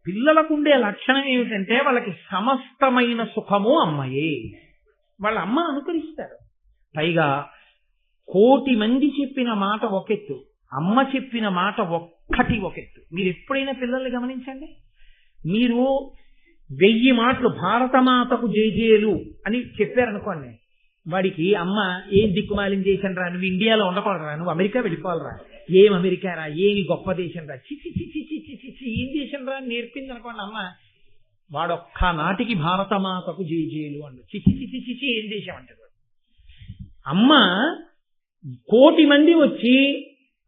పిల్లలకు ఉండే లక్షణం ఏమిటంటే వాళ్ళకి సమస్తమైన సుఖము అమ్మయే. వాళ్ళ అమ్మ అనుకరిస్తారు. పైగా 1,000,000 మంది చెప్పిన మాట ఒకెత్తు, అమ్మ చెప్పిన మాట ఒక్కటి ఒకెత్తు. మీరు ఎప్పుడైనా పిల్లల్ని గమనించండి. మీరు 1000 మాటలు భారతమాతకు జేజేలు అని చెప్పారనుకోండి, వాడికి అమ్మ ఏం దిక్కుమాలిన దేశం రా, నువ్వు ఇండియాలో ఉండకూడదురా, నువ్వు అమెరికా వెళ్ళిపోవాలరా, ఏం అమెరికా రా, ఏమి గొప్ప దేశం రా, చిచి చిచి చిచి చిచి ఏం దేశం రా అని నేర్పింది అనుకోండి అమ్మ, వాడొక్క నాటికి భారతమాతకు జేజేలు అండు. చిచి చిచి చిచి ఏం దేశం అంటారు. అమ్మ 1,000,000 మంది వచ్చి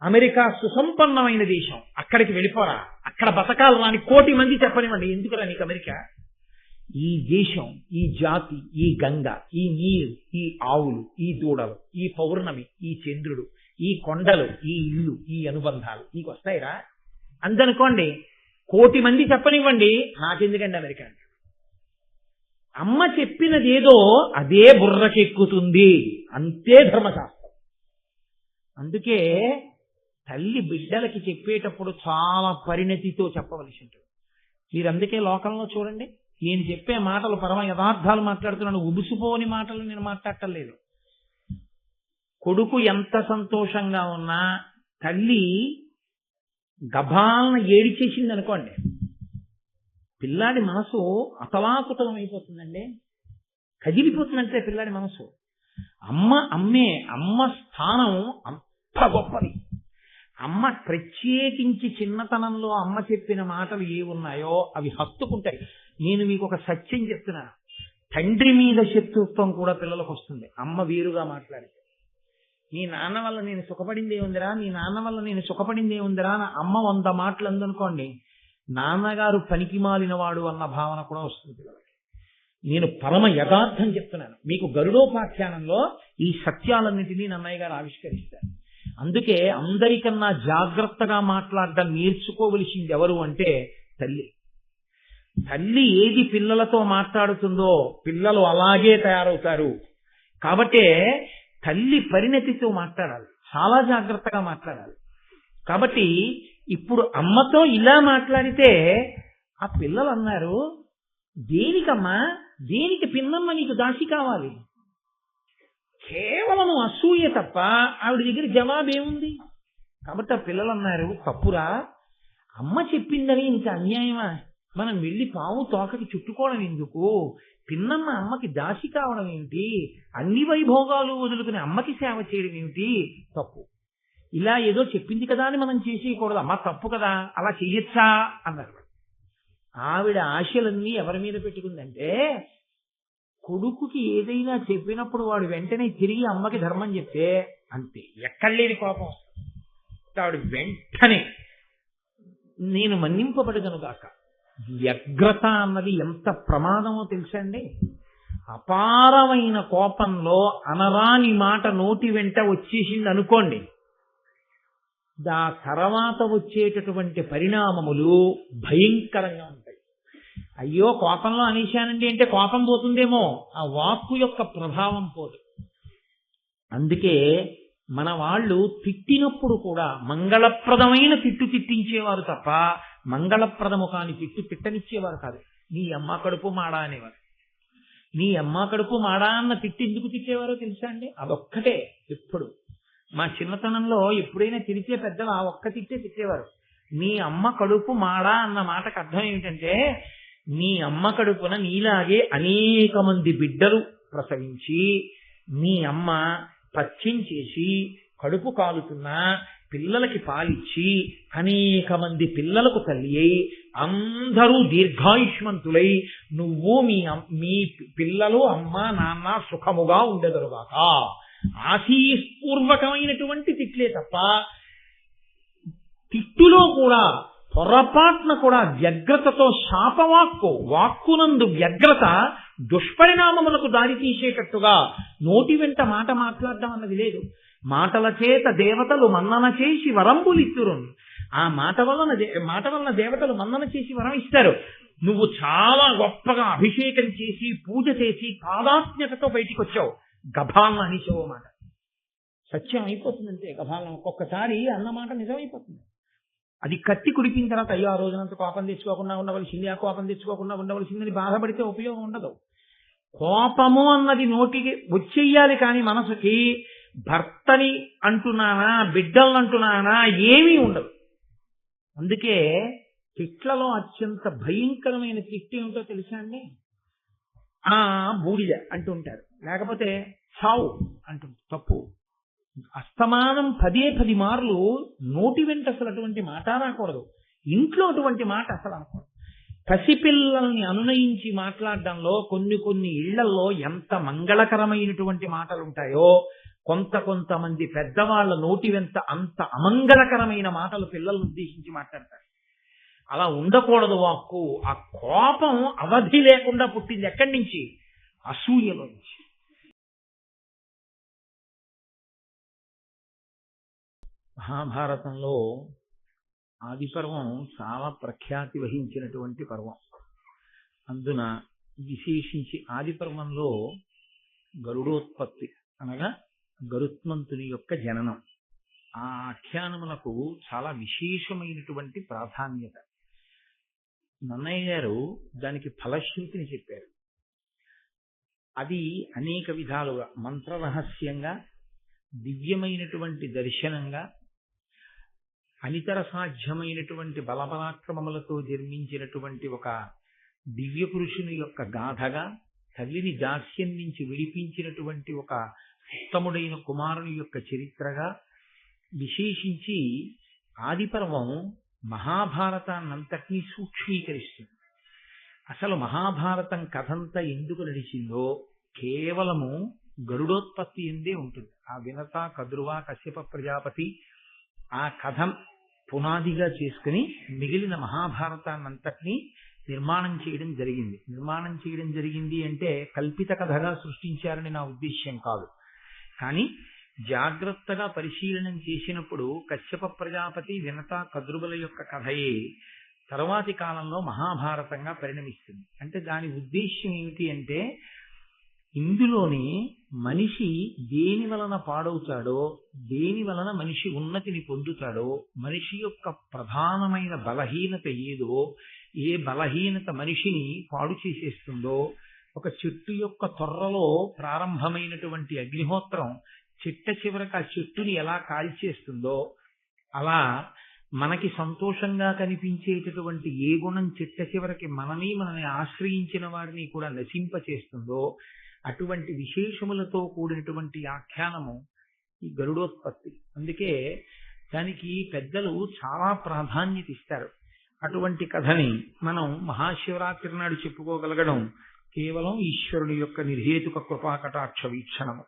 అమెరికా సుసంపన్నమైన దేశం, అక్కడికి వెళ్ళిపోరా, అక్కడ బతకాలి అని 1,000,000 మంది చెప్పనివ్వండి, ఎందుకురా నీకు అమెరికా? ఈ దేశం, ఈ జాతి, ఈ గంగ, ఈ నీరు, ఈ ఆవులు, ఈ దూడలు, ఈ పౌర్ణమి, ఈ చంద్రుడు, ఈ కొండలు, ఈ ఇల్లు, ఈ అనుబంధాలు నీకు వస్తాయిరా అందనుకోండి. 1,000,000 మంది చెప్పనివ్వండి, నాకెందుకండి అమెరికా? అమ్మ చెప్పినదేదో అదే బుర్రకెక్కుతుంది, అంతే ధర్మశాస్త్రం. అందుకే తల్లి బిడ్డలకి చెప్పేటప్పుడు చాలా పరిణతితో చెప్పవలసి ఉంటుంది. మీరు అందుకే లోకంలో చూడండి, నేను చెప్పే మాటలు పరమ యథార్థాలు మాట్లాడుతున్నాను, ఉబుసుపోని మాటలు నేను మాట్లాడటం లేదు. కొడుకు ఎంత సంతోషంగా ఉన్నా తల్లి గభాలను ఏడిచేసింది అనుకోండి, పిల్లాడి మనసు అతలాకుతలం అయిపోతుందండి, కదిలిపోతుందంటే పిల్లాడి మనసు. అమ్మ స్థానం అంత గొప్పది. అమ్మ ప్రత్యేకించి చిన్నతనంలో అమ్మ చెప్పిన మాటలు ఏ ఉన్నాయో అవి హత్తుకుంటాయి. నేను మీకు ఒక సత్యం చెప్తున్నా, తండ్రి మీద శత్రుత్వం కూడా పిల్లలకు వస్తుంది అమ్మ వేరుగా మాట్లాడితే. నీ నాన్న వల్ల నేను సుఖపడిందే ఉందిరా, నీ నాన్న వల్ల నేను సుఖపడిందే ఉందిరా అని అమ్మ 100 మాటలు అందనుకోండి, నాన్నగారు పనికి మాలినవాడు అన్న భావన కూడా వస్తుంది పిల్లలకి. నేను పరమ యథార్థం చెప్తున్నాను మీకు. గరుడోపాఖ్యానంలో ఈ సత్యాలన్నింటినీ నన్నయ్య గారు ఆవిష్కరిస్తారు. అందుకే అందరికన్నా జాగ్రత్తగా మాట్లాడడం నేర్చుకోవలసింది ఎవరు అంటే తల్లి. తల్లి ఏది పిల్లలతో మాట్లాడుతుందో పిల్లలు అలాగే తయారవుతారు. కాబట్టే తల్లి పరిణతితో మాట్లాడాలి, చాలా జాగ్రత్తగా మాట్లాడాలి. కాబట్టి ఇప్పుడు అమ్మతో ఇలా మాట్లాడితే ఆ పిల్లలు అన్నారు, దేనికమ్మా, దేనికి పిన్నమ్మ నీకు దాసి కావాలి? కేవలం అసూయ తప్ప ఆవిడ దగ్గర జవాబేముంది? కాబట్టి ఆ పిల్లలు అన్నారు, తప్పురా, అమ్మ చెప్పిందని ఇంత అన్యాయమా, మనం వెళ్ళి పాము తోకకి చుట్టుకోవడం ఎందుకు, పిన్నమ్మ అమ్మకి దాసి కావడం ఏమిటి, అన్ని వైభోగాలు వదులుకుని అమ్మకి సేవ చేయడం ఏమిటి, తప్పు. ఇలా ఏదో చెప్పింది కదా అని మనం చేసేయకూడదు, అమ్మ తప్పు కదా, అలా చెయ్యొచ్చా అన్నారు. ఆవిడ ఆశలన్నీ ఎవరి మీద పెట్టుకుందంటే, కొడుకుకి ఏదైనా చెప్పినప్పుడు వాడు వెంటనే తిరిగి అమ్మకి ధర్మం చెప్తే అంతే, ఎక్కడ లేని కోపం. ఆవిడ వెంటనే నేను మన్నింపబడగను గాక. వ్యగ్రత అన్నది ఎంత ప్రమాదమో తెలుసండి. అపారమైన కోపంలో అనరాని మాట నోటి వెంట వచ్చేసింది అనుకోండి, దా తర్వాత వచ్చేటటువంటి పరిణామములు భయంకరంగా ఉంటాయి. అయ్యో కోపంలో అనేశానండి అంటే కోపం పోతుందేమో, ఆ వాక్కు యొక్క ప్రభావం పోదు. అందుకే మన వాళ్ళు తిట్టినప్పుడు కూడా మంగళప్రదమైన తిట్టు తిట్టించేవారు తప్ప మంగళప్రదము కాని తిట్టు తిట్టనిచ్చేవారు కాదు. నీ అమ్మ కడుపు మాడా అనేవారు. నీ అమ్మ కడుపు మాడా అన్న తిట్టు ఎందుకు తిట్టేవారో తెలుసా అండి? అదొక్కటే. ఎప్పుడు మా చిన్నతనంలో ఎప్పుడైనా తిరిచే పెద్దలు ఆ ఒక్క తిట్టే తిట్టేవారు. నీ అమ్మ కడుపు మాడా అన్న మాటకు అర్థం ఏమిటంటే, నీ అమ్మ కడుపున నీలాగే అనేక మంది బిడ్డలు ప్రసవించి నీ అమ్మ పథ్యం చేసి కడుపు కాలుతున్నా పిల్లలకి పాలిచ్చి అనేక మంది పిల్లలకు తల్లి అయి అందరూ దీర్ఘాయుష్మంతులై నువ్వు మీ పిల్లలు అమ్మ నాన్న సుఖముగా ఉండెదరుగాక ఆశీస్పూర్వకమైనటువంటి తిట్లే తప్ప తిట్టులో కూడా పొరపాటున కూడా వ్యగ్రతతో వాక్కునందు వ్యగ్రత దుష్పరిణామములకు దారి తీసేటట్టుగా నోటి వెంట మాట మాట్లాడడం అన్నది లేదు. మాటల చేత దేవతలు మన్నన చేసి వరంబులిత్తురు. ఆ మాట వలన దేవతలు మన్నన చేసి వరం ఇస్తారు. నువ్వు చాలా గొప్పగా అభిషేకం చేసి పూజ చేసి పాదాత్మ్యతతో బయటికి వచ్చావు, గభాలను అనిచావు మాట సత్యం అయిపోతుందంటే. గభాలను ఒక్కొక్కసారి అన్నమాట నిజమైపోతుంది. అది కత్తి కుడిపిన తర్వాత అయ్యో ఆ రోజునంత కోపం తెచ్చుకోకుండా ఉండవలసింది, ఆ కోపం తెచ్చుకోకుండా ఉండవలసిందని బాధపడితే ఉపయోగం ఉండదు. కోపము అన్నది నోటికి వచ్చేయాలి, కానీ మనసుకి భర్తని అంటున్నానా బిడ్డలను అంటున్నానా ఏమీ ఉండదు. అందుకే తిట్లలో అత్యంత భయంకరమైన తిట్టు ఏమిటో తెలుసా అండి? బూడిద అంటుంటారు, లేకపోతే చావు అంటుంది. తప్పు. అస్తమానం 10 మార్లు నోటి వెంట అసలు అటువంటి మాట రాకూడదు. ఇంట్లో అటువంటి మాట అసలు అనకూడదు. పసిపిల్లల్ని అనునయించి మాట్లాడడంలో కొన్ని ఇళ్లలో ఎంత మంగళకరమైనటువంటి మాటలు ఉంటాయో, కొంతమంది పెద్దవాళ్ళ నోటి వెంట అంత అమంగళకరమైన మాటలు పిల్లలను ఉద్దేశించి మాట్లాడతారు. అలా ఉండకూడదు వాక్కు. ఆ కోపం అవధి లేకుండా పుట్టింది ఎక్కడి నుంచి? అసూయలో నుంచి. మహాభారతంలో ఆది పర్వం చాలా ప్రఖ్యాతి వహించినటువంటి పర్వం. అందున విశేషించి ఆది పర్వంలో గరుడోత్పత్తి అనగా గరుత్మంతుని యొక్క జననం, ఆ ఆఖ్యానములకు చాలా విశేషమైనటువంటి ప్రాధాన్యత. నన్నయ్య గారు దానికి ఫలశ్రుతిని చెప్పారు. అది అనేక విధాలుగా మంత్రరహస్యంగా, దివ్యమైనటువంటి దర్శనంగా, అనితర సాధ్యమైనటువంటి బలపరాక్రమములతో జన్మించినటువంటి ఒక దివ్య పురుషుని యొక్క గాథగా, తల్లిని దాస్యం నుంచి విడిపించినటువంటి ఒక ఉత్తముడైన కుమారుని యొక్క చరిత్రగా, విశేషించి ఆదిపర్వం మహాభారతాన్నంతటినీ సూక్ష్మీకరిస్తుంది. అసలు మహాభారతం కథంతా ఎందుకు నడిచిందో కేవలము గరుడోత్పత్తి ఎందే ఉంటుంది. ఆ వినత, కద్రువ, కశ్యప ప్రజాపతి ఆ కథ పునాదిగా చేసుకుని మిగిలిన మహాభారతాన్నంతటినీ నిర్మాణం చేయడం జరిగింది. నిర్మాణం చేయడం జరిగింది అంటే కల్పిత కథగా సృష్టించారని నా ఉద్దేశ్యం కాదు. కానీ జాగ్రత్తగా పరిశీలనం చేసినప్పుడు కశ్యప ప్రజాపతి, వినత, కద్రువుల యొక్క కథయే తరువాతి కాలంలో మహాభారతంగా పరిణమిస్తుంది. అంటే దాని ఉద్దేశ్యం ఏమిటి అంటే, ఇందులోని మనిషి దేని వలన పాడవుతాడో, దేని వలన మనిషి ఉన్నతిని పొందుతాడో, మనిషి యొక్క ప్రధానమైన బలహీనత ఏదో, ఏ బలహీనత మనిషిని పాడు చేసేస్తుందో, ఒక చెట్టు యొక్క తొర్రలో ప్రారంభమైనటువంటి అగ్నిహోత్రం చిట్ట చివరికి ఆ చెట్టుని ఎలా కాల్చేస్తుందో, అలా మనకి సంతోషంగా కనిపించేటటువంటి ఏ గుణం చిట్ట చివరికి మనల్ని ఆశ్రయించిన వారిని కూడా నశింపచేస్తుందో, అటువంటి విశేషములతో కూడినటువంటి ఆఖ్యానము ఈ గరుడోత్పత్తి. అందుకే దానికి పెద్దలు చాలా ప్రాధాన్యత ఇస్తారు. అటువంటి కథని మనం మహాశివరాత్రి నాడు చెప్పుకోగలగడం కేవలం ఈశ్వరుని యొక్క నిర్హేతుక కృపాకటాక్ష వీక్షణము.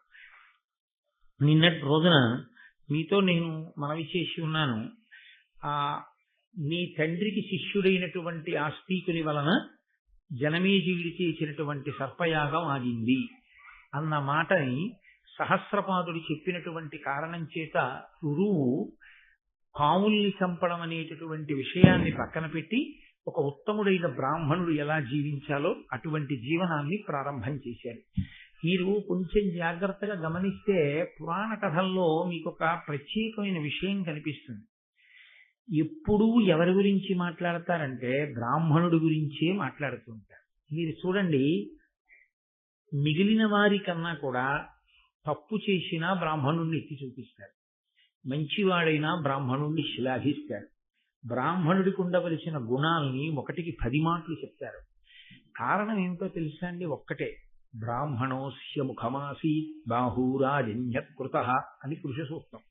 నిన్నటి రోజున మీతో నేను మనవి చేసి ఉన్నాను, నీ తండ్రికి శిష్యుడైనటువంటి ఆస్తికుని వలన జనమేజయుడి చేసినటువంటి సర్పయాగం ఆగింది అన్న మాటని సహస్రపాదుడు చెప్పినటువంటి కారణం చేత గురువు పావుల్ని చంపడం అనేటటువంటి విషయాన్ని పక్కన పెట్టి ఒక ఉత్తముడైన బ్రాహ్మణుడు ఎలా జీవించాలో అటువంటి జీవనాన్ని ప్రారంభం చేశారు. మీరు కొంచెం జాగ్రత్తగా గమనిస్తే పురాణ కథల్లో మీకు ఒక ప్రత్యేకమైన విషయం కనిపిస్తుంది. ఎప్పుడూ ఎవరి గురించి మాట్లాడతారంటే బ్రాహ్మణుడి గురించే మాట్లాడుతూ ఉంటారు. మీరు చూడండి, మిగిలిన వారి కన్నా కూడా తప్పు చేసినా బ్రాహ్మణుణ్ణి ఎత్తి చూపిస్తారు, మంచివాడైనా బ్రాహ్మణుణ్ణి శ్లాఘిస్తారు, బ్రాహ్మణుడికి ఉండవలసిన గుణాలని 1కి 10 మాటలు చెప్తారు. కారణం ఏమిటో తెలుసా అండి? ఒక్కటే, బ్రాహ్మణోస్య ముఖమాసి బాహూరాజన్యత్కృత అని పురుష సూక్తం.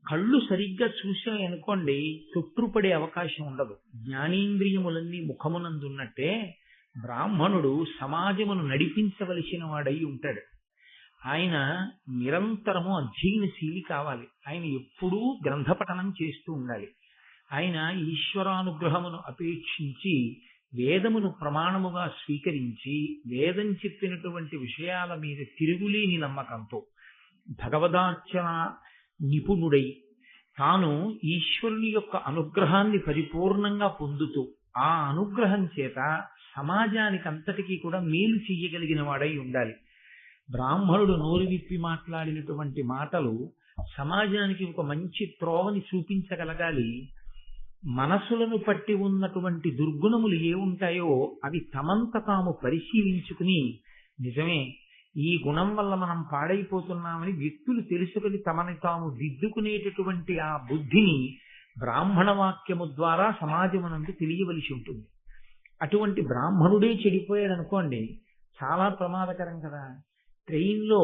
కళ్ళు సరిగ్గా చూసాయనుకోండి తొట్టుపడే అవకాశం ఉండదు. జ్ఞానేంద్రియములన్నీ ముఖమునందున్నట్టే బ్రాహ్మణుడు సమాజమును నడిపించవలసిన వాడై ఉంటాడు. ఆయన నిరంతరము అధ్యయనశీలి కావాలి. ఆయన ఎప్పుడూ గ్రంథపఠనం చేస్తూ ఉండాలి. ఆయన ఈశ్వరానుగ్రహమును అపేక్షించి వేదమును ప్రమాణముగా స్వీకరించి వేదం చెప్పినటువంటి విషయాల మీద తిరుగులేని నమ్మకంతో భగవదార్చన నిపుణుడై తాను ఈశ్వరుని యొక్క అనుగ్రహాన్ని పరిపూర్ణంగా పొందుతూ ఆ అనుగ్రహం చేత సమాజానికి అంతటికీ కూడా మేలు చెయ్యగలిగిన వాడై ఉండాలి. బ్రాహ్మణుడు నోరు విప్పి మాట్లాడినటువంటి మాటలు సమాజానికి ఒక మంచి త్రోవని చూపించగలగాలి. మనసులను పట్టి ఉన్నటువంటి దుర్గుణములు ఏ ఉంటాయో అవి తమంత తాము పరిశీలించుకుని, నిజమే ఈ గుణం వల్ల మనం పాడైపోతున్నామని వ్యక్తులు తెలుసుకుని తమని తాము దిద్దుకునేటటువంటి ఆ బుద్ధిని బ్రాహ్మణ వాక్యము ద్వారా సమాజమునందు తెలియవలసి ఉంటుంది. అటువంటి బ్రాహ్మణుడే చెడిపోయాడు అనుకోండి, చాలా ప్రమాదకరం కదా. ట్రైన్లో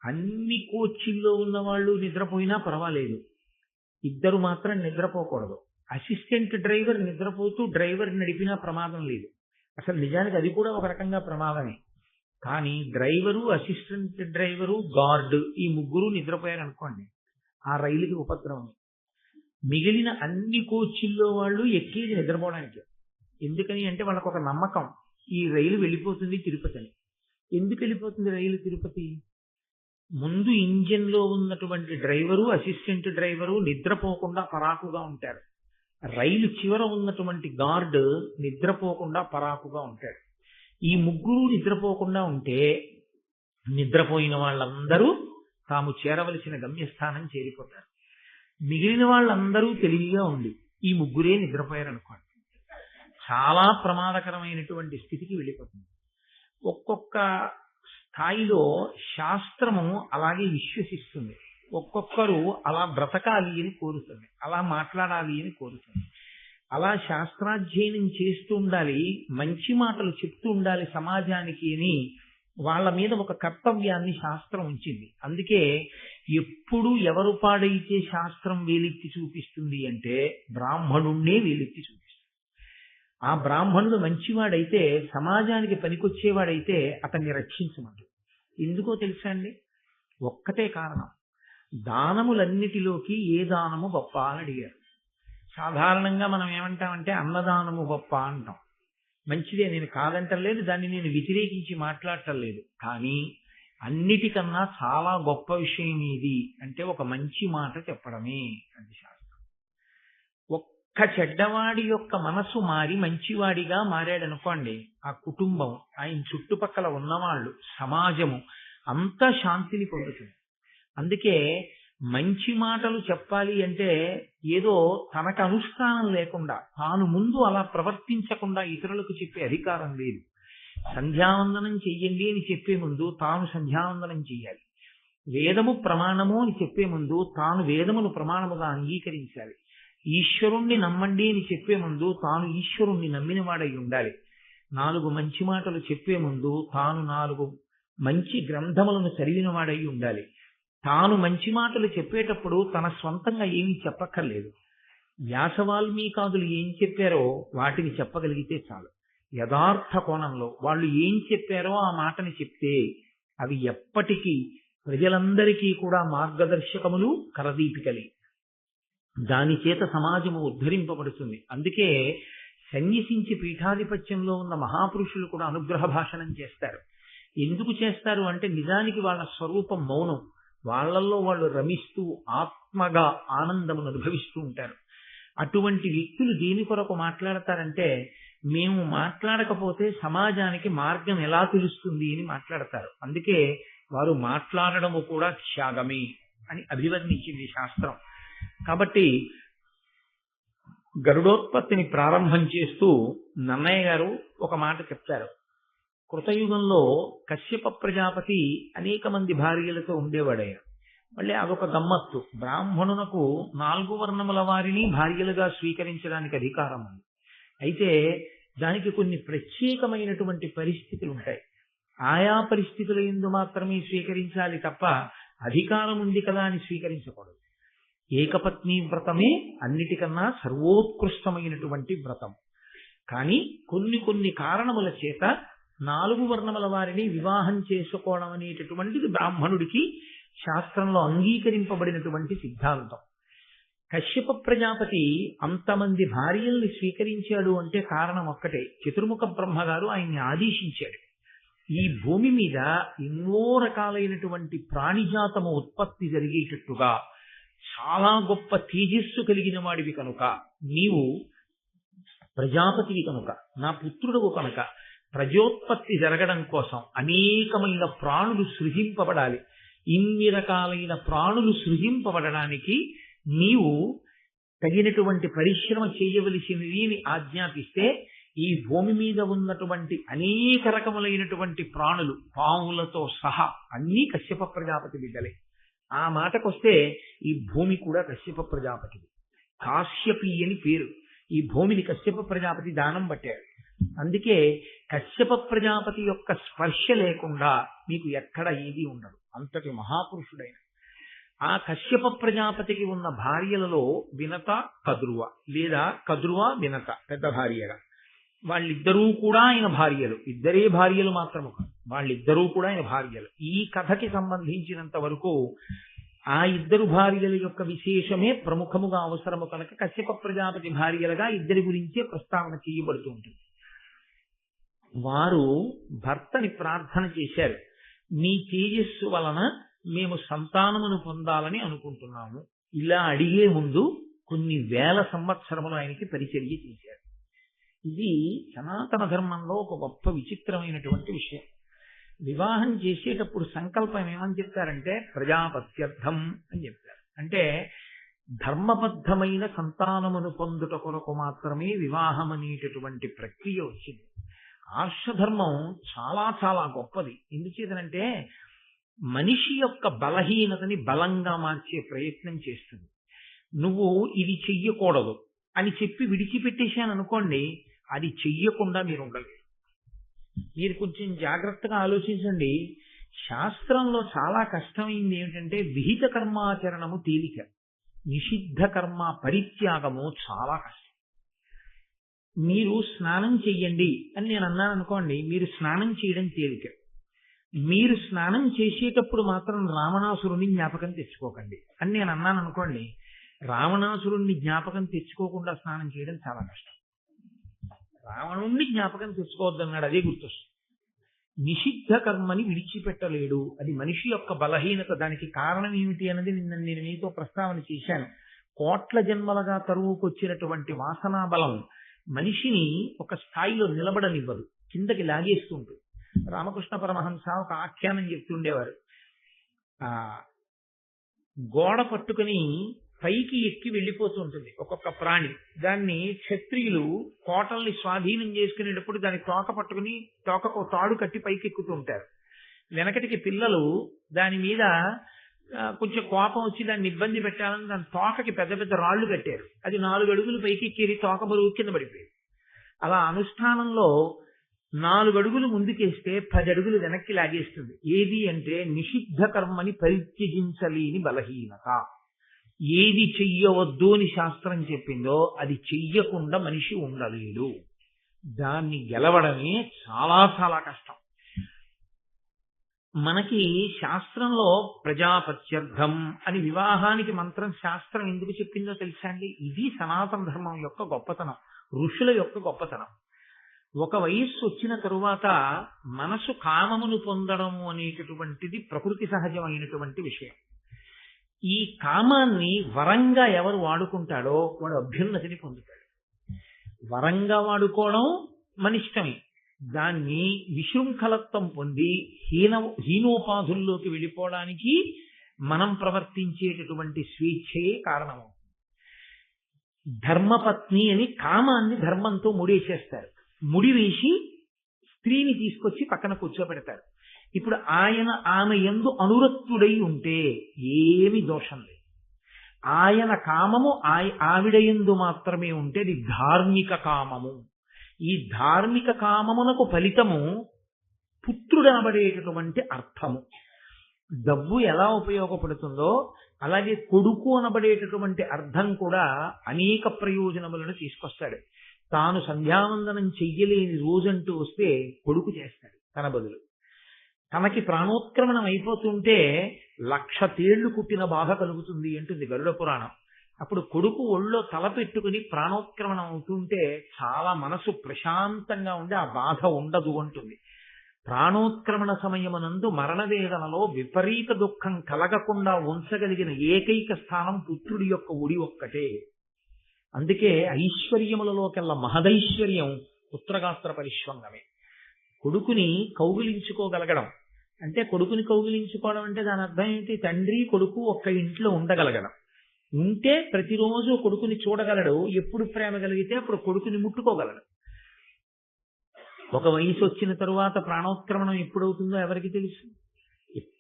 అన్ని కోచ్ల్లో ఉన్న వాళ్ళు నిద్రపోయినా పర్వాలేదు, ఇద్దరు మాత్రం నిద్రపోకూడదు. అసిస్టెంట్ డ్రైవర్ నిద్రపోతూ డ్రైవర్ నడిపినా ప్రమాదం లేదు. అసలు నిజానికి అది కూడా ఒక రకంగా ప్రమాదమే. కానీ డ్రైవరు, అసిస్టెంట్ డ్రైవరు, గార్డు ఈ ముగ్గురు నిద్రపోయారనుకోండి, ఆ రైలుకి ఉపద్రవం. మిగిలిన అన్ని కోచ్ల్లో వాళ్ళు ఎక్కేది నిద్రపోవడానికి. ఎందుకని అంటే వాళ్ళకు ఒక నమ్మకం, ఈ రైలు వెళ్ళిపోతుంది తిరుపతి అని. ఎందుకు వెళ్ళిపోతుంది రైలు తిరుపతి? ముందు ఇంజిన్ లో ఉన్నటువంటి డ్రైవరు, అసిస్టెంట్ డ్రైవరు నిద్రపోకుండా పరాకుగా ఉంటారు. రైలు చివర ఉన్నటువంటి గార్డు నిద్రపోకుండా పరాకుగా ఉంటాడు. ఈ ముగ్గురు నిద్రపోకుండా ఉంటే నిద్రపోయిన వాళ్ళందరూ తాము చేరవలసిన గమ్యస్థానం చేరిపోతారు. మిగిలిన వాళ్ళందరూ తెలివిగా ఉండి ఈ ముగ్గురే నిద్రపోయారనుకోండి, చాలా ప్రమాదకరమైనటువంటి స్థితికి వెళ్ళిపోతుంది. ఒక్కొక్క స్థాయిలో శాస్త్రము అలాగే విశ్వసిస్తుంది. ఒక్కొక్కరు అలా బ్రతకాలి అని కోరుతుంది, అలా మాట్లాడాలి అని కోరుతుంది. అలా శాస్త్రాధ్యయనం చేస్తూ ఉండాలి, మంచి మాటలు చెప్తూ ఉండాలి సమాజానికి అని వాళ్ళ మీద ఒక కర్తవ్యాన్ని శాస్త్రం ఉంచింది. అందుకే ఎప్పుడు ఎవరు పాడైతే శాస్త్రం వేలెత్తి చూపిస్తుంది అంటే బ్రాహ్మణుణ్ణే వేలెత్తి చూపిస్తుంది. ఆ బ్రాహ్మణుడు మంచివాడైతే, సమాజానికి పనికొచ్చేవాడైతే అతన్ని రక్షించమంటాడు. ఎందుకో తెలుసా అండి? ఒక్కటే కారణం, దానములన్నిటిలోకి ఏ దానము గొప్ప అని అడిగారు. సాధారణంగా మనం ఏమంటామంటే అన్నదానము గొప్ప అంటాం. మంచిదే, నేను కాదంటలేదు, దాన్ని నేను వ్యతిరేకించి మాట్లాడటం లేదు. కానీ అన్నిటికన్నా చాలా గొప్ప విషయం ఏది అంటే ఒక మంచి మాట చెప్పడమే అది శాస్త్రం. ఒక్క చెడ్డవాడి యొక్క మనసు మారి మంచివాడిగా మారాడనుకోండి, ఆ కుటుంబం, ఆయన చుట్టుపక్కల ఉన్నవాళ్ళు, సమాజము అంతా శాంతిని పొందుతుంది. అందుకే మంచి మాటలు చెప్పాలి అంటే ఏదో తనకు అనుష్ఠానం లేకుండా, తాను ముందు అలా ప్రవర్తించకుండా ఇతరులకు చెప్పే అధికారం లేదు. సంధ్యావందనం చెయ్యండి అని చెప్పే ముందు తాను సంధ్యావందనం చెయ్యాలి. వేదము ప్రమాణము అని చెప్పే ముందు తాను వేదమును ప్రమాణముగా అంగీకరించాలి. ఈశ్వరుణ్ణి నమ్మండి అని చెప్పే ముందు తాను ఈశ్వరుణ్ణి నమ్మినవాడై ఉండాలి. 4 మంచి మాటలు చెప్పే ముందు తాను 4 మంచి గ్రంథములను చదివినవాడై ఉండాలి. తాను మంచి మాటలు చెప్పేటప్పుడు తన స్వంతంగా ఏమీ చెప్పక్కర్లేదు. వ్యాస వాల్మీకాదులు ఏం చెప్పారో వాటిని చెప్పగలిగితే చాలు. యథార్థ కోణంలో వాళ్ళు ఏం చెప్పారో ఆ మాటని చెప్తే అవి ఎప్పటికీ ప్రజలందరికీ కూడా మార్గదర్శకములు, కరదీపికలే. దాని చేత సమాజము ఉద్ధరింపబడుతుంది. అందుకే సన్యసించి పీఠాధిపత్యంలో ఉన్న మహాపురుషులు కూడా అనుగ్రహ భాషణం చేస్తారు. ఎందుకు చేస్తారు అంటే నిజానికి వాళ్ళ స్వరూపం మౌనం. వాళ్ళల్లో వాళ్ళు రమిస్తూ ఆత్మగా ఆనందమును అనుభవిస్తూ ఉంటారు. అటువంటి వ్యక్తులు దేని కొరకు మాట్లాడతారంటే, మేము మాట్లాడకపోతే సమాజానికి మార్గం ఎలా తెలుస్తుంది అని మాట్లాడతారు. అందుకే వారు మాట్లాడడము కూడా త్యాగమే అని అభివర్ణించింది శాస్త్రం. కాబట్టి గరుడోత్పత్తిని ప్రారంభం చేస్తూ నన్నయ్య గారు ఒక మాట చెప్తారు. కృతయుగంలో కశ్యప ప్రజాపతి అనేక మంది భార్యలతో ఉండేవాడయ్య. మళ్ళీ అదొక గమ్మత్తు, బ్రాహ్మణునకు 4 వర్ణముల వారిని భార్యలుగా స్వీకరించడానికి అధికారం ఉంది. అయితే దానికి కొన్ని ప్రత్యేకమైనటువంటి పరిస్థితులు ఉంటాయి. ఆయా పరిస్థితుల యందు మాత్రమే స్వీకరించాలి తప్ప అధికారం ఉంది కదా అని స్వీకరించకూడదు. ఏకపత్ని వ్రతమే అన్నిటికన్నా సర్వోత్కృష్టమైనటువంటి వ్రతం. కానీ కొన్ని కారణముల చేత 4 వర్ణముల వారిని వివాహం చేసుకోవడం అనేటటువంటిది బ్రాహ్మణుడికి శాస్త్రంలో అంగీకరింపబడినటువంటి సిద్ధాంతం. కశ్యప ప్రజాపతి అంతమంది భార్యల్ని స్వీకరించాడు అంటే కారణం ఒక్కటే, చతుర్ముఖ బ్రహ్మగారు ఆయన్ని ఆదేశించాడు. ఈ భూమి మీద ఎన్నో రకాలైనటువంటి ప్రాణిజాతము ఉత్పత్తి జరిగేటట్టుగా చాలా గొప్ప తేజస్సు కలిగిన వాడివి కనుక, నీవు ప్రజాపతివి కనుక, నా పుత్రుడు కనుక, ప్రజోత్పత్తి జరగడం కోసం అనేకమైన ప్రాణులు సృజింపబడాలి. ఇన్ని రకాలైన ప్రాణులు సృజింపబడడానికి నీవు తగినటువంటి పరిశ్రమ చేయవలసినది అని ఆజ్ఞాపిస్తే ఈ భూమి మీద ఉన్నటువంటి అనేక రకములైనటువంటి ప్రాణులు పాములతో సహా అన్నీ కశ్యప ప్రజాపతి బిడ్డలే. ఆ మాటకొస్తే ఈ భూమి కూడా కశ్యప ప్రజాపతిది. కాశ్యపి అని పేరు. ఈ భూమిని కశ్యప ప్రజాపతి దానం పట్టాడు. అందుకే కశ్యప ప్రజాపతి యొక్క స్పర్శ లేకుండా మీకు ఎక్కడ ఏది ఉండదు. అంతటి మహాపురుషుడైన ఆ కశ్యప ప్రజాపతికి ఉన్న భార్యలలో వినత కదురువ, లేదా కదురువ వినత పెద్ద భార్యగా, వాళ్ళిద్దరూ కూడా ఆయన భార్యలు. ఇద్దరే భార్యలు మాత్రము కాదు, వాళ్ళిద్దరూ కూడా ఆయన భార్యలు. ఈ కథకి సంబంధించినంత వరకు ఆ ఇద్దరు భార్యల యొక్క విశేషమే ప్రముఖముగా అవసరము కనుక కశ్యప ప్రజాపతి భార్యలుగా ఇద్దరి గురించే ప్రస్తావన చేయబడుతూ ఉంటుంది. వారు భర్తని ప్రార్థన చేశారు, నీ తేజస్సు వలన మేము సంతానమును పొందాలని అనుకుంటున్నాము. ఇలా అడిగే ముందు కొన్ని వేల సంవత్సరములు ఆయనకి పరిచర్య చేశారు. ఇది సనాతన ధర్మంలో ఒక గొప్ప విచిత్రమైనటువంటి విషయం. వివాహం చేసేటప్పుడు సంకల్పం ఏమని చెప్తారంటే ప్రజాపత్యర్థం అని చెప్తారు. అంటే ధర్మబద్ధమైన సంతానమును పొందుట కొరకు మాత్రమే వివాహం అనేటటువంటి ప్రక్రియ వచ్చింది. ఆర్షధర్మం చాలా చాలా గొప్పది. ఎందుచేతనంటే మనిషి యొక్క బలహీనతని బలంగా మార్చే ప్రయత్నం చేస్తుంది. నువ్వు ఇది చెయ్యకూడదు అని చెప్పి విడిచిపెట్టేశాను అనుకోండి, అది చెయ్యకుండా మీరు ఉండలేరు. మీరు కొంచెం జాగ్రత్తగా ఆలోచించండి. శాస్త్రంలో చాలా కష్టమైంది ఏమిటంటే విహిత కర్మాచరణము తేలిక, నిషిద్ధ కర్మ పరిత్యాగము చాలా కష్టం. మీరు స్నానం చెయ్యండి అని నేను అన్నాను అనుకోండి, మీరు స్నానం చేయడం తేలిక. మీరు స్నానం చేసేటప్పుడు మాత్రం రావణాసురుని జ్ఞాపకం తెచ్చుకోకండి అని నేను అన్నాను అనుకోండి, రావణాసురుణ్ణి జ్ఞాపకం తెచ్చుకోకుండా స్నానం చేయడం చాలా కష్టం. రావణుణ్ణి జ్ఞాపకం తెచ్చుకోవద్దన్నాడు, అదే గుర్తొస్తుంది. నిషిద్ధ కర్మని విడిచిపెట్టలేడు, అది మనిషి యొక్క బలహీనత. దానికి కారణం ఏమిటి అన్నది నేను మీతో ప్రస్తావన చేశాను. కోట్ల జన్మలుగా తరువుకొచ్చినటువంటి వాసనా బలం మనిషిని ఒక స్థాయిలో నిలబడనివ్వదు, కిందకి లాగేస్తుంటుంది. రామకృష్ణ పరమహంస ఒక ఆఖ్యానం చెప్తుండేవారు. గోడ పట్టుకుని పైకి ఎక్కి వెళ్ళిపోతూ ఉంటుంది ఒక్కొక్క ప్రాణి. దాన్ని క్షత్రియులు కోటల్ని స్వాధీనం చేసుకునేటప్పుడు దాని తోక పట్టుకుని తోకకు తాడు కట్టి పైకి ఎక్కుతూ ఉంటారు. వెనకటికి పిల్లలు దాని మీద కొంచెం కోపం వచ్చి దాన్ని ఇబ్బంది పెట్టాలని దాని తోకకి పెద్ద పెద్ద రాళ్లు కట్టారు. అది 4 అడుగులు పైకి ఎక్కేది, తోక బరువు కింద పడిపోయేది. అలా అనుష్ఠానంలో 4 అడుగులు ముందుకేస్తే 10 అడుగులు వెనక్కి లాగేస్తుంది. ఏది అంటే నిషిద్ధ కర్మని పరిత్యజించలేని బలహీనత. ఏది చెయ్యవద్దు అని శాస్త్రం చెప్పిందో అది చెయ్యకుండా మనిషి ఉండలేడు. దాన్ని గెలవడమే చాలా చాలా కష్టం. మనకి శాస్త్రంలో ప్రజాపత్యర్థం అని వివాహానికి మంత్రం శాస్త్రం ఎందుకు చెప్పిందో తెలుసా అండి? ఇది సనాతన ధర్మం యొక్క గొప్పతనం, ఋషుల యొక్క గొప్పతనం. ఒక వయస్సు వచ్చిన తరువాత మనసు కామమును పొందడము అనేటటువంటిది ప్రకృతి సహజమైనటువంటి విషయం. ఈ కామాన్ని వరంగా ఎవరు వాడుకుంటాడో వాడు అభ్యున్నతిని పొందుతాడు. వరంగా వాడుకోవడం మనిష్టమే. దాన్ని విశృంఖలత్వం పొంది హీనోపాధుల్లోకి వెళ్ళిపోవడానికి మనం ప్రవర్తించేటటువంటి స్వేచ్ఛయే కారణమవుతుంది. ధర్మపత్ని అని కామాన్ని ధర్మంతో ముడేసేస్తారు. ముడివేసి స్త్రీని తీసుకొచ్చి పక్కన కూర్చోబెడతారు. ఇప్పుడు ఆమె యందు అనురక్తుడై ఉంటే ఏమి దోషం లేదు. ఆయన కామము ఆవిడ యందు మాత్రమే ఉంటే అది ధార్మిక కామము. ఈ ధార్మిక కామమునకు ఫలితము పుత్రుడనబడేటటువంటి అర్థము. డబ్బు ఎలా ఉపయోగపడుతుందో అలాగే కొడుకు అనబడేటటువంటి అర్థం కూడా అనేక ప్రయోజనములను తీసుకొస్తాడు. తాను సంధ్యావందనం చెయ్యలేని రోజంటూ వస్తే కొడుకు చేస్తాడు తన బదులు. తనకి ప్రాణోత్క్రమణం అయిపోతుంటే 1,00,000 తేళ్లు కుట్టిన బాధ కలుగుతుంది అంటుంది గరుడ పురాణం. అప్పుడు కొడుకు ఒళ్ళో తలపెట్టుకుని ప్రాణోత్క్రమణం అవుతుంటే చాలా మనసు ప్రశాంతంగా ఉండి ఆ బాధ ఉండదు అంటుంది. ప్రాణోత్క్రమణ సమయమునందు మరణవేదనలో విపరీత దుఃఖం కలగకుండా ఉంచగలిగిన ఏకైక స్థానం పుత్రుడి యొక్క ఒడి ఒక్కటే. అందుకే ఐశ్వర్యములలోకెల్లా మహదైశ్వర్యం పుత్రగాత్ర పరిష్వంగమే. కొడుకుని కౌగిలించుకోగలగడం, అంటే కొడుకుని కౌగిలించుకోవడం అంటే దాని అర్థం ఏంటి? తండ్రి కొడుకు ఒక్క ఇంట్లో ఉండగలగడం. ఉంటే ప్రతిరోజు కొడుకుని చూడగలడు. ఎప్పుడు ప్రేమ కలిగితే అప్పుడు కొడుకుని ముట్టుకోగలడు. ఒక వయసు వచ్చిన తరువాత ప్రాణోత్క్రమణం ఎప్పుడవుతుందో ఎవరికి తెలుసు?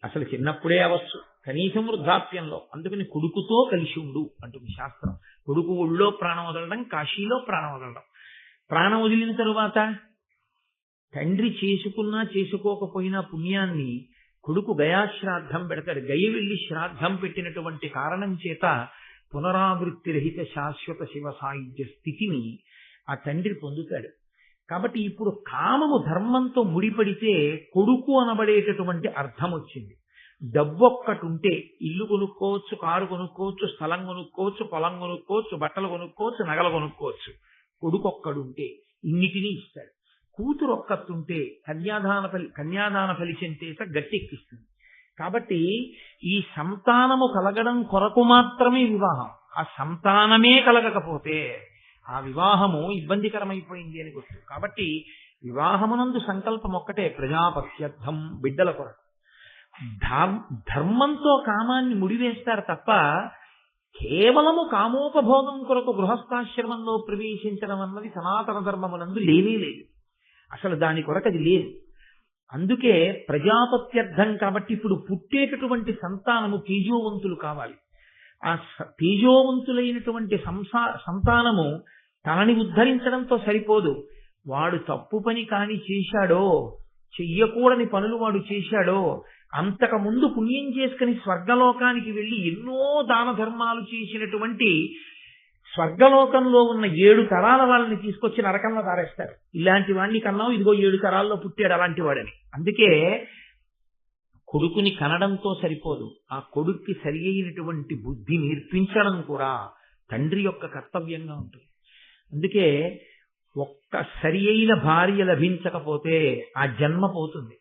అసలు చిన్నప్పుడే అవచ్చు, కనీసం వృద్ధాప్యంలో. అందుకని కొడుకుతో కలిసి ఉండు అంటుంది శాస్త్రం. కొడుకు ఒళ్ళో ప్రాణం వదలడం, కాశీలో ప్రాణం వదలడం. ప్రాణం వదిలిన తరువాత తండ్రి చేసుకున్నా చేసుకోకపోయినా పుణ్యాన్ని కొడుకు గయాశ్రాద్ధం పెడతాడు. గయ వెళ్ళి శ్రాద్ధం పెట్టినటువంటి కారణం చేత పునరావృత్తి రహిత శాశ్వత శివ సాయుధ్య స్థితిని ఆ తండ్రి పొందుతాడు. కాబట్టి ఇప్పుడు కామము ధర్మంతో ముడిపడితే కొడుకు అనబడేటటువంటి అర్థం వచ్చింది. డబ్బొక్కటుంటే ఇల్లు కొనుక్కోవచ్చు, కారు కొనుక్కోవచ్చు, స్థలం కొనుక్కోవచ్చు, పొలం కొనుక్కోవచ్చు, బట్టలు కొనుక్కోవచ్చు, నగలు కొనుక్కోవచ్చు. కొడుకు ఒక్కడుంటే ఇన్నిటినీ ఇస్తాడు. కూతురు ఒక్కతుంటే కన్యాదాన ఫలితం చేత గట్టెక్కిస్తుంది. కాబట్టి ఈ సంతానము కలగడం కొరకు మాత్రమే వివాహం. ఆ సంతానమే కలగకపోతే ఆ వివాహము ఇబ్బందికరమైపోయింది అని గుర్తు. కాబట్టి వివాహమునందు సంకల్పం ఒక్కటే, ప్రజాపత్యర్థం, బిడ్డల కొరకు. ధర్మంతో కామాన్ని ముడివేస్తారు తప్ప కేవలము కామోపభోగం కొరకు గృహస్థాశ్రమంలో ప్రవేశించడం అన్నది సనాతన ధర్మమునందు లేనే లేదు. అసలు దాని కొరకు అది లేదు. అందుకే ప్రజాపత్యర్థం. కాబట్టి ఇప్పుడు పుట్టేటటువంటి సంతానము తేజోవంతులు కావాలి. ఆ తేజోవంతులైనటువంటి సంతానము తనని ఉద్ధరించడంతో సరిపోదు. వాడు తప్పు పని కాని చేశాడో, చెయ్యకూడని పనులు వాడు చేశాడో, అంతకుముందు పుణ్యం చేసుకుని స్వర్గలోకానికి వెళ్ళి ఎన్నో దాన ధర్మాలు చేసినటువంటి స్వర్గలోకంలో ఉన్న 7 తరాల వాళ్ళని తీసుకొచ్చి నరకంలో దారేస్తారు. ఇలాంటి వాడిని కన్నావు, ఇదిగో 7 తరాల్లో పుట్టాడు అలాంటి వాడని. అందుకే కొడుకుని కనడంతో సరిపోదు, ఆ కొడుక్కి సరి అయినటువంటి బుద్ధి నేర్పించడం కూడా తండ్రి యొక్క కర్తవ్యంగా ఉంటుంది. అందుకే ఒక్క సరి అయిన భార్య లభించకపోతే ఆ జన్మ పోతుంది.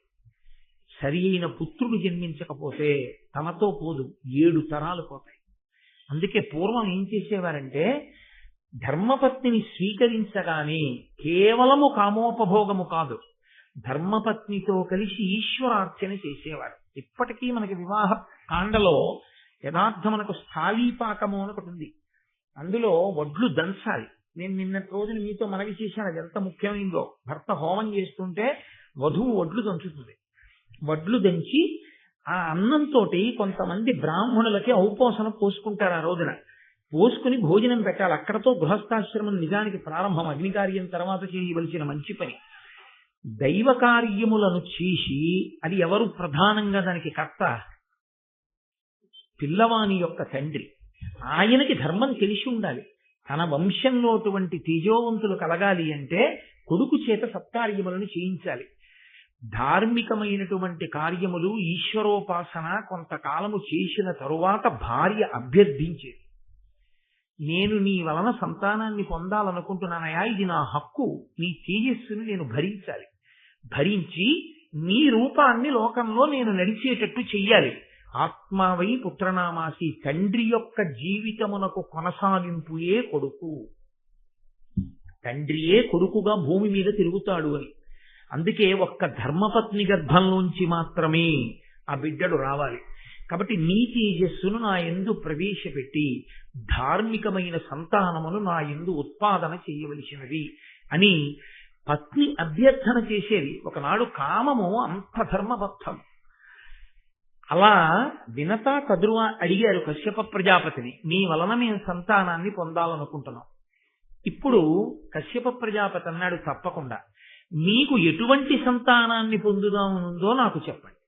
సరి అయిన పుత్రుడు జన్మించకపోతే తనతో పోదు, 7 తరాలు పోతాయి. అందుకే పూర్వం ఏం చేసేవారంటే ధర్మపత్నిని స్వీకరించగానే కేవలము కామోపభోగము కాదు, ధర్మపత్నితో కలిసి ఈశ్వరార్చన చేసేవారు. ఇప్పటికీ మనకి వివాహ కాండలో యథార్థమునకు స్థాళీపాకము అని ఒకటి ఉంది. అందులో వడ్లు దంచాలి. నేను నిన్నటి రోజున మీతో మనవి చేశాను, అది ఎంత ముఖ్యమైందో. భర్త హోమం చేస్తుంటే వధువు వడ్లు దంచుతుంది. వడ్లు దంచి ఆ అన్నంతో కొంతమంది బ్రాహ్మణులకి ఔపోసన పోసుకుంటారు. ఆ రోజున పోసుకుని భోజనం పెట్టాలి. అక్కడతో గృహస్థాశ్రమం నిజానికి ప్రారంభం. అగ్నికార్యం తర్వాత చేయవలసిన మంచి పని. దైవ కార్యములను చేసి అది ఎవరు ప్రధానంగా దానికి కర్త? పిల్లవాని యొక్క తండ్రి. ఆయనకి ధర్మం తెలిసి ఉండాలి. తన వంశంలో అటువంటి తేజోవంతులు కలగాలి అంటే కొడుకు చేత సత్కార్యములను చేయించాలి. ధార్మికమైనటువంటి కార్యములు, ఈశ్వరోపాసన కొంతకాలము చేసిన తరువాత భార్య అభ్యర్థించేది, నేను నీ వలన సంతానాన్ని పొందాలనుకుంటున్నానయా, ఇది నా హక్కు, నీ తేజస్సుని నేను భరించాలి, భరించి నీ రూపాన్ని లోకంలో నేను నడిచేటట్టు చెయ్యాలి. ఆత్మావై పుత్రనామాసి, తండ్రి యొక్క జీవితమునకు కొనసాగింపుయే కొడుకు. తండ్రియే కొడుకుగా భూమి మీద తిరుగుతాడు అని. అందుకే ఒక్క ధర్మపత్ని గర్భంలోంచి మాత్రమే ఆ బిడ్డడు రావాలి. కాబట్టి నీ తేజస్సును నా యందు ప్రవేశపెట్టి ధార్మికమైన సంతానమును నా యందు ఉత్పాదన చేయవలసినది అని పత్ని అభ్యర్థన చేసేది. ఒకనాడు కామము అంత ధర్మబద్ధం. అలా వినతా కదురువ అడిగారు కశ్యప ప్రజాపతిని, నీ వలన మేము సంతానాన్ని పొందాలనుకుంటున్నాం. ఇప్పుడు కశ్యప ప్రజాపతి అన్నాడు, తప్పకుండా మీకు ఎటువంటి సంతానాన్ని పొందుదామనుందో నాకు చెప్పండి.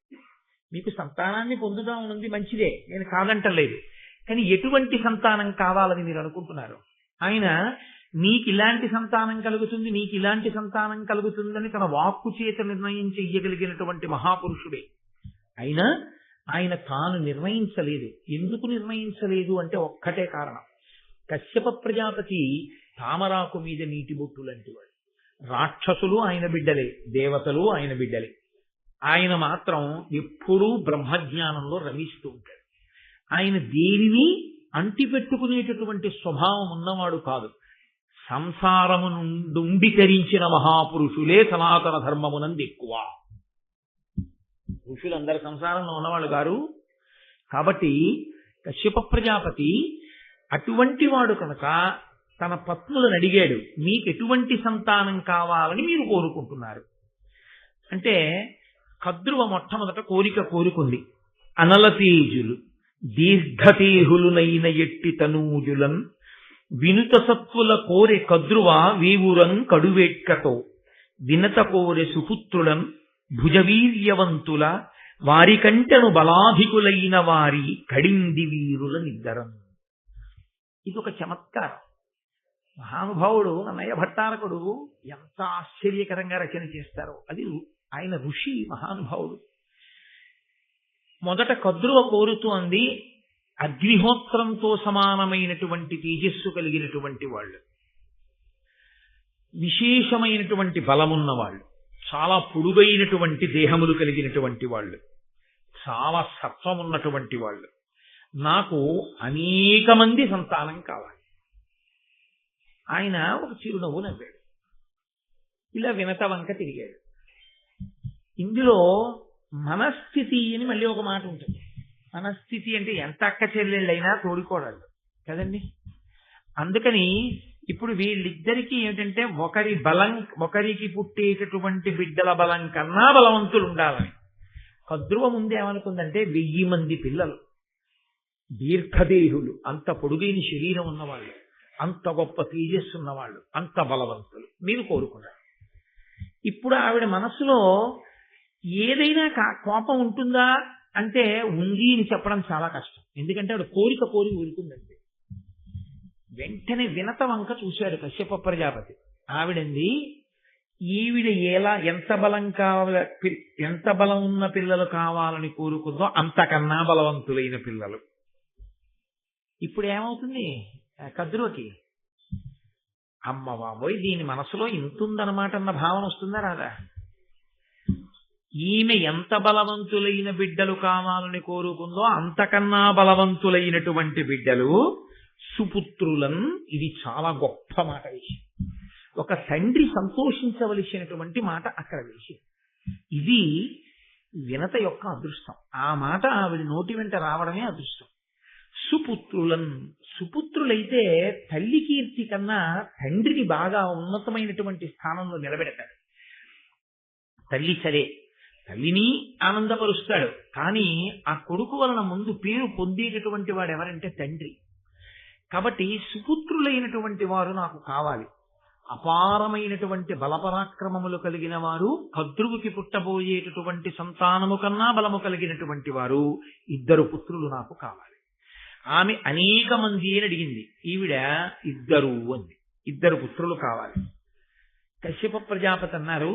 మీకు సంతానాన్ని పొందుదామనుంది మంచిదే, నేను కాదంటలేదు. కానీ ఎటువంటి సంతానం కావాలని మీరు అనుకుంటున్నారు? ఆయన నీకు ఇలాంటి సంతానం కలుగుతుంది, నీకు ఇలాంటి సంతానం కలుగుతుందని తన వాక్కు చేత నిర్ణయం చెయ్యగలిగినటువంటి మహాపురుషుడే. అయినా ఆయన తాను నిర్ణయించలేదు. ఎందుకు నిర్ణయించలేదు అంటే ఒక్కటే కారణం. కశ్యప ప్రజాపతి తామరాకు మీద నీటి బొట్టు లాంటి వాడు. రాక్షసులు ఆయన బిడ్డలే, దేవతలు ఆయన బిడ్డలే. ఆయన మాత్రం ఎప్పుడూ బ్రహ్మజ్ఞానంలో రమిస్తూ ఉంటాడు. ఆయన దేనిని అంటిపెట్టుకునేటటువంటి స్వభావం ఉన్నవాడు కాదు. సంసారము నుండి తరించిన మహాపురుషులే సనాతన ధర్మమునందు ఎక్కువ. ఋషులందరి సంసారంలో ఉన్నవాళ్ళు గారు. కాబట్టి కశ్యప ప్రజాపతి అటువంటి వాడు కనుక తన పత్నులను అడిగాడు, మీకు ఎటువంటి సంతానం కావాలని మీరు కోరుకుంటున్నారు అంటే, కద్రువ మొట్టమొదట కోరుకుంది. అనలతేజులు దీర్ఘతేహులునైన ఎట్టి తనూజులన్ వినుత సత్వుల కోరె కద్రువ వీవురం కడువేట్కతో వినత కోరె సుపుత్రులం భుజవీర్యవంతుల వారి కంటెను బలాధికులైన వారి కడింది వీరుల నిద్దరం. ఇది ఒక చమత్కారం. మహానుభావుడు నన్నయ్య భట్టారకుడు ఎంత ఆశ్చర్యకరంగా రచన చేస్తారో. అది ఆయన ఋషి మహానుభావుడు. మొదట కద్రువ కోరుతూ అంది, అగ్నిహోత్రంతో సమానమైనటువంటి తేజస్సు కలిగినటువంటి వాళ్ళు, విశేషమైనటువంటి బలమున్న వాళ్ళు, చాలా పొడుగైనటువంటి దేహములు కలిగినటువంటి వాళ్ళు, చాలా సత్వం ఉన్నటువంటి వాళ్ళు, నాకు అనేక మంది సంతానం కావాలి. ఆయన ఒక చిరునవ్వు నవ్వాడు. ఇలా వినత వంక తిరిగాడు. ఇందులో మనస్థితి అని మళ్ళీ ఒక మాట ఉంటుంది. మనస్థితి అంటే ఎంత అక్క చెల్లెళ్ళైనా తోడుకోవడాలు కదండి. అందుకని ఇప్పుడు వీళ్ళిద్దరికీ ఏమిటంటే ఒకరికి పుట్టేటటువంటి బిడ్డల బలం కన్నా బలవంతులు ఉండాలని. కద్రువ ముందేమనుకుందంటే 1000 మంది పిల్లలు, దీర్ఘదేహులు, అంత పొడుగైన శరీరం ఉన్నవాళ్ళు, అంత గొప్ప తేజస్సు ఉన్నవాళ్ళు, అంత బలవంతులు మీరు కోరుకున్నారు. ఇప్పుడు ఆవిడ మనసులో ఏదైనా కోపం ఉంటుందా అంటే ఉంది అని చెప్పడం చాలా కష్టం. ఎందుకంటే ఆవిడ కోరి ఊరుకుందండి. వెంటనే వినత వంక చూశాడు కశ్యప ప్రజాపతి. ఆవిడంది, ఈవిడ ఎంత బలం ఉన్న పిల్లలు కావాలని కోరుకుందో అంతకన్నా బలవంతులైన పిల్లలు. ఇప్పుడు ఏమవుతుంది కద్రువకి? అమ్మ బాబోయ్, దీని మనసులో ఇంతుందన్నమాట అన్న భావన వస్తుందా రాదా? ఈమె ఎంత బలవంతులైన బిడ్డలు కావాలని కోరుకుందో అంతకన్నా బలవంతులైనటువంటి బిడ్డలు సుపుత్రులన్. ఇది చాలా గొప్ప మాట విషయం. ఒక తండ్రి సంతోషించవలసినటువంటి మాట అక్కడ విషయం. ఇది వినత యొక్క అదృష్టం. ఆ మాట ఆవిడ నోటి వెంట రావడమే అదృష్టం. సుపుత్రులన్, సుపుత్రులైతే తల్లి కీర్తి కన్నా తండ్రిని బాగా ఉన్నతమైనటువంటి స్థానంలో నిలబెడతాడు. తల్లి సరే, తల్లిని ఆనందపరుస్తాడు, కానీ ఆ కొడుకు వలన ముందు పేరు పొందేటటువంటి వాడు ఎవరంటే తండ్రి. కాబట్టి సుపుత్రులైనటువంటి వారు నాకు కావాలి. అపారమైనటువంటి బలపరాక్రమములు కలిగిన వారు, కద్రువుకి పుట్టబోయేటటువంటి సంతానము కన్నా బలము కలిగినటువంటి వారు 2 పుత్రులు నాకు కావాలి. ఆమె అనేక మంది అని అడిగింది, ఈవిడ 2 అంది. 2 పుత్రులు కావాలి. కశ్యప ప్రజాపతి అన్నారు,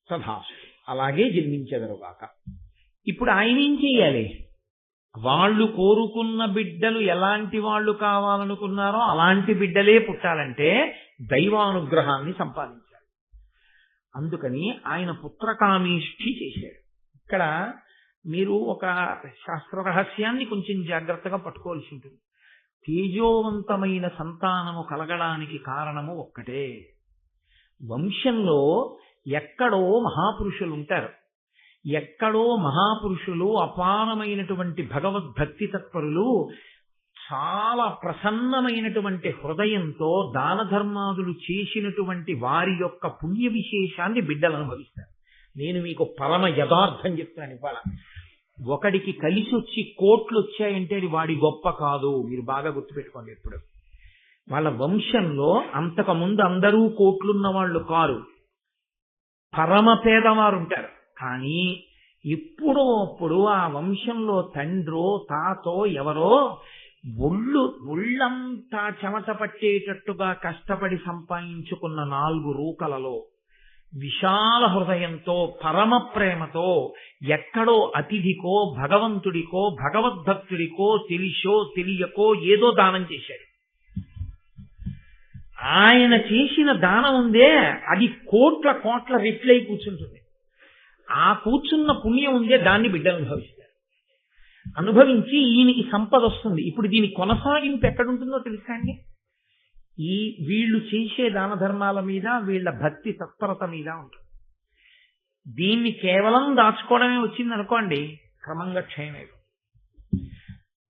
తథాస్తు, అలాగే జన్మించెదరుగాక. ఇప్పుడు ఆయన ఏం చేయాలి? వాళ్ళు కోరుకున్న బిడ్డలు ఎలాంటి వాళ్ళు కావాలనుకున్నారో అలాంటి బిడ్డలే పుట్టాలంటే దైవానుగ్రహాన్ని సంపాదించాలి. అందుకని ఆయన పుత్రకామేష్ఠి చేశాడు. ఇక్కడ మీరు ఒక శాస్త్ర రహస్యాన్ని కొంచెం జాగ్రత్తగా పట్టుకోవాల్సి ఉంటుంది. తేజోవంతమైన సంతానము కలగడానికి కారణము ఒక్కటే. వంశంలో ఎక్కడో మహాపురుషులు ఉంటారు. ఎక్కడో మహాపురుషులు, అపారమైనటువంటి భగవద్భక్తి తత్పరులు, చాలా ప్రసన్నమైనటువంటి హృదయంతో దాన ధర్మాదులు చేసినటువంటి వారి యొక్క పుణ్య విశేషాన్ని బిడ్డలు అనుభవిస్తారు. నేను మీకు పరమ యథార్థం చెప్తాను ఇవాళ. ఒకడికి కలిసి వచ్చి కోట్లు వచ్చాయంటే అది వాడి గొప్ప కాదు. మీరు బాగా గుర్తుపెట్టుకోండి. ఎప్పుడు వాళ్ళ వంశంలో అంతకుముందు అందరూ కోట్లున్న వాళ్ళు కారు, పరమ పేదవారు ఉంటారు. కానీ ఎప్పుడో అప్పుడు ఆ వంశంలో తండ్రో తాతో ఎవరో ఒళ్ళంతా చెమట పట్టేటట్టుగా కష్టపడి సంపాదించుకున్న 4 రూకలలో విశాల హృదయంతో, పరమ ప్రేమతో ఎక్కడో అతిథికో, భగవంతుడికో, భగవద్భక్తుడికో తెలిసో తెలియకో ఏదో దానం చేశాడు. ఆయన చేసిన దానం ఉందే, అది కోట్ల రిప్లై కూర్చుంటుంది. ఆ కూర్చున్న పుణ్యం ఉందే, దాన్ని బిడ్డలు అనుభవించి ఈయనకి సంపద వస్తుంది. ఇప్పుడు దీని కొనసాగింపు ఎక్కడుంటుందో తెలుసా అండి? వీళ్ళు చేసే దాన ధర్మాల మీద, వీళ్ళ భక్తి తత్పరత మీద ఉంటుంది. దీన్ని కేవలం దాచుకోవడమే వచ్చింది అనుకోండి, క్రమంగా క్షయమేది.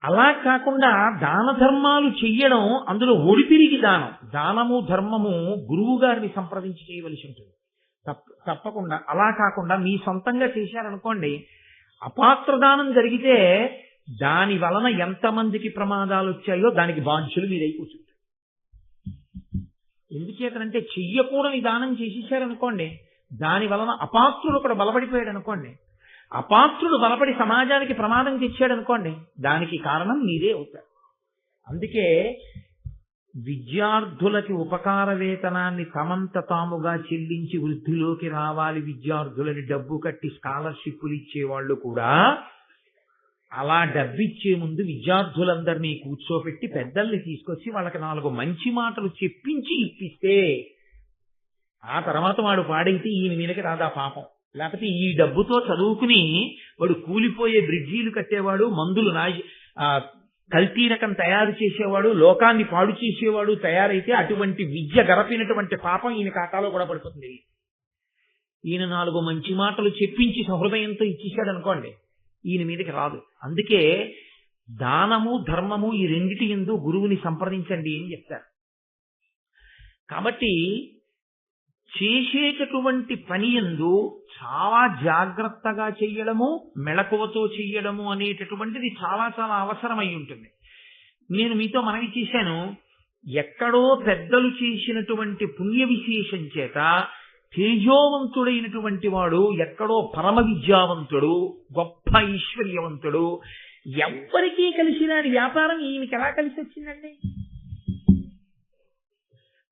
అలా కాకుండా దాన ధర్మాలు చెయ్యడం, అందులో ఒడిపిరిగి దానం, దానము ధర్మము గురువు గారిని సంప్రదించి చేయవలసి ఉంటుంది తప్పకుండా. అలా కాకుండా మీ సొంతంగా చేశారనుకోండి, అపాత్ర దానం జరిగితే దాని వలన ఎంతమందికి ప్రమాదాలు వచ్చాయో దానికి బాధ్యులు మీరై కూర్చుంటారు. ఎందుచేతనంటే చెయ్యకూడని దానం చేసేసారనుకోండి, దాని వలన అపాత్రుడు ఒకడు బలపడిపోయాడు అనుకోండి, అపాత్రుడు బలపడి సమాజానికి ప్రమాదం తెచ్చాడు అనుకోండి, దానికి కారణం మీరే అవుతారు. అందుకే విద్యార్థులకి ఉపకార వేతనాన్ని తమంత తాముగా చెల్లించి వృద్ధిలోకి రావాలి, విద్యార్థులని డబ్బు కట్టి స్కాలర్షిప్లు ఇచ్చేవాళ్ళు కూడా అలా డబ్బిచ్చే ముందు విద్యార్థులందరినీ కూర్చోపెట్టి పెద్దల్ని తీసుకొచ్చి వాళ్ళకి 4 మంచి మాటలు చెప్పించి ఇప్పిస్తే ఆ తర్వాత వాడు పాడైతే ఈయన మీదకి రాదా పాపం. లేకపోతే ఈ డబ్బుతో చదువుకుని వాడు కూలిపోయే బ్రిడ్జీలు కట్టేవాడు, మందులు కల్తీ రకం తయారు చేసేవాడు, లోకాన్ని పాడు చేసేవాడు తయారైతే అటువంటి విద్య గరపినటువంటి పాపం ఈయన ఖాతాలో కూడా పడుతుంది. ఈయన 4 మంచి మాటలు చెప్పించి సహృదయంతో ఇచ్చేశాడు అనుకోండి, ఈయన మీదకి రాదు. అందుకే దానము ధర్మము ఈ రెండిటి యందు గురువుని సంప్రదించండి అని చెప్తారు. కాబట్టి చేసేటటువంటి పని యందు చాలా జాగ్రత్తగా చెయ్యడము, మెళకువతో చెయ్యడము అనేటటువంటిది చాలా చాలా అవసరమై ఉంటుంది. నేను మీతో మనవి చేశాను, ఎక్కడో పెద్దలు చేసినటువంటి పుణ్య విశేషం చేత తేజోవంతుడైనటువంటి వాడు, ఎక్కడో పరమ విద్యావంతుడు, గొప్ప ఐశ్వర్యవంతుడు, ఎవ్వరికీ కలిసినాడు వ్యాపారం ఈయనకి ఎలా కలిసి వచ్చిందండి?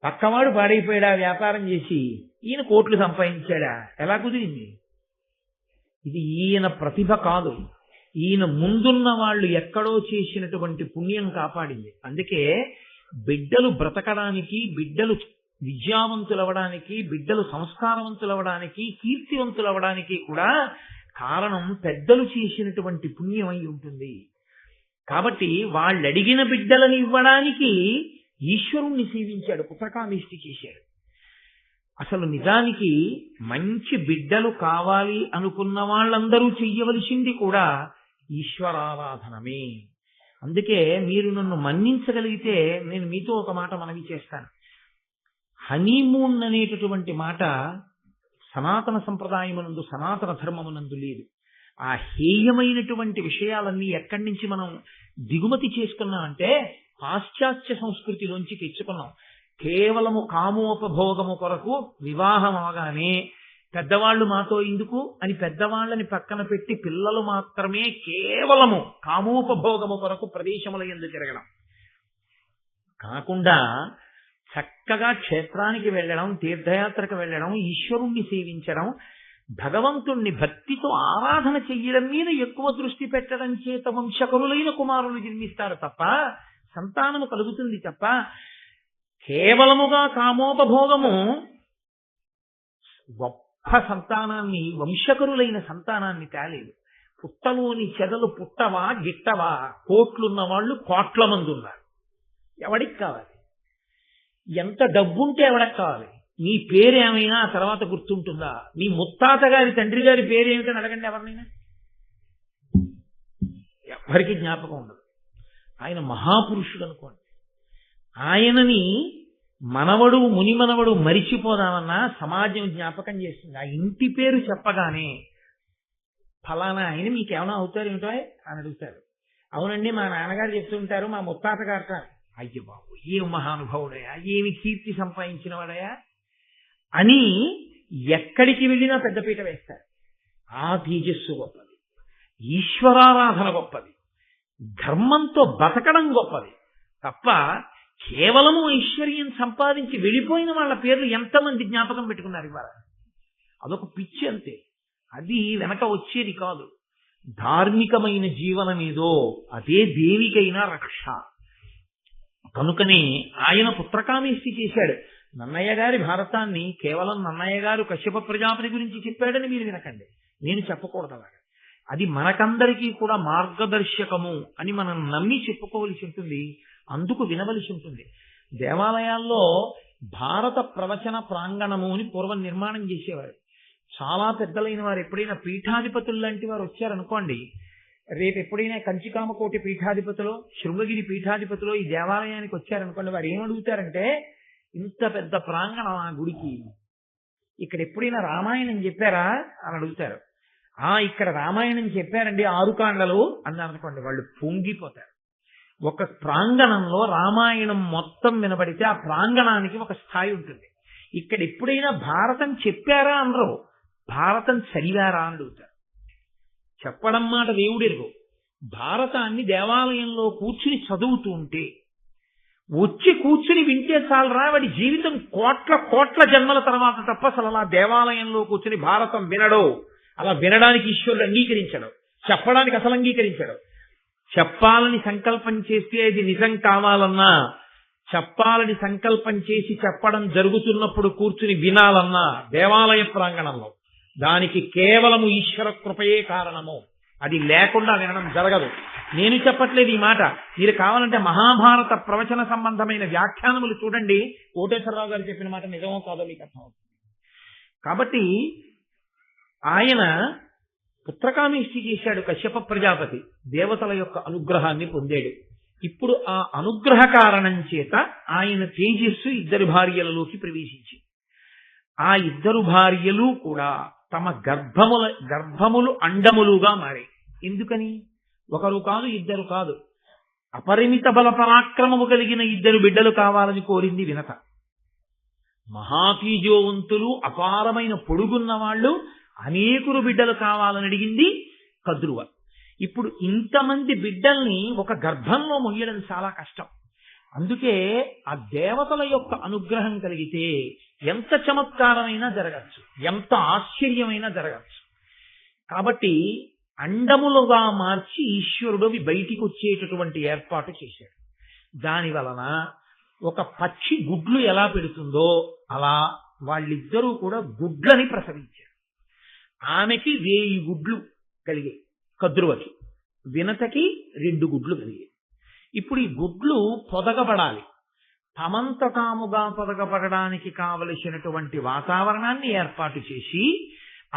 పక్కవాడు పాడైపోయాడా వ్యాపారం చేసి, ఈయన కోట్లు సంపాదించాడా? ఎలా కుదిరింది? ఇది ఈయన ప్రతిభ కాదు, ఈయన ముందున్న వాళ్ళు ఎక్కడో చేసినటువంటి పుణ్యం కాపాడింది. అందుకే బిడ్డలు బ్రతకడానికి, బిడ్డలు విద్యావంతులవడానికి, బిడ్డలు సంస్కారవంతులవడానికి, కీర్తివంతులవడానికి కూడా కారణం పెద్దలు చేసినటువంటి పుణ్యం అయి ఉంటుంది. కాబట్టి వాళ్ళు అడిగిన బిడ్డలను ఇవ్వడానికి ఈశ్వరుణ్ణి సేవించాడు, పుత్రకామేష్టి చేశాడు. అసలు నిజానికి మంచి బిడ్డలు కావాలి అనుకున్న వాళ్ళందరూ చెయ్యవలసింది కూడా ఈశ్వరారాధనమే. అందుకే మీరు నన్ను మన్నించగలిగితే నేను మీతో ఒక మాట మనవి చేస్తాను. హనీమూన్ అనేటటువంటి మాట సనాతన సంప్రదాయమునందు, సనాతన ధర్మమునందు లేదు. ఆ హేయమైనటువంటి విషయాలన్నీ ఎక్కడి నుంచి మనం దిగుమతి చేసుకున్నాం అంటే పాశ్చాత్య సంస్కృతిలోంచి తెచ్చుకున్నాం. కేవలము కామోపభోగము కొరకు వివాహం అవగానే పెద్దవాళ్ళు మాతో ఎందుకు అని పెద్దవాళ్ళని పక్కన పెట్టి పిల్లలు మాత్రమే కేవలము కామోపభోగము కొరకు ప్రదేశముల యందు తిరగడం కాకుండా చక్కగా క్షేత్రానికి వెళ్ళడం, తీర్థయాత్రకు వెళ్ళడం, ఈశ్వరుణ్ణి సేవించడం, భగవంతుణ్ణి భక్తితో ఆరాధన చెయ్యడం మీద ఎక్కువ దృష్టి పెట్టడం చేత వంశకరులైన కుమారులు జన్మిస్తారు తప్ప, సంతానము కలుగుతుంది తప్ప, కేవలముగా కామోపభోగము గొప్ప సంతానాన్ని, వంశకరులైన సంతానాన్ని తేలేదు. పుట్టలోని చెదలు పుట్టవా గిట్టవా, కోట్లున్న వాళ్ళు కోట్ల మంది ఉన్నారు. ఎవడికి కావాలి? ఎంత డబ్బుంటే ఎవడికి కావాలి? నీ పేరేమైనా ఆ తర్వాత గుర్తుంటుందా? నీ ముత్తాత గారి తండ్రి గారి పేరేమిటని అడగండి ఎవరినైనా, ఎవరికి జ్ఞాపకం ఉండదు. ఆయన మహాపురుషుడు అనుకోండి, ఆయనని మనవడు మునిమనవడు మరిచిపోదామన్నా సమాజం జ్ఞాపకం చేస్తుంది. ఆ ఇంటి పేరు చెప్పగానే ఫలానా ఆయన మీకేమైనా అవుతారేమిటో అని అడుగుతారు. అవునండి మా నాన్నగారు చెప్తుంటారు, మా ముత్తాత గారు. అయ్య బాబు ఏం మహానుభావుడయా, ఏమి కీర్తి సంపాదించిన వాడయా అని ఎక్కడికి వెళ్ళినా పెద్దపీట వేస్తారు. ఆ తేజస్సు గొప్పది, ఈశ్వరారాధన గొప్పది, ధర్మంతో బతకడం గొప్పది తప్ప కేవలము ఐశ్వర్యం సంపాదించి వెళ్ళిపోయిన వాళ్ళ పేర్లు ఎంతమంది జ్ఞాపకం పెట్టుకున్నారు ఇవాళ? అదొక పిచ్చి అంతే, అది వెనక వచ్చేది కాదు. ధార్మికమైన జీవనం ఏదో అదే దేనికైనా రక్ష. కనుకనే ఆయన పుత్రకామేష్టి చేశాడు. నన్నయ్య గారి భారతాన్ని కేవలం నన్నయ్య గారు కశ్యప ప్రజాపతి గురించి చెప్పాడని మీరు వినకండి, నేను చెప్పకూడదు అలాగా. అది మనకందరికీ కూడా మార్గదర్శకము అని మనం నమ్మి చెప్పుకోవలసి ఉంటుంది, అందుకు వినవలసి ఉంటుంది. దేవాలయాల్లో భారత ప్రవచన ప్రాంగణము అని పూర్వం నిర్మాణం చేసేవారు. చాలా పెద్దలైన వారు ఎప్పుడైనా పీఠాధిపతులు లాంటి వారు వచ్చారనుకోండి, రేపు ఎప్పుడైనా కంచికామకోటి పీఠాధిపతిలో, శృంగగిరి పీఠాధిపతిలో ఈ దేవాలయానికి వచ్చారనుకోండి, వారు ఏమడుగుతారంటే, ఇంత పెద్ద ప్రాంగణం ఆ గుడికి, ఇక్కడ ఎప్పుడైనా రామాయణం చెప్పారా అని అడుగుతారు. ఇక్కడ రామాయణం చెప్పారండి 6 కాండలు అన్నారనుకోండి, వాళ్ళు పొంగిపోతారు. ఒక ప్రాంగణంలో రామాయణం మొత్తం వినబడితే ఆ ప్రాంగణానికి ఒక స్థాయి ఉంటుంది. ఇక్కడ ఎప్పుడైనా భారతం చెప్పారా అనరు, భారతం చదివారా అని అడుగుతారు. చెప్పడం మాట దేవుడెరుగు. భారతాన్ని దేవాలయంలో కూర్చుని చదువుతూ ఉంటే, వచ్చి కూర్చుని వింటే చాలరా, వాడి జీవితం కోట్ల జన్మల తర్వాత తప్ప అసలు అలా దేవాలయంలో కూర్చుని భారతం వినడో, అలా వినడానికి ఈశ్వరుడు అంగీకరించడు, చెప్పడానికి అసలు అంగీకరించడు. చెప్పాలని సంకల్పం చేస్తే అది నిజం కావాలన్నా, చెప్పాలని సంకల్పం చేసి చెప్పడం జరుగుతున్నప్పుడు కూర్చుని వినాలన్నా దేవాలయ ప్రాంగణంలో దానికి కేవలము ఈశ్వర కృపయే కారణము. అది లేకుండా వినడం జరగదు. నేను చెప్పట్లేదు ఈ మాట, మీరు కావాలంటే మహాభారత ప్రవచన సంబంధమైన వ్యాఖ్యానములు చూడండి. కోటేశ్వరరావు గారు చెప్పిన మాట నిజమో కాదో మీకు అర్థమవుతుంది. కాబట్టి ఆయన పుత్రకామేష్టి చేశాడు కశ్యప ప్రజాపతి, దేవతల యొక్క అనుగ్రహాన్ని పొందాడు. ఇప్పుడు ఆ అనుగ్రహ కారణం చేత ఆయన తేజస్సు 2 భార్యలలోకి ప్రవేశించి, ఆ 2 భార్యలు కూడా తమ గర్భములు అండములుగా మారాయి. ఎందుకని? ఒకరు కాదు, 2 కాదు, అపరిమిత బల పరాక్రమము కలిగిన 2 బిడ్డలు కావాలని కోరింది వినత. మహాతీజోవంతులు, అపారమైన పొడుగున్న వాళ్ళు, అనేకులు బిడ్డలు కావాలని అడిగింది కద్రువ. ఇప్పుడు ఇంతమంది బిడ్డల్ని ఒక గర్భంలో మొయ్యడం చాలా కష్టం. అందుకే ఆ దేవతల యొక్క అనుగ్రహం కలిగితే ఎంత చమత్కారమైనా జరగచ్చు, ఎంత ఆశ్చర్యమైనా జరగచ్చు. కాబట్టి అండములుగా మార్చి ఈశ్వరుడు బయటికి వచ్చేటటువంటి ఏర్పాటు చేశాడు. దాని వలన ఒక పక్షి గుడ్లు ఎలా పెడుతుందో అలా వాళ్ళిద్దరూ కూడా గుడ్లని ప్రసవించారు. ఆమెకి 1000 గుడ్లు కలిగాయి, కద్రువకి. వినతకి 2 గుడ్లు కలిగాయి. ఇప్పుడు ఈ గుడ్లు పొదగబడాలి. తమంత తాముగా పొదగబడడానికి కావలసినటువంటి వాతావరణాన్ని ఏర్పాటు చేసి,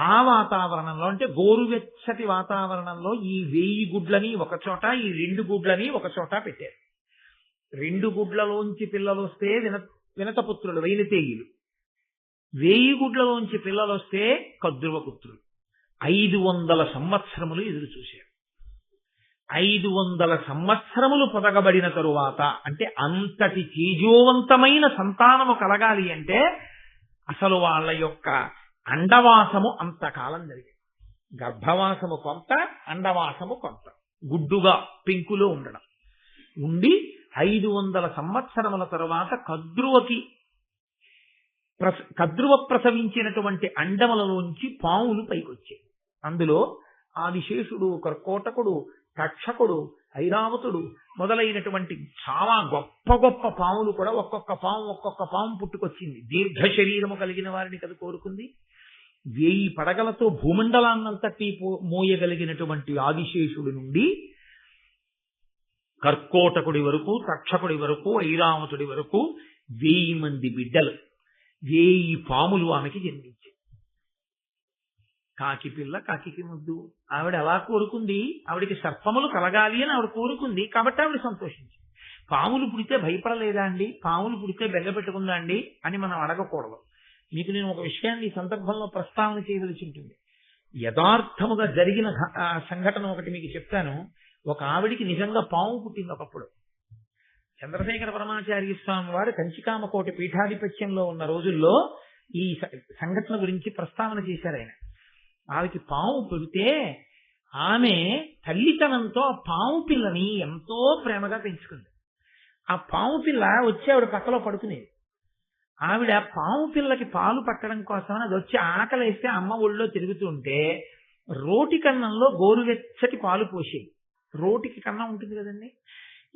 ఆ వాతావరణంలో అంటే గోరువెచ్చటి వాతావరణంలో ఈ 1000 గుడ్లని ఒక చోట, ఈ 2 గుడ్లని ఒక చోట పెట్టారు. 2 గుడ్లలోంచి పిల్లలు వస్తే వినతపుత్రులు వైనతేయులు, 1000 గుడ్లలోంచి పిల్లలు వస్తే కద్రువపుత్రులు. 500 సంవత్సరములు ఎదురు చూశారు. 500 సంవత్సరములు పొదగబడిన తరువాత, అంటే అంతటి తేజోవంతమైన సంతానము కలగాలి అంటే అసలు వాళ్ళ యొక్క అండవాసము అంతకాలం జరిగింది. గర్భవాసము కొంత, అండవాసము కొంత, గుడ్డుగా పెంకులో ఉండడం ఉండి 500 సంవత్సరముల తరువాత కద్రువ ప్రసవించినటువంటి అండములలోంచి పాములు పైకొచ్చాయి. అందులో ఆదిశేషుడు, కర్కోటకుడు, తక్షకుడు, ఐరావతుడు మొదలైనటువంటి చాలా గొప్ప గొప్ప పాములు కూడా ఒక్కొక్క పాము పుట్టుకొచ్చింది. దీర్ఘ శరీరము కలిగిన వారిని కదా కోరుకుంది. 1000 పడగలతో భూమండలాన్నంతటి మోయగలిగినటువంటి ఆదిశేషుడి నుండి కర్కోటకుడి వరకు, తక్షకుడి వరకు, ఐరావతుడి వరకు 1000 మంది బిడ్డలు, 1000 పాములు ఆమెకి జన్మించాయి. కాకి పిల్ల కాకి ముద్దు. ఆవిడ ఎలా కోరుకుంది? ఆవిడికి సర్పములు కలగాలి అని ఆవిడ కోరుకుంది, కాబట్టి ఆవిడ సంతోషించింది. పాములు పుడితే భయపడలేదా అండి, పాములు పుడితే బెంగ పెట్టుకుందా అండి అని మనం అడగకూడదు. మీకు నేను ఒక విషయాన్ని ఈ సందర్భంలో ప్రస్తావన చేయవలసి ఉంటుంది. యథార్థముగా జరిగిన సంఘటన ఒకటి మీకు చెప్తాను. ఒక ఆవిడికి నిజంగా పాము పుట్టింది ఒకప్పుడు. చంద్రశేఖర పరమాచార్య స్వామి వారు కంచికామకోటి పీఠాధిపత్యంలో ఉన్న రోజుల్లో ఈ సంఘటన గురించి ప్రస్తావన చేశారు ఆయన. ఆమెకి పాము పుడితే ఆమె తల్లితనంతో ఆ పాము పిల్లని ఎంతో ప్రేమగా పెంచుకుంది. ఆ పాము పిల్ల వచ్చి ఆవిడ పక్కలో పడుకునేది. ఆవిడ పాము పిల్లకి పాలు పట్టడం కోసం అది వచ్చి ఆకలి వేస్తే అమ్మ ఒళ్ళో తిరుగుతుంటే రోటి కన్నంలో గోరువెచ్చటి పాలు పోసేది. రోటికి కన్నం ఉంటుంది కదండి,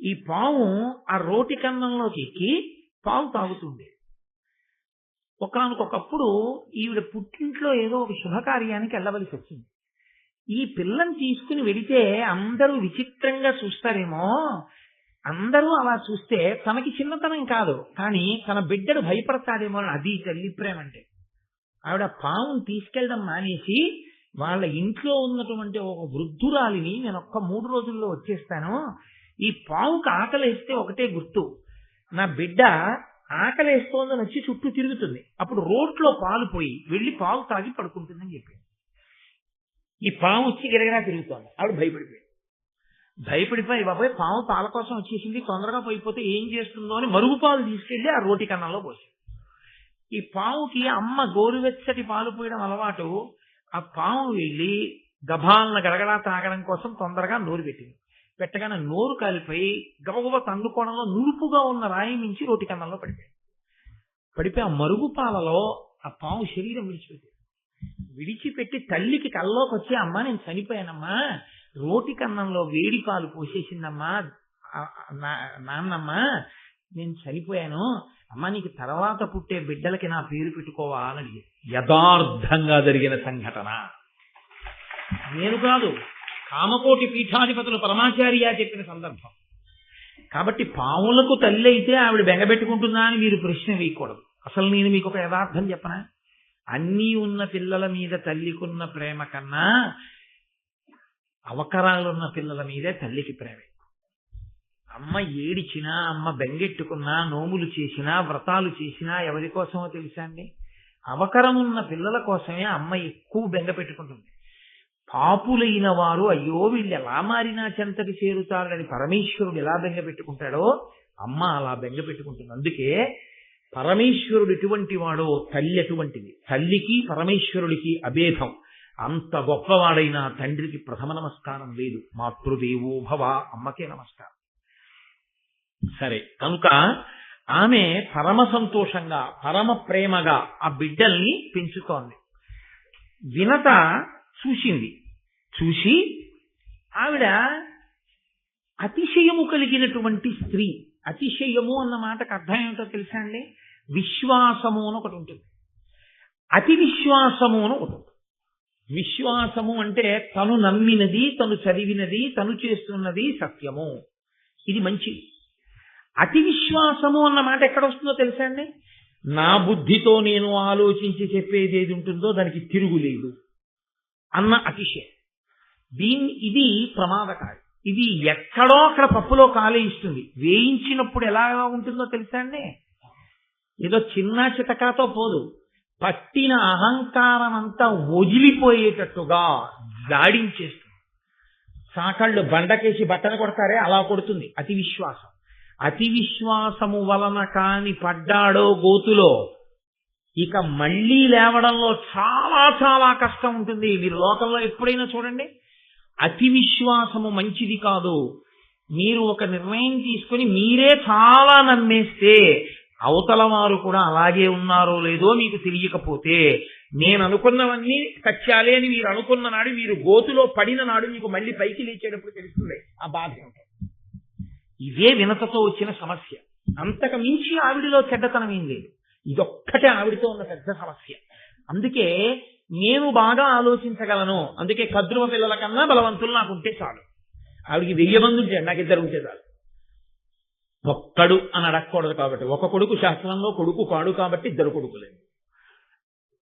ఈ పాము ఆ రోటి కన్నంలోకి ఎక్కి పాలు తాగుతుంది. ఒకనొకప్పుడు ఈవిడ పుట్టింట్లో ఏదో ఒక శుభకార్యానికి వెళ్ళవలసి వచ్చింది. ఈ పిల్లని తీసుకుని వెడితే అందరూ విచిత్రంగా చూస్తారేమో, అందరూ అలా చూస్తే తనకి చిన్నతనం కాదు కానీ తన బిడ్డడు భయపడతాడేమో అని, అది తల్లి ప్రేమ అంటే. ఆవిడ పావును తీసుకెళ్ళడం మానేసి వాళ్ళ ఇంట్లో ఉన్నటువంటి ఒక వృద్ధురాలిని నేను ఒక్క 3 రోజుల్లో వచ్చేస్తాను, ఈ పావుకి ఆకలేస్తే ఒకటే గుర్తు, నా బిడ్డ ఆకలేస్తోందని వచ్చి చుట్టూ తిరుగుతుంది, అప్పుడు రోట్లో పాలు పోయి వెళ్ళి పాలు తాగి పడుకుంటుందని చెప్పి ఈ పాము వచ్చి గిరగిరా తిరుగుతోంది. ఆవిడ భయపడిపోయి బాబాయ్ పాము పాల కోసం వచ్చేసింది, తొందరగా పోయిపోతే ఏం చేస్తుందో అని మరుగు పాలు తీసుకెళ్లి ఆ రోటి కన్నంలో పోసి, ఈ పావుకి అమ్మ గోరువెచ్చటి పాలు పోయడం అలవాటు, ఆ పాము వెళ్ళి గభాలను గడగడా తాగడం కోసం తొందరగా నోరు పెట్టింది. పెట్టగానే నోరు కాలిపోయి గబగబ తండుకోణంలో నులుపుగా ఉన్న రాయి నుంచి రోటి కన్నంలో పడిపోయి ఆ మరుగు పాలలో ఆ పాము శరీరం విడిచిపెట్టి తల్లికి కల్లోకి వచ్చి అమ్మా నేను చనిపోయానమ్మా, రోటి కన్నంలో వేడి పాలు పోసేసిందమ్మా నాన్నమ్మా, నేను చనిపోయాను అమ్మా, నీకు తర్వాత పుట్టే బిడ్డలకి నా పేరు పెట్టుకోవాలని యథార్థంగా జరిగిన సంఘటన. నేను కాదు, కామకోటి పీఠాధిపతులు పరమాచార్య చెప్పిన సందర్భం. కాబట్టి పావులకు తల్లి అయితే ఆవిడ బెంగబెట్టుకుంటుందా అని మీరు ప్రశ్న వేయకూడదు. అసలు నేను మీకు ఒక యథార్థం చెప్పనా, అన్నీ ఉన్న పిల్లల మీద తల్లికున్న ప్రేమ కన్నా అవకరాలున్న పిల్లల మీదే తల్లికి ప్రేమ. అమ్మ ఏడిచినా, అమ్మ బెంగెట్టుకున్నా, నోములు చేసినా, వ్రతాలు చేసినా ఎవరి కోసమో తెలుసా అండి? అవకరం ఉన్న పిల్లల కోసమే అమ్మ ఎక్కువ బెంగ పెట్టుకుంటుంది. పాపులైన వారు అయ్యో వీళ్ళు ఎలా మారినా చెంతకి చేరుతారని పరమేశ్వరుడు ఎలా బెంగ పెట్టుకుంటాడో అమ్మ అలా బెంగ పెట్టుకుంటుంది. అందుకే పరమేశ్వరుడు ఎటువంటి వాడో తల్లి అటువంటిది. తల్లికి పరమేశ్వరుడికి అభేదం. అంత గొప్పవాడైనా తండ్రికి ప్రథమ నమస్కారం లేదు. మాతృదేవో భవ, అమ్మకే నమస్కారం. సరే, కనుక ఆమె పరమ సంతోషంగా పరమ ప్రేమగా ఆ బిడ్డల్ని పెంచుతోంది. వినత చూసింది. చూసి ఆవిడ అతిశయము కలిగినటువంటి స్త్రీ. అతిశయము అన్న మాటకు అర్థం ఏమిటో తెలుసా అండి? విశ్వాసము అని ఒకటి ఉంటుంది, అతి విశ్వాసము అని ఒకటి ఉంటుంది. విశ్వాసము అంటే తను నమ్మినది, తను చదివినది, తను చేస్తున్నది సత్యము, ఇది మంచిది. అతి విశ్వాసము అన్న మాట ఎక్కడ వస్తుందో తెలుసా అండి? నా బుద్ధితో నేను ఆలోచించి చెప్పేది ఏది ఉంటుందో దానికి తిరుగులేదు అన్న అతిశయం. ఇది ప్రమాదకారి. ఇది ఎక్కడో అక్కడ పప్పులో కాలేయిస్తుంది. వేయించినప్పుడు ఎలా ఉంటుందో తెలుసా అండి? ఏదో చిన్న చితకాతో పోదు, పట్టిన అహంకారం అంతా వదిలిపోయేటట్టుగా జాడించేస్తుంది. సాకళ్ళు బండకేసి బట్టన కొడతారే అలా కొడుతుంది అతి విశ్వాసం. అతి విశ్వాసము వలన కాని పడ్డాడో గోతులో ఇక మళ్లీ లేవడంలో చాలా చాలా కష్టం ఉంటుంది. మీరు లోకంలో ఎప్పుడైనా చూడండి, అతి విశ్వాసము మంచిది కాదు. మీరు ఒక నిర్ణయం తీసుకుని మీరే చాలా నమ్మేస్తే అవతల వారు కూడా అలాగే ఉన్నారో లేదో మీకు తెలియకపోతే, నేను అనుకున్నవన్నీ సత్యాలే అని మీరు అనుకున్న నాడు, మీరు గోతులో పడిన నాడు మీకు మళ్ళీ పైకి లేచేటప్పుడు తెలుస్తుంది ఆ బాధ ఉంటుంది. ఇదే వినతతో వచ్చిన సమస్య. అంతకు మించి ఆవిడిలో చెడ్డతనం ఏం లేదు. ఇదొక్కటే ఆవిడితో ఉన్న పెద్ద సమస్య. అందుకే నేను బాగా ఆలోచించగలను, అందుకే కద్రువ పిల్లల కన్నా బలవంతులు నాకుంటే చాలు. ఆవిడికి 1000 మంది ఉంటే నాకు 2 ఉంటే చాలు. ఒక్కడు అని అడగకూడదు కాబట్టి, ఒక కొడుకు శాస్త్రంలో కొడుకు కాడు కాబట్టి 2 కొడుకులేదు.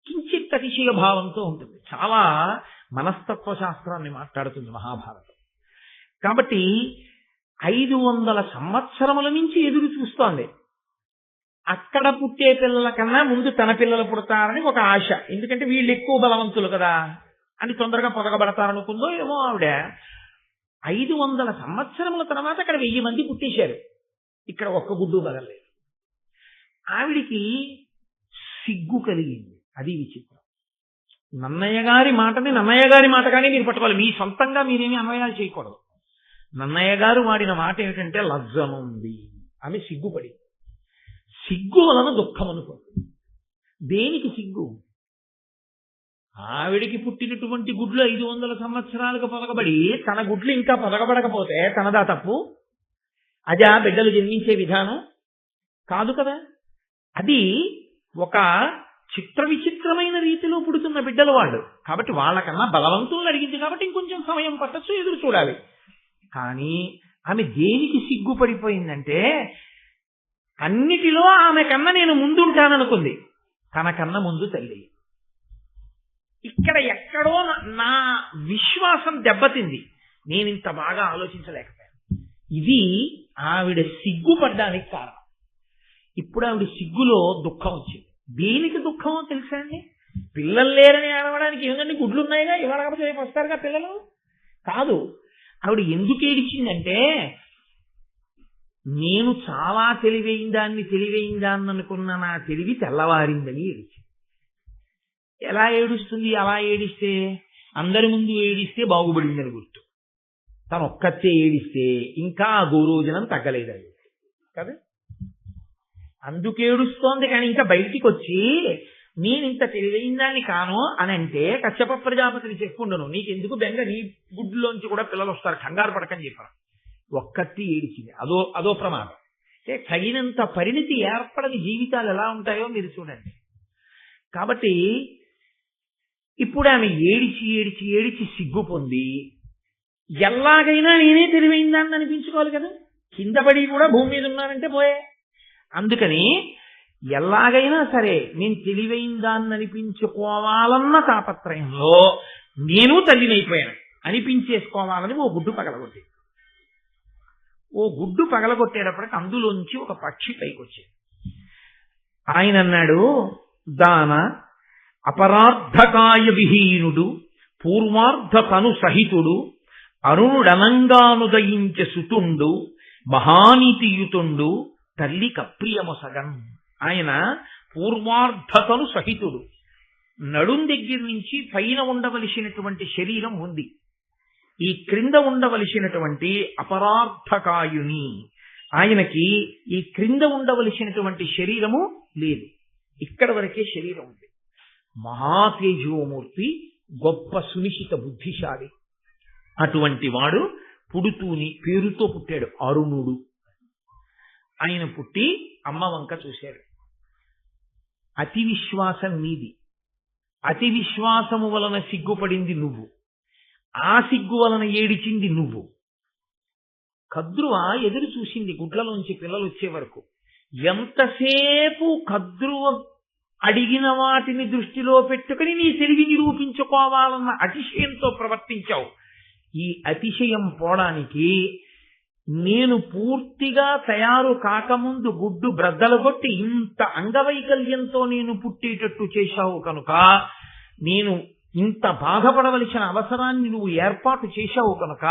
కించిత్ అతిశయ భావంతో ఉంటుంది. చాలా మనస్తత్వ శాస్త్రాన్ని మాట్లాడుతుంది మహాభారతం. కాబట్టి 500 సంవత్సరముల నుంచి ఎదురు చూస్తోంది. అక్కడ పుట్టే పిల్లల కన్నా ముందు తన పిల్లలు పుడతారని ఒక ఆశ. ఎందుకంటే వీళ్ళు ఎక్కువ బలవంతులు కదా అని తొందరగా పొదగబడతారనుకుందో ఏమో ఆవిడ. 500 సంవత్సరముల తర్వాత అక్కడ 1000 మంది పుట్టేశారు. ఇక్కడ ఒక్క గుడ్డు బదలలేదు. ఆవిడికి సిగ్గు కలిగింది. అది విచిత్రం. నన్నయ్య గారి మాటని నన్నయ్య గారి మాటగానే మీరు పట్టుకోవాలి. మీ సొంతంగా మీరేమీ అన్వయాలు చేయకూడదు. నన్నయ్య గారు వాడిన మాట ఏమిటంటే లజ్జనుంది. ఆమె సిగ్గుపడి, సిగ్గు వలన దుఃఖం అనుకోండి. దేనికి సిగ్గు? ఆవిడికి పుట్టినటువంటి గుడ్లు 500 సంవత్సరాలకు పొదగబడి తన గుడ్లు ఇంకా పొదగబడకపోతే తనదా తప్పు? అదే ఆ బిడ్డలు జన్మించే విధానం కాదు కదా. అది ఒక చిత్ర విచిత్రమైన రీతిలో పుడుతున్న బిడ్డలు వాళ్ళు. కాబట్టి వాళ్ళకన్నా బలవంతులను అడిగింది కాబట్టి ఇంకొంచెం సమయం పట్టచ్చు, ఎదురు చూడాలి. కానీ ఆమె దేనికి సిగ్గుపడిపోయిందంటే, అన్నిటిలో ఆమె కన్నా నేను ముందుంటాననుకుంది. తనకన్నా ముందు తల్లి. ఇక్కడ ఎక్కడో నా విశ్వాసం దెబ్బతింది, నేను ఇంత బాగా ఆలోచించలేకపోయాను. ఇది ఆవిడ సిగ్గుపడ్డానికి కారణం. ఇప్పుడు ఆవిడ సిగ్గులో దుఃఖం వచ్చింది. దేనికి దుఃఖమో తెలుసా అండి? పిల్లలు లేరని ఏడవడానికి ఏమిటండి, గుడ్లు ఉన్నాయిగా, ఇవాళ కాకపోతే రేపు వస్తారుగా పిల్లలు. కాదు, ఆవిడ ఎందుకు ఏడిచిందంటే, నేను చాలా తెలివైందాన్ని అనుకున్న నా తెలివి తెల్లవారిందని ఏడిచింది. ఎలా ఏడుస్తుంది? అలా ఏడిస్తే, అందరి ముందు ఏడిస్తే బాగుపడిందని గుర్తు. తను ఒక్కతే ఏడిస్తే ఇంకా ఆ గోరోజనం తగ్గలేదని కదా, అందుకేడుస్తోంది. కానీ ఇంకా బయటికి వచ్చి నేను ఇంత తెలివైందాన్ని కాను అని అంటే కశ్యప ప్రజాపతిని చెప్పుండను, నీకెందుకు బెంగ, నీ గుడ్లోంచి కూడా పిల్లలు వస్తారు, కంగారు పడకని చెప్పాను. ఒక్కటి ఏడిచింది. అదో ప్రమాదం. అంటే తగినంత పరిణితి ఏర్పడని జీవితాలు ఎలా ఉంటాయో మీరు చూడండి. కాబట్టి ఇప్పుడు ఆమె ఏడిచి ఏడిచి ఏడిచి సిగ్గు పొంది, ఎలాగైనా నేనే తెలివైందాన్ని అనిపించుకోవాలి కదా, కింద పడి కూడా భూమి మీద ఉన్నానంటే పోయే. అందుకని ఎలాగైనా సరే నేను తెలివైందాన్ని అనిపించుకోవాలన్న తాపత్రయంలో నేను తల్లినైపోయాను అనిపించేసుకోవాలని ఓ గుడ్డు పగలగొట్టి, ఓ గుడ్డు పగలగొట్టేటప్పటికి అందులోంచి ఒక పక్షి పైకొచ్చేది. ఆయన అన్నాడు, దాన అపరార్థకాయ విహీనుడు పూర్వార్ధ తను సహితుడు అరుణుడనంగానుదయించే సుతుండు మహానీతియుతుండు తల్లి కప్రియమొసగన్. ఆయన పూర్వార్ధతను సహితుడు, నడుం దగ్గర నుంచి పైన ఉండవలసినటువంటి శరీరం ఉంది, ఈ క్రింద ఉండవలసినటువంటి అపరార్థకాయుని. ఆయనకి ఈ క్రింద ఉండవలసినటువంటి శరీరము లేదు, ఇక్కడ వరకే శరీరం ఉంది. మహాతేజోమూర్తి, గొప్ప సునిశిత బుద్ధిశాలి. అటువంటి వాడు పుడుతూని పేరుతో పుట్టాడు, అరుణుడు. ఆయన పుట్టి అమ్మ వంక చూశాడు. అతి విశ్వాసం నీది, అతి విశ్వాసము వలన సిగ్గుపడింది నువ్వు, ఆ సిగ్గు వలన ఏడిచింది నువ్వు. కద్రువ ఎదురు చూసింది గుడ్లలోంచి పిల్లలు వచ్చే వరకు. ఎంతసేపు కద్రువ అడిగిన వాటిని దృష్టిలో పెట్టుకుని నీ తెలివి నిరూపించుకోవాలన్న అతిశయంతో ప్రవర్తించావు. ఈ అతిశయం పోవడానికి నేను పూర్తిగా తయారు కాకముందు గుడ్డు బ్రద్దలు కొట్టి ఇంత అంగవైకల్యంతో నేను పుట్టేటట్టు చేశావు కనుక, నేను ఇంత బాధపడవలసిన అవసరాన్ని నువ్వు ఏర్పాటు చేశావు కనుక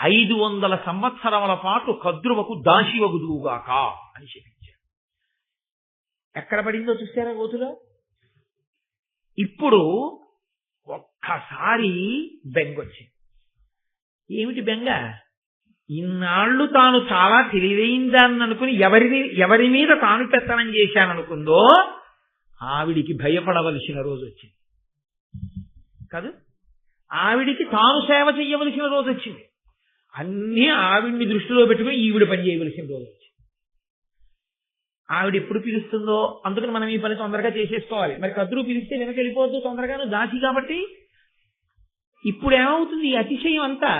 500 సంవత్సరముల పాటు కద్రువకు దాసివగుదువుగాక అని చెప్పించాడు. ఎక్కడ పడిందో చూస్తారా గోతులో? ఇప్పుడు ఒక్కసారి బెంగొచ్చింది. ఏమిటి బెంగ? ఇన్నాళ్లు తాను చాలా తెలివైందాన్ని అనుకుని ఎవరి మీద తాను పెత్తనం చేశాననుకుందో ఆవిడికి భయపడవలసిన రోజు వచ్చింది కాదు, ఆవిడికి తాను సేవ చేయవలసిన రోజు వచ్చింది. అన్నీ ఆవిడ్ని దృష్టిలో పెట్టుకుని ఈవిడ పని చేయవలసిన రోజు వచ్చింది. ఆవిడ ఎప్పుడు పిలుస్తుందో అందుకని మనం ఈ పని తొందరగా చేసేసుకోవాలి. మరి కద్రు పిలిస్తే వెనక వెళ్ళిపోవద్దు తొందరగాను, దాసి కాబట్టి. ఇప్పుడు ఏమవుతుంది? ఈ అతిశయం అంతా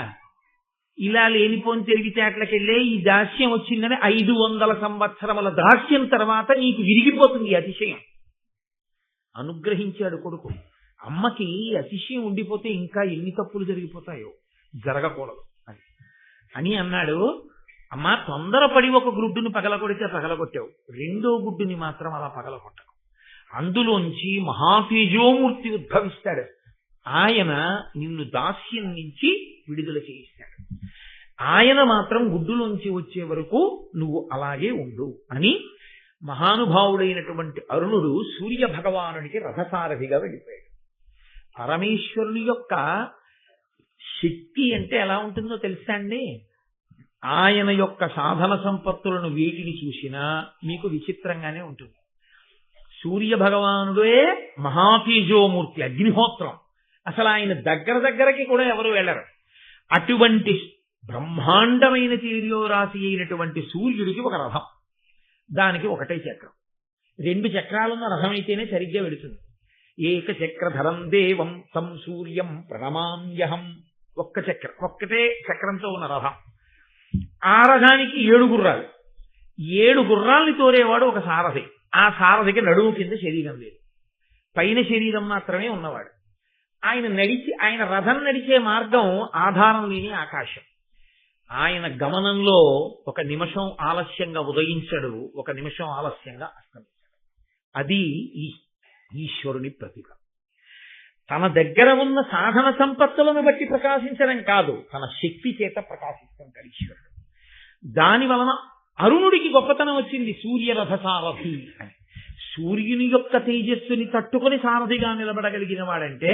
ఇలా లేనిపోని తెలివితేటలకెళ్ళే ఈ దాస్యం వచ్చిందని 500 సంవత్సరముల దాస్యం తర్వాత నీకు విరిగిపోతుంది ఈ అతిశయం. అనుగ్రహించాడు కొడుకు. అమ్మకి అతిశయం ఉండిపోతే ఇంకా ఎన్ని తప్పులు జరిగిపోతాయో, జరగకూడదు అని అన్నాడు. అమ్మా, తొందరపడి ఒక గుడ్డుని పగలగొడితే పగలగొట్టావు, రెండో గుడ్డుని మాత్రం అలా పగలగొట్టవు. అందులోంచి మహాతేజోమూర్తి ఉద్భవిస్తాడు. ఆయన నిన్ను దాస్యం నుంచి విడుదల చేయిస్తాడు. ఆయన మాత్రం గుడ్డులోంచి వచ్చే వరకు నువ్వు అలాగే ఉండు అని మహానుభావుడైనటువంటి అరుణుడు సూర్య భగవానుడికి రథసారథిగా వెళ్ళిపోయాడు. పరమేశ్వరుని యొక్క శక్తి అంటే ఎలా ఉంటుందో తెలుసా అండి? ఆయన యొక్క సాధన సంపత్తులను వీటిని చూసినా మీకు విచిత్రంగానే ఉంటుంది. సూర్య భగవానుడే మహాతేజోమూర్తి, అగ్నిహోత్రం. అసలు ఆయన దగ్గరకి కూడా ఎవరు వెళ్ళరు. అటువంటి బ్రహ్మాండమైన తేజోరాశి అయినటువంటి సూర్యుడికి ఒక రథం, దానికి ఒకటే చక్రం. 2 చక్రాలున్న రథం అయితేనే సరిగ్గా వెడుతుంది. ఏకచక్రధరం దేవం తం సూర్యం ప్రణమామ్యహం. ఒక్కటే చక్రంతో ఉన్న రథం. ఆ రథానికి 7 గుర్రాలు. 7 గుర్రాల్ని తోరేవాడు ఒక సారథి. ఆ సారథికి నడుము కింద శరీరం లేదు, పైన శరీరం మాత్రమే ఉన్నవాడు. ఆయన రథం నడిచే మార్గం ఆధారం లేని ఆకాశం. ఆయన గమనంలో ఒక నిమిషం ఆలస్యంగా ఉదయించడు, ఒక నిమిషం ఆలస్యంగా అస్తమించడు. అది ఈశ్వరుని ప్రతిభ. తన దగ్గర ఉన్న సాధన సంపత్తులను బట్టి ప్రకాశించడం కాదు, తన శక్తి చేత ప్రకాశిస్తుంటాడు ఈశ్వరుడు. దాని వలన అరుణుడికి గొప్పతనం వచ్చింది. సూర్యరథ సారథి అని. సూర్యుని యొక్క తేజస్సుని తట్టుకొని సారథిగా నిలబడగలిగిన వాడంటే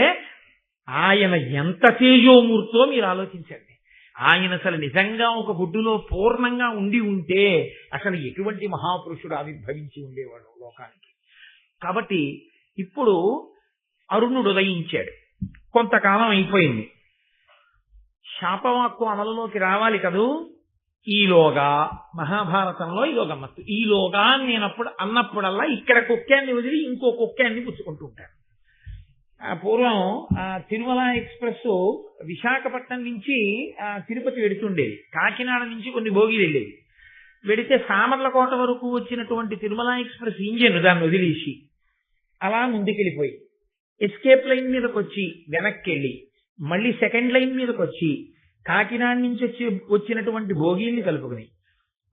ఆయన ఎంత తేజోమూర్తో మీరు ఆలోచించండి. ఆయన అసలు నిజంగా ఒక గుడ్డులో పూర్ణంగా ఉంటే అసలు ఎటువంటి మహాపురుషుడు ఆవిర్భవించి ఉండేవాడు లోకానికి. కాబట్టి ఇప్పుడు అరుణుడు ఉదయించాడు. కొంతకాలం అయిపోయింది. శాపవాక్కు అమలులోకి రావాలి కదూ. ఈలోగా మహాభారతంలో ఇదో గమ్మత్తు. ఈలోగా నేనప్పుడు అన్నప్పుడల్లా ఇక్కడ కుక్కాన్ని వదిలి ఇంకో కుక్కాన్ని పుచ్చుకుంటూ ఉంటాను. పూర్వం తిరుమల ఎక్స్ప్రెస్ విశాఖపట్నం నుంచి తిరుపతి వెడుతుండేది. కాకినాడ నుంచి కొన్ని బోగీలు వెళ్ళేది. వెడితే సామర్లకోట వరకు వచ్చినటువంటి తిరుమల ఎక్స్ప్రెస్ ఇంజిన్ దాన్ని వదిలేసి అలా ముందుకెళ్ళిపోయి ఎస్కేప్ లైన్ మీదకి వచ్చి వెనక్కి వెళ్ళి మళ్ళీ సెకండ్ లైన్ మీదకి వచ్చి కాకినాడ నుంచి వచ్చినటువంటి భోగీల్ని కలుపుకుని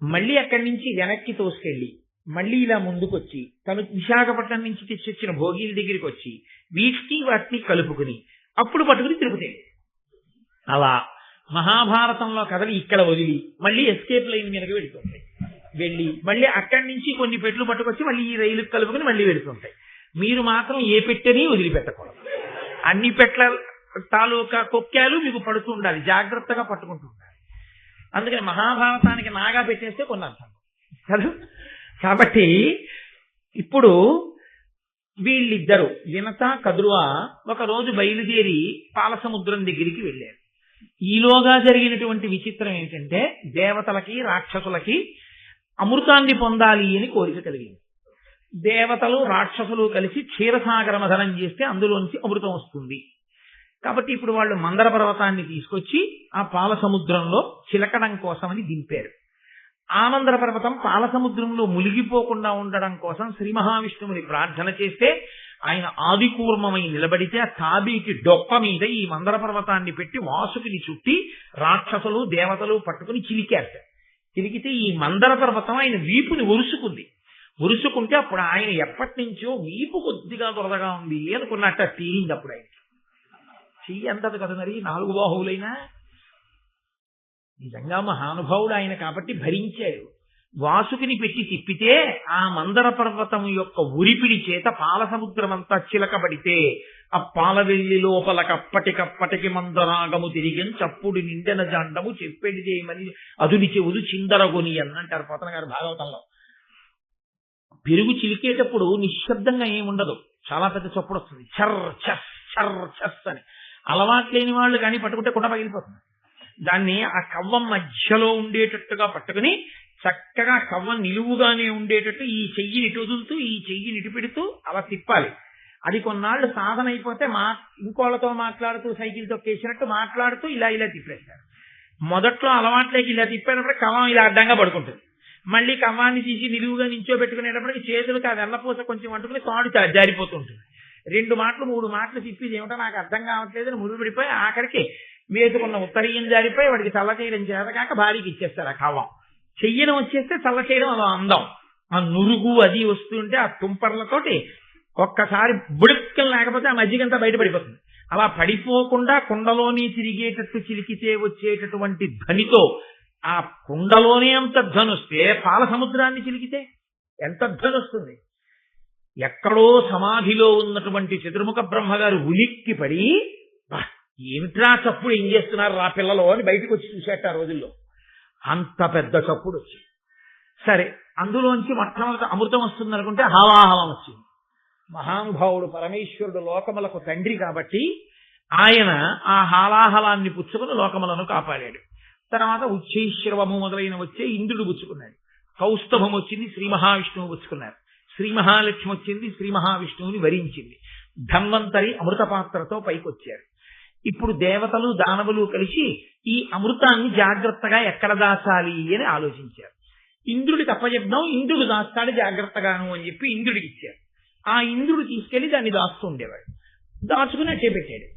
మళ్ళీ అక్కడి నుంచి వెనక్కి తోసుకెళ్ళి మళ్ళీ ఇలా ముందుకొచ్చి తను విశాఖపట్నం నుంచి తెచ్చొచ్చిన భోగీల దగ్గరికి వచ్చి వాటిని కలుపుకుని అప్పుడు పట్టుకుని తిరుపతి. అలా మహాభారతంలో కథలు ఇక్కడ వదిలి మళ్ళీ ఎస్కేప్ లైన్ మీదకి వెళుతుంటాయి. వెళ్ళి మళ్ళీ అక్కడి నుంచి కొన్ని పెట్లు పట్టుకొచ్చి మళ్ళీ ఈ రైలు కలుపుకుని మళ్ళీ వెళుతుంటాయి. మీరు మాత్రం ఏ పెట్టని వదిలిపెట్టకూడదు. అన్ని పెట్ల తాలూకా కొక్కాలు మీకు పడుతూ ఉండాలి, జాగ్రత్తగా పట్టుకుంటూ ఉండాలి. అందుకని మహాభారతానికి నాగా పెట్టేస్తే కొన్ని అర్థం కదా. కాబట్టి ఇప్పుడు వీళ్ళిద్దరూ వినత కదురువ ఒకరోజు బయలుదేరి పాలసముద్రం దగ్గరికి వెళ్ళారు. ఈలోగా జరిగినటువంటి విచిత్రం ఏంటంటే దేవతలకి రాక్షసులకి అమృతాన్ని పొందాలి అని కోరిక కలిగింది. దేవతలు రాక్షసులు కలిసి క్షీరసాగర మథనం చేస్తే అందులోంచి అమృతం వస్తుంది. కాబట్టి ఇప్పుడు వాళ్ళు మందర పర్వతాన్ని తీసుకొచ్చి ఆ పాలసముద్రంలో చిలకడం కోసమని దింపారు. ఆ మందర పర్వతం పాలసముద్రంలో మునిగిపోకుండా ఉండడం కోసం శ్రీ మహావిష్ణువుని ప్రార్థన చేస్తే ఆయన ఆదికూర్మమై నిలబడితే ఆ తాబీకి డొప్ప మీద ఈ మందర పర్వతాన్ని పెట్టి వాసుకిని చుట్టి రాక్షసులు దేవతలు పట్టుకుని చిలికారు. చిలికితే ఈ మందర పర్వతం ఆయన వీపుని ఉరుసుకుంటే అప్పుడు ఆయన ఎప్పటి నుంచో వీపు కొద్దిగా దొరదగా ఉంది అనుకున్నట్ట తీరింది. అప్పుడు ఆయన చెయ్యి అంతది కదా, మరి 4 బాహువులైనా నిజంగా మహానుభావుడు ఆయన కాబట్టి భరించాడు. వాసుకిని పెట్టి తిప్పితే ఆ మందర పర్వతం యొక్క ఉరిపిడి చేత పాలసముద్రం అంతా చిలకబడితే ఆ పాలవెల్లి లోపలకప్పటికప్పటికి మందరాగము తిరిగి చప్పుడు నిండెన జాండము చెప్పేడిదేమని అదుని చెవులు చిందరగొని అన్నంటారు పోతన గారు భాగవతంలో. పెరుగు చిలికేటప్పుడు నిశ్శబ్దంగా ఏముండదు, చాలా పెద్ద చప్పుడు వస్తుంది, చర్ చస్ చర్ చస్ అని. అలవాటు లేని వాళ్ళు కానీ పట్టుకుంటే కుండ పగిలిపోతుంది. దాన్ని ఆ కవ్వం మధ్యలో ఉండేటట్టుగా పట్టుకుని చక్కగా కవ్వం నిలువుగానే ఉండేటట్టు ఈ చెయ్యిని ఇటు వదులుతూ ఈ చెయ్యిని ఇటు పెడుతూ అలా తిప్పాలి. అది కొన్నాళ్ళు సాధన అయిపోతే ఇంకోళ్ళతో మాట్లాడుతూ సైకిల్ తొక్కేసినట్టు మాట్లాడుతూ ఇలా తిప్పేస్తారు. మొదట్లో అలవాట్లేకి ఇలా తిప్పేటప్పుడు కవ్వం ఇలా అడ్డంగా పడుకుంటుంది. మళ్ళీ కవ్వాన్ని తీసి నిలువుగా నించోబెట్టుకునేటప్పటికి చేతులకు ఆ వెన్నపూస కొంచెం అంటుకుని తాడు జారిపోతుంటుంది. 2 మాటలు 3 మాటలు తిప్పేది ఏమిటో నాకు అర్థం కావట్లేదని ముడిపడిపోయి ఆఖరికి వేసుకున్న ఉత్తరీయం జారిపోయి వాడికి చల్ల చేయడం చేత కాక భార్యకి ఇచ్చేస్తారు. ఆ కవ్వం చెయ్యడం వచ్చేస్తే చల్ల చేయడం అదో అందం. ఆ నురుగు అది వస్తుంటే ఆ తుంపర్లతోటి ఒక్కసారి బుడుక్కలు లేకపోతే ఆ మజ్జిగంతా బయటపడిపోతుంది. అలా పడిపోకుండా కుండలోని తిరిగేటట్టు చిలికితే వచ్చేటటువంటి ధ్వనితో ఆ కుండలోనే అంత ధ్వని వస్తే పాల సముద్రాన్ని చిలికితే ఎంత ధ్వని వస్తుంది. ఎక్కడో సమాధిలో ఉన్నటువంటి చతుర్ముఖ బ్రహ్మగారు ఉలిక్కి పడి ఏమిట్రా చప్పుడు ఏం చేస్తున్నారు రా పిల్లలు అని బయటకు వచ్చి చూసేట ఆ రోజుల్లో. అంత పెద్ద చప్పుడు వచ్చి సరే అందులోంచి మొట్టమొదటి అమృతం వస్తుంది అనుకుంటే హాలాహలం వచ్చింది. మహానుభావుడు పరమేశ్వరుడు లోకములకు తండ్రి కాబట్టి ఆయన ఆ హాలాహలాన్ని పుచ్చుకుని లోకములను కాపాడాడు. తర్వాత ఉచ్చైశ్రవము మొదలైన వచ్చే ఇంద్రుడు పుచ్చుకున్నాడు. కౌస్తభం వచ్చింది, శ్రీ మహావిష్ణువు పుచ్చుకున్నారు. శ్రీ మహాలక్ష్మి వచ్చింది, శ్రీ మహావిష్ణువుని వరించింది. ధన్వంతరి అమృత పాత్రతో పైకొచ్చారు. ఇప్పుడు దేవతలు దానవులు కలిసి ఈ అమృతాన్ని జాగ్రత్తగా ఎక్కడ దాచాలి అని ఆలోచించారు. ఇంద్రుడికి అప్పచెప్దాం, ఇంద్రుడు దాస్తాడు జాగ్రత్తగాను అని చెప్పి ఇంద్రుడికి ఇచ్చారు. ఆ ఇంద్రుడు తీసుకెళ్లి దాన్ని దాస్తూ ఉండేవాడు. దాచుకుని అట్టే పెట్టాడు.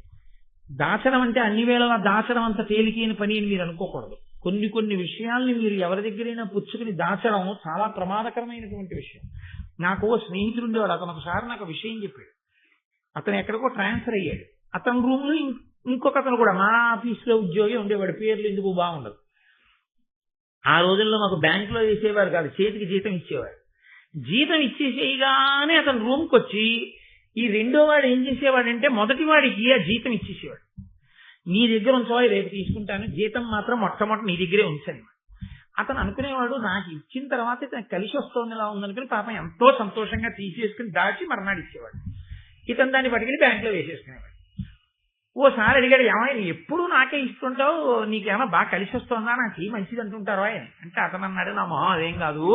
దాచడం అంటే అన్ని వేళలా దాచడం అంత తేలికైన పని అని మీరు అనుకోకూడదు. కొన్ని విషయాల్ని మీరు ఎవరి దగ్గరైనా పుచ్చుకుని దాచడం చాలా ప్రమాదకరమైనటువంటి విషయం. నాకు ఓ స్నేహితుడు ఉండేవాడు. అతను ఒకసారి నాకు విషయం చెప్పాడు. అతను ఎక్కడికో ట్రాన్స్ఫర్ అయ్యాడు. అతని రూమ్ లో ఇంకొక అతను కూడా మా ఆఫీస్లో ఉద్యోగి ఉండేవాడు. పేర్లు ఎందుకు బాగుండదు. ఆ రోజుల్లో మాకు బ్యాంకులో వేసేవారు కాదు, చేతికి జీతం ఇచ్చేవాడు. జీతం ఇచ్చేసేయగానే అతను రూమ్కి వచ్చి ఈ రెండో వాడు ఏం చేసేవాడంటే మొదటి వాడికి ఆ జీతం ఇచ్చేసేవాడు. నీ దగ్గర ఉంచవాలి, రేపు తీసుకుంటాను, జీతం మాత్రం మొట్టమొదటి నీ దగ్గరే ఉంచండి. అతను అనుకునేవాడు నాకు ఇచ్చిన తర్వాత తనకు కలిసి వస్తుంది ఇలా ఉందనుకుని పాపం ఎంతో సంతోషంగా తీసేసుకుని దాచి మర్నాడు ఇచ్చేవాడు. ఇతను దాన్ని పట్టుకెళ్ళి బ్యాంకులో వేసేసుకునేవాడు. ఓసారి అడిగాడు, ఏమైనా ఎప్పుడు నాకే ఇస్తుంటావు, నీకేమైనా బాగా కలిసి వస్తుందా, నాకు ఈ మంచిది అంటుంటారు ఆయన అంటే అతను అన్నాడు, నా మొహం అదేం కాదు,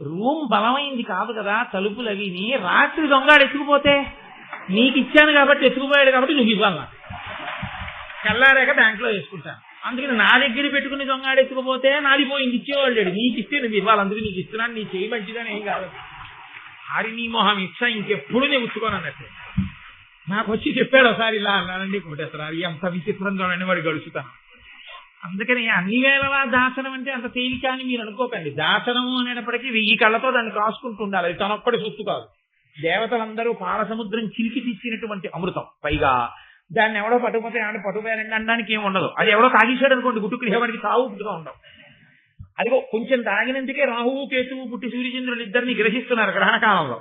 రూమ్ బలమైంది కాదు కదా, తలుపులు అవిని రాత్రి దొంగాడు ఎత్తుకుపోతే నీకు ఇచ్చాను కాబట్టి ఎత్తుకుపోయాడు కాబట్టి నువ్వు ఇవ్వాలి, తెల్లారాక బ్యాంకులో వేసుకుంటాను, అందుకని నా దగ్గర పెట్టుకుని దొంగాడు ఎత్తుకుపోతే నాది పోయింది ఇచ్చేవాళ్ళు లేడు, నీకు ఇస్తే నువ్వు ఇవ్వాలి, అందుకు నీకు ఇస్తున్నాను, నీ చేయి మంచిదని ఏం కాదు, హరి నీ మొహం ఇచ్చా ఇంకెప్పుడు నేను ఉచ్చుకోను అన్నట్టు. నాకు వచ్చి చెప్పాడు ఒకసారి ఇలా అన్నానండి, కోటేశ్వర ఎంత విచిత్రం చూడండి వాడు గడుచుతాను. అందుకని అన్ని వేళలా దాచడం అంటే అంత తేలిక అని మీరు అనుకోకండి. దాచడము అనేటప్పటికీ 1000 కళ్ళతో దాన్ని కాసుకుంటూ ఉండాలి. అది తనొక్కడి సొత్తు కాదు. దేవతలందరూ పాల సముద్రం చిలికి తీసినటువంటి అమృతం. పైగా దాన్ని ఎవడో పట్టుకుపోతే ఏమంటే పట్టుకుపోయారండి అనడానికి ఏమి ఉండదు. అది ఎవడో తాగేశాడు అనుకోండి, గుట్టుకుని ఎవరికి తావు పుట్టుగా ఉండవు. అదిగో కొంచెం తాగినందుకే రాహువు కేతువు పుట్టి సూర్యచంద్రులు ఇద్దరిని గ్రహిస్తున్నారు గ్రహణ కాలంలో.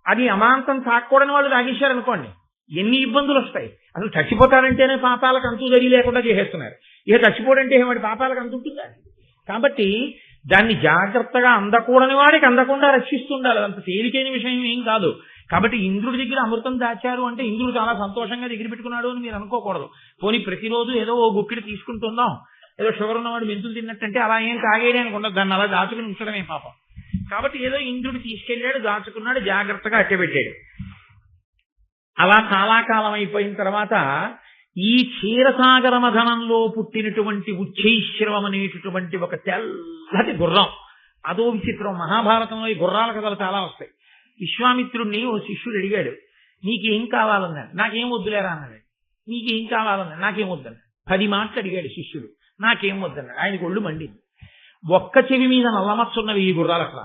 అది అమాంతం తాక్కూడని వాళ్ళు తాగేశారు అనుకోండి, ఎన్ని ఇబ్బందులు వస్తాయి. అసలు చచ్చిపోతారంటేనే పాపాలకు అంతు జరిగి లేకుండా చేసేస్తున్నారు. ఇక చచ్చిపోడంటే వాడి పాపాలకు అంత ఉంటుందా? కాబట్టి దాన్ని జాగ్రత్తగా అందకూడని వాడికి అందకుండా రక్షిస్తుండాలి. అంత తేలికైన విషయం ఏం కాదు. కాబట్టి ఇంద్రుడి దగ్గర అమృతం దాచారు అంటే ఇంద్రుడు చాలా సంతోషంగా దగ్గర పెట్టుకున్నాడు అని మీరు అనుకోకూడదు. పోనీ ప్రతిరోజు ఏదో ఓ గుక్కిడి తీసుకుంటుందాం, ఏదో షుగర్ ఉన్నవాడు మెంతులు తిన్నట్టంటే అలా ఏం తాగేయడానికి ఉండదు, దాన్ని అలా దాచుకుని ఉంచడమే పాపం. కాబట్టి ఏదో ఇంద్రుడు తీసుకెళ్లాడు, దాచుకున్నాడు, జాగ్రత్తగా అట్టబెట్టాడు. అలా చాలా కాలం అయిపోయిన తర్వాత ఈ క్షీరసాగర మథనంలో పుట్టినటువంటి ఉచ్చైశ్రవం అనేటటువంటి ఒక తెల్లటి గుర్రం, అదో విచిత్రం. మహాభారతంలో ఈ గుర్రాల కథలు చాలా వస్తాయి. విశ్వామిత్రుడిని ఓ శిష్యుడు అడిగాడు, నీకేం కావాలన్నాడు. నాకేం వద్దులేరా అన్నాడు. నీకేం కావాలన్నాడు. నాకేం వద్దన్నాడు. 10 మాటలు అడిగాడు శిష్యుడు, నాకేం వద్దన్నాడు. ఆయనకు ఒళ్ళు మండింది. ఒక్క చెవి మీద నల్లమచ్చున్నవి ఈ గుర్రాలు అక్కడ.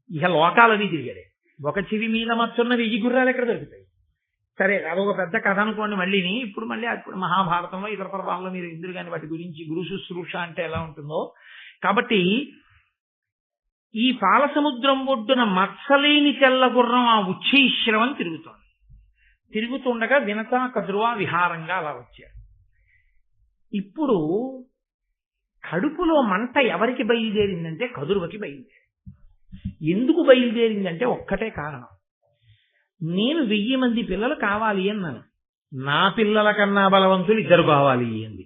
ఇక లోకాలని తిరిగాడు. ఒక చెవి మీద మచ్చున్నవి ఈ గుర్రాలు ఎక్కడ దొరుకుతాయి? సరే, అదొక పెద్ద కథ అనుకోండి. ఇప్పుడు మహాభారతంలో ఇతర పర్వాల్లో మీరు ఇంద్రుడు కానీ వాటి గురించి గురు శుశ్రూష అంటే ఎలా ఉంటుందో. కాబట్టి ఈ పాలసముద్రం ఒడ్డున మత్సలేని తెల్ల గుర్రం ఆ ఉచ్చైశ్రవం తిరుగుతోంది. తిరుగుతుండగా వినతా కదురువ విహారంగా అలా వచ్చారు. ఇప్పుడు కడుపులో మంట ఎవరికి బయలుదేరిందంటే కదురువకి బయలుదేరింది. ఎందుకు బయలుదేరిందంటే ఒక్కటే కారణం. నేను 1000 మంది పిల్లలు కావాలి అన్నాను, నా పిల్లల కన్నా బలవంతులు 2 కావాలి అంది.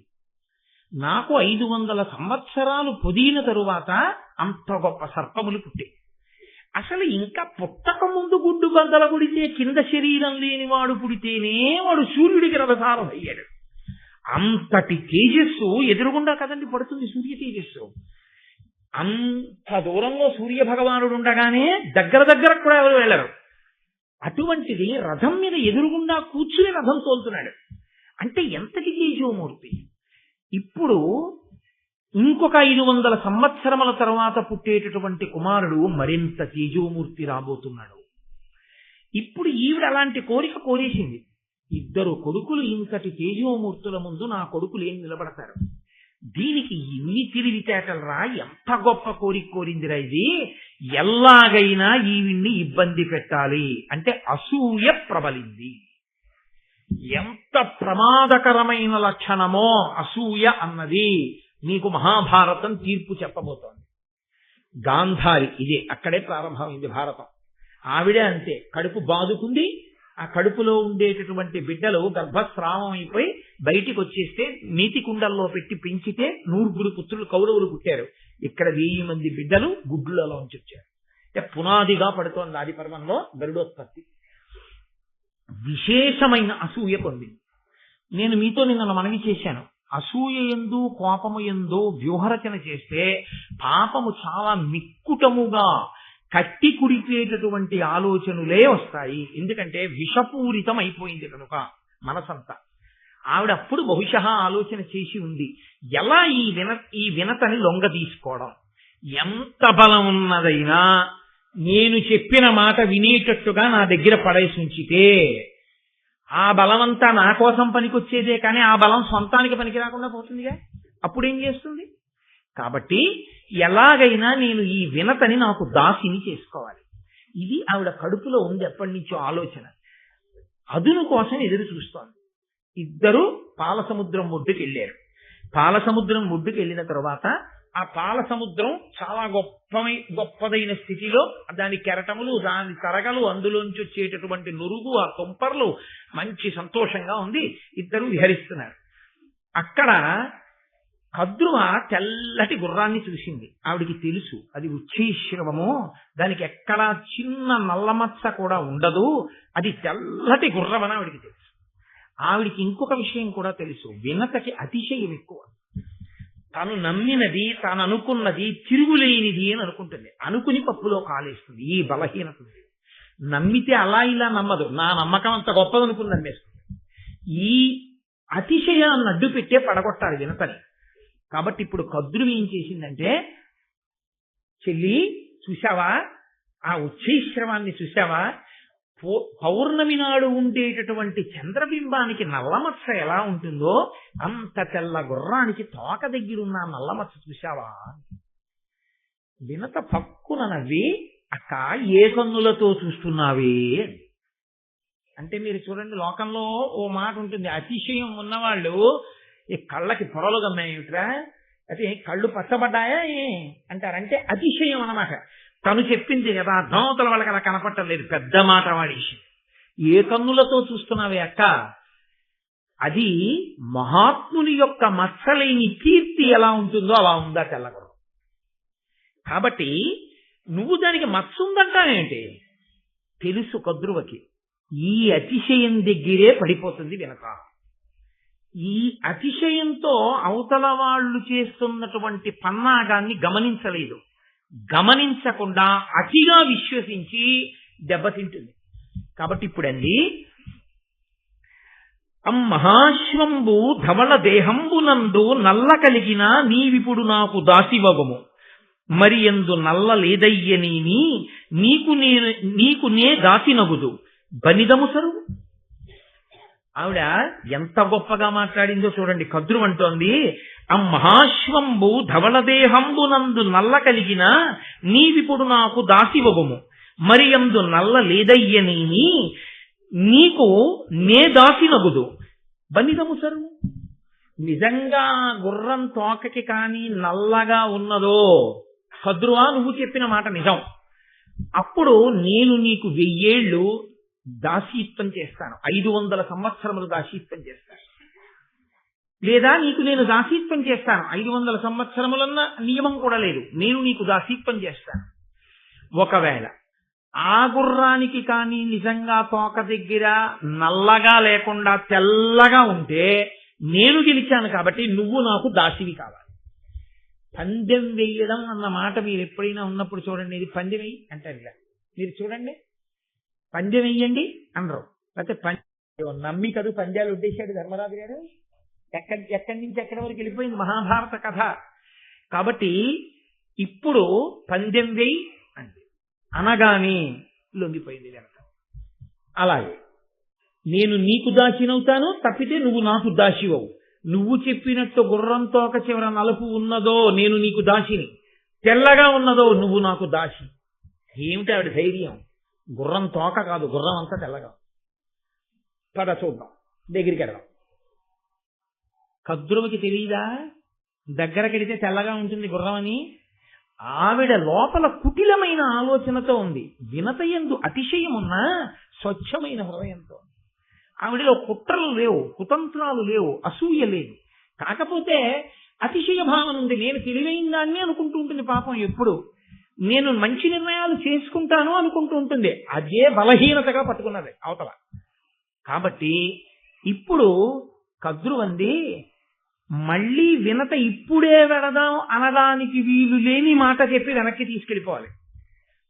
నాకు 500 సంవత్సరాలు పొదిగిన తరువాత అంత గొప్ప సర్పములు పుట్టే. అసలు ఇంకా పుట్టక ముందు గుడ్డు బద్దల గుడితే కింద శరీరం లేనివాడు పుడితేనే వాడు సూర్యుడికి రథసారం అయ్యాడు. అంతటి తేజస్సు ఎదురుగుండా కదండి పడుతుంది సూర్య తేజస్సు. అంత దూరంలో సూర్య భగవానుడు ఉండగానే దగ్గర కూడా ఎవరు వెళ్ళరు. అటువంటిది రథం మీద ఎదురుగుండా కూర్చుని రథం తోలుతున్నాడు అంటే ఎంతటి తేజోమూర్తి. ఇప్పుడు ఇంకొక 500 సంవత్సరముల తర్వాత పుట్టేటటువంటి కుమారుడు మరింత తేజోమూర్తి రాబోతున్నాడు. ఇప్పుడు ఈవిడ అలాంటి కోరిక కోరేసింది. 2 కొడుకులు ఇంతటి తేజోమూర్తుల ముందు నా కొడుకులు ఏం నిలబడతారు? దీనికి ఇన్ని తెలివితేటలు రా, ఎంత గొప్ప కోరిక కోరిందిరా ఇది, ఎలాగైనా ఈవిడ్ని ఇబ్బంది పెట్టాలి అంటే అసూయ ప్రబలింది. ఎంత ప్రమాదకరమైన లక్షణమో అసూయ అన్నది నీకు మహాభారతం తీర్పు చెప్పబోతోంది. గాంధారి ఇదే, అక్కడే ప్రారంభమైంది భారతం. ఆవిడే అంతే, కడుపు బాదుకుంది. ఆ కడుపులో ఉండేటటువంటి బిడ్డలు గర్భస్రావం అయిపోయి బయటికి వచ్చేస్తే నీతి కుండల్లో పెట్టి పెంచితే 100 పుత్రులు కౌరవులు పుట్టారు. ఇక్కడ 1000 మంది బిడ్డలు గుడ్లలోంచి వచ్చారు. పునాదిగా పడుతోంది ఆది పర్వంలో గరుడోత్పత్తి. విశేషమైన అసూయ పొందింది. నేను మీతో నిన్న మనవి చేశాను, అసూయ యందు కోపము యందు వ్యూహరచన చేస్తే పాపము చాలా మిక్కుటముగా కట్టి కుడిచేటటువంటి ఆలోచనలే వస్తాయి. ఎందుకంటే విషపూరితం అయిపోయింది కనుక మనసంతా. ఆవిడ అప్పుడు బహుశः ఆలోచన చేసి ఉంది, ఎలా ఈ వినతని లొంగ తీసుకోవడం. ఎంత బలం ఉన్నదైనా నేను చెప్పిన మాట వినేటట్టుగా నా దగ్గర పడేసి ఉంచితే ఆ బలమంతా నా కోసం పనికొచ్చేదే, కానీ ఆ బలం సొంతానికి పనికి రాకుండా పోతుందిగా. అప్పుడేం చేస్తుంది? కాబట్టి ఎలాగైనా నేను ఈ వినతని నాకు దాసిని చేసుకోవాలి. ఇది ఆవిడ కడుపులో ఉంది ఎప్పటి నుంచో ఆలోచన. అదును కోసం ఎదురు చూస్తోంది. ఇద్దరు పాలసముద్రం ఒడ్డుకి వెళ్ళారు. పాలసముద్రం ఒడ్డుకి వెళ్ళిన తర్వాత ఆ పాలసముద్రం చాలా గొప్పదైన స్థితిలో, దాని కెరటములు, దాని తరగలు, అందులోంచి వచ్చేటటువంటి నురుగు, ఆ తుంపర్లు మంచి సంతోషంగా ఉంది. ఇద్దరు విహరిస్తున్నారు. అక్కడ కద్రువ తెల్లటి గుర్రాన్ని చూసింది. ఆవిడికి తెలుసు అది ఉచ్చైశ్రవము, దానికి ఎక్కడా చిన్న నల్లమచ్చ కూడా ఉండదు, అది తెల్లటి గుర్రమని ఆవిడికి తెలుసు. ఆవిడికి ఇంకొక విషయం కూడా తెలుసు, వినతకి అతిశయం ఎక్కువ. తాను నమ్మినది, తాను అనుకున్నది తిరుగులేనిది అని అనుకుంటుంది. అనుకుని పప్పులో కాలేస్తుంది. ఈ బలహీనత నమ్మితే అలా ఇలా నమ్మదు, నా నమ్మకం అంత గొప్పదనుకుని నమ్మేస్తుంది. ఈ అతిశయాన్ని అడ్డు పెట్టే పడగొట్టాలి వినతని. కాబట్టి ఇప్పుడు కద్రువి ఏం చేసిందంటే, చెల్లి చూసావా, ఆ ఉచ్చైశ్రవాన్ని చూసావా, పౌర్ణమి నాడు ఉండేటటువంటి చంద్రబింబానికి నల్లమచ్చ ఎలా ఉంటుందో అంత తెల్ల గుర్రానికి తోక దగ్గరున్న నల్లమచ్చ చూసావా. వినత పక్కున నవ్వి, అక్క ఏ కన్నులతో చూస్తున్నావే అంటే, మీరు చూడండి లోకంలో ఓ మాట ఉంటుంది, అతిశయం ఉన్నవాళ్ళు ఈ కళ్ళకి పొరలు గమ్మాయిట్రా, అయితే కళ్ళు పచ్చబడ్డాయా అంటారంటే అతిశయం అన్నమాట. తను చెప్పింది కదా, అర్థమవుతల వాళ్ళకి అలా కనపట్టలేదు, పెద్ద మాట వాడేసి. ఏ కన్నులతో చూస్తున్నావే అక్క, అది మహాత్ముని యొక్క మచ్చలేని కీర్తి ఎలా ఉంటుందో అలా ఉందా తెల్లగుర్రం. కాబట్టి నువ్వు దానికి మచ్చ ఉందంటావేంటి? తెలుసు కద్రువకి ఈ అతిశయం దగ్గరే పడిపోతుంది వినత. ఈ అతిశయంతో అవతల వాళ్ళు చేస్తున్నటువంటి పన్నాగాన్ని గమనించలేదు. గమనించకుండా అతిగా విశ్వసించి దెబ్బతింటుంది. కాబట్టి ఇప్పుడండి, మహాశ్వంబు ధవళ దేహంబునందు నల్ల కలిగిన నీవిప్పుడు నాకు దాసివగము, మరి ఎందు నల్ల లేదయ్యనీని నీకు నే దాసినగుదు బనిదము సరువు. ఆవిడ ఎంత గొప్పగా మాట్లాడిందో చూడండి. కద్రు అంటోంది, మహాశ్వంబు ధవళదేహంబునందు నల్ల కలిగిన నీవిప్పుడు నాకు దాసివగుము, మరి ఎందు నల్ల లేదయ్యనీని నీకు నే దాసినగుదు బనిదము సరువు. నిజంగా గుర్రం తోకకి కానీ నల్లగా ఉన్నదో, కద్రువా నువ్వు చెప్పిన మాట నిజం, అప్పుడు నేను నీకు 1000 ఏళ్ళు దాసీత్వం చేస్తాను, 500 సంవత్సరములు దాసీత్వం చేస్తాను. లేదా నీకు నేను దాసీత్వం చేస్తాను, 500 సంవత్సరములన్న నియమం కూడా లేదు, నేను నీకు దాసీత్వం చేస్తాను. ఒకవేళ ఆ గుర్రానికి కానీ నిజంగా తోక దగ్గర నల్లగా లేకుండా తెల్లగా ఉంటే నేను గెలిచాను కాబట్టి నువ్వు నాకు దాసివి కావాలి. పందెం వేయడం అన్న మాట మీరు ఎప్పుడైనా ఉన్నప్పుడు చూడండి, ఇది పందెం వేయి అంటారు. ఇలా మీరు చూడండి, పందెం వెయ్యండి అనరు. లేకపోతే నమ్మి కదూ పంద్యాలు ఉద్దేశాడు ధర్మరాజు గారు. ఎక్కడి నుంచి ఎక్కడి వరకు వెళ్ళిపోయింది మహాభారత కథ. కాబట్టి ఇప్పుడు పందెం వేయి అంది, అనగానే లొంగిపోయింది వెనక. అలాగే నేను నీకు దాసినవుతాను, తప్పితే నువ్వు నాకు దాసివవు. నువ్వు చెప్పినట్టు గుర్రంతో ఒక చివర నలుపు ఉన్నదో నేను నీకు దాసిని, తెల్లగా ఉన్నదో నువ్వు నాకు దాసి. ఏమిటి ఆవిడ ధైర్యం? గుర్రం తోక కాదు, గుర్రం అంతా తెల్లగా. పద చూద్దాం, దగ్గరికి వెళ్దాం. కద్రువకి తెలియదా దగ్గరకెడితే తెల్లగా ఉంటుంది గుర్రం అని? ఆవిడ లోపల కుటిలమైన ఆలోచనతో ఉంది. వినతయందు అతిశయం ఉన్నా స్వచ్ఛమైన హృదయంతో. ఆవిడలో కుట్రలు లేవు, కుతంత్రాలు లేవు, అసూయ లేదు. కాకపోతే అతిశయ భావన ఉంది. నేను తెలివైన దాన్ని అనుకుంటూ ఉంటుంది పాపం. ఎప్పుడు నేను మంచి నిర్ణయాలు చేసుకుంటాను అనుకుంటూ ఉంటుంది. అదే బలహీనతగా పట్టుకున్నది అవతల. కాబట్టి ఇప్పుడు కద్రువంది, మళ్ళీ వినత ఇప్పుడే వెళదాం అనడానికి వీలు లేని మాట చెప్పి వెనక్కి తీసుకెళ్ళిపోవాలి.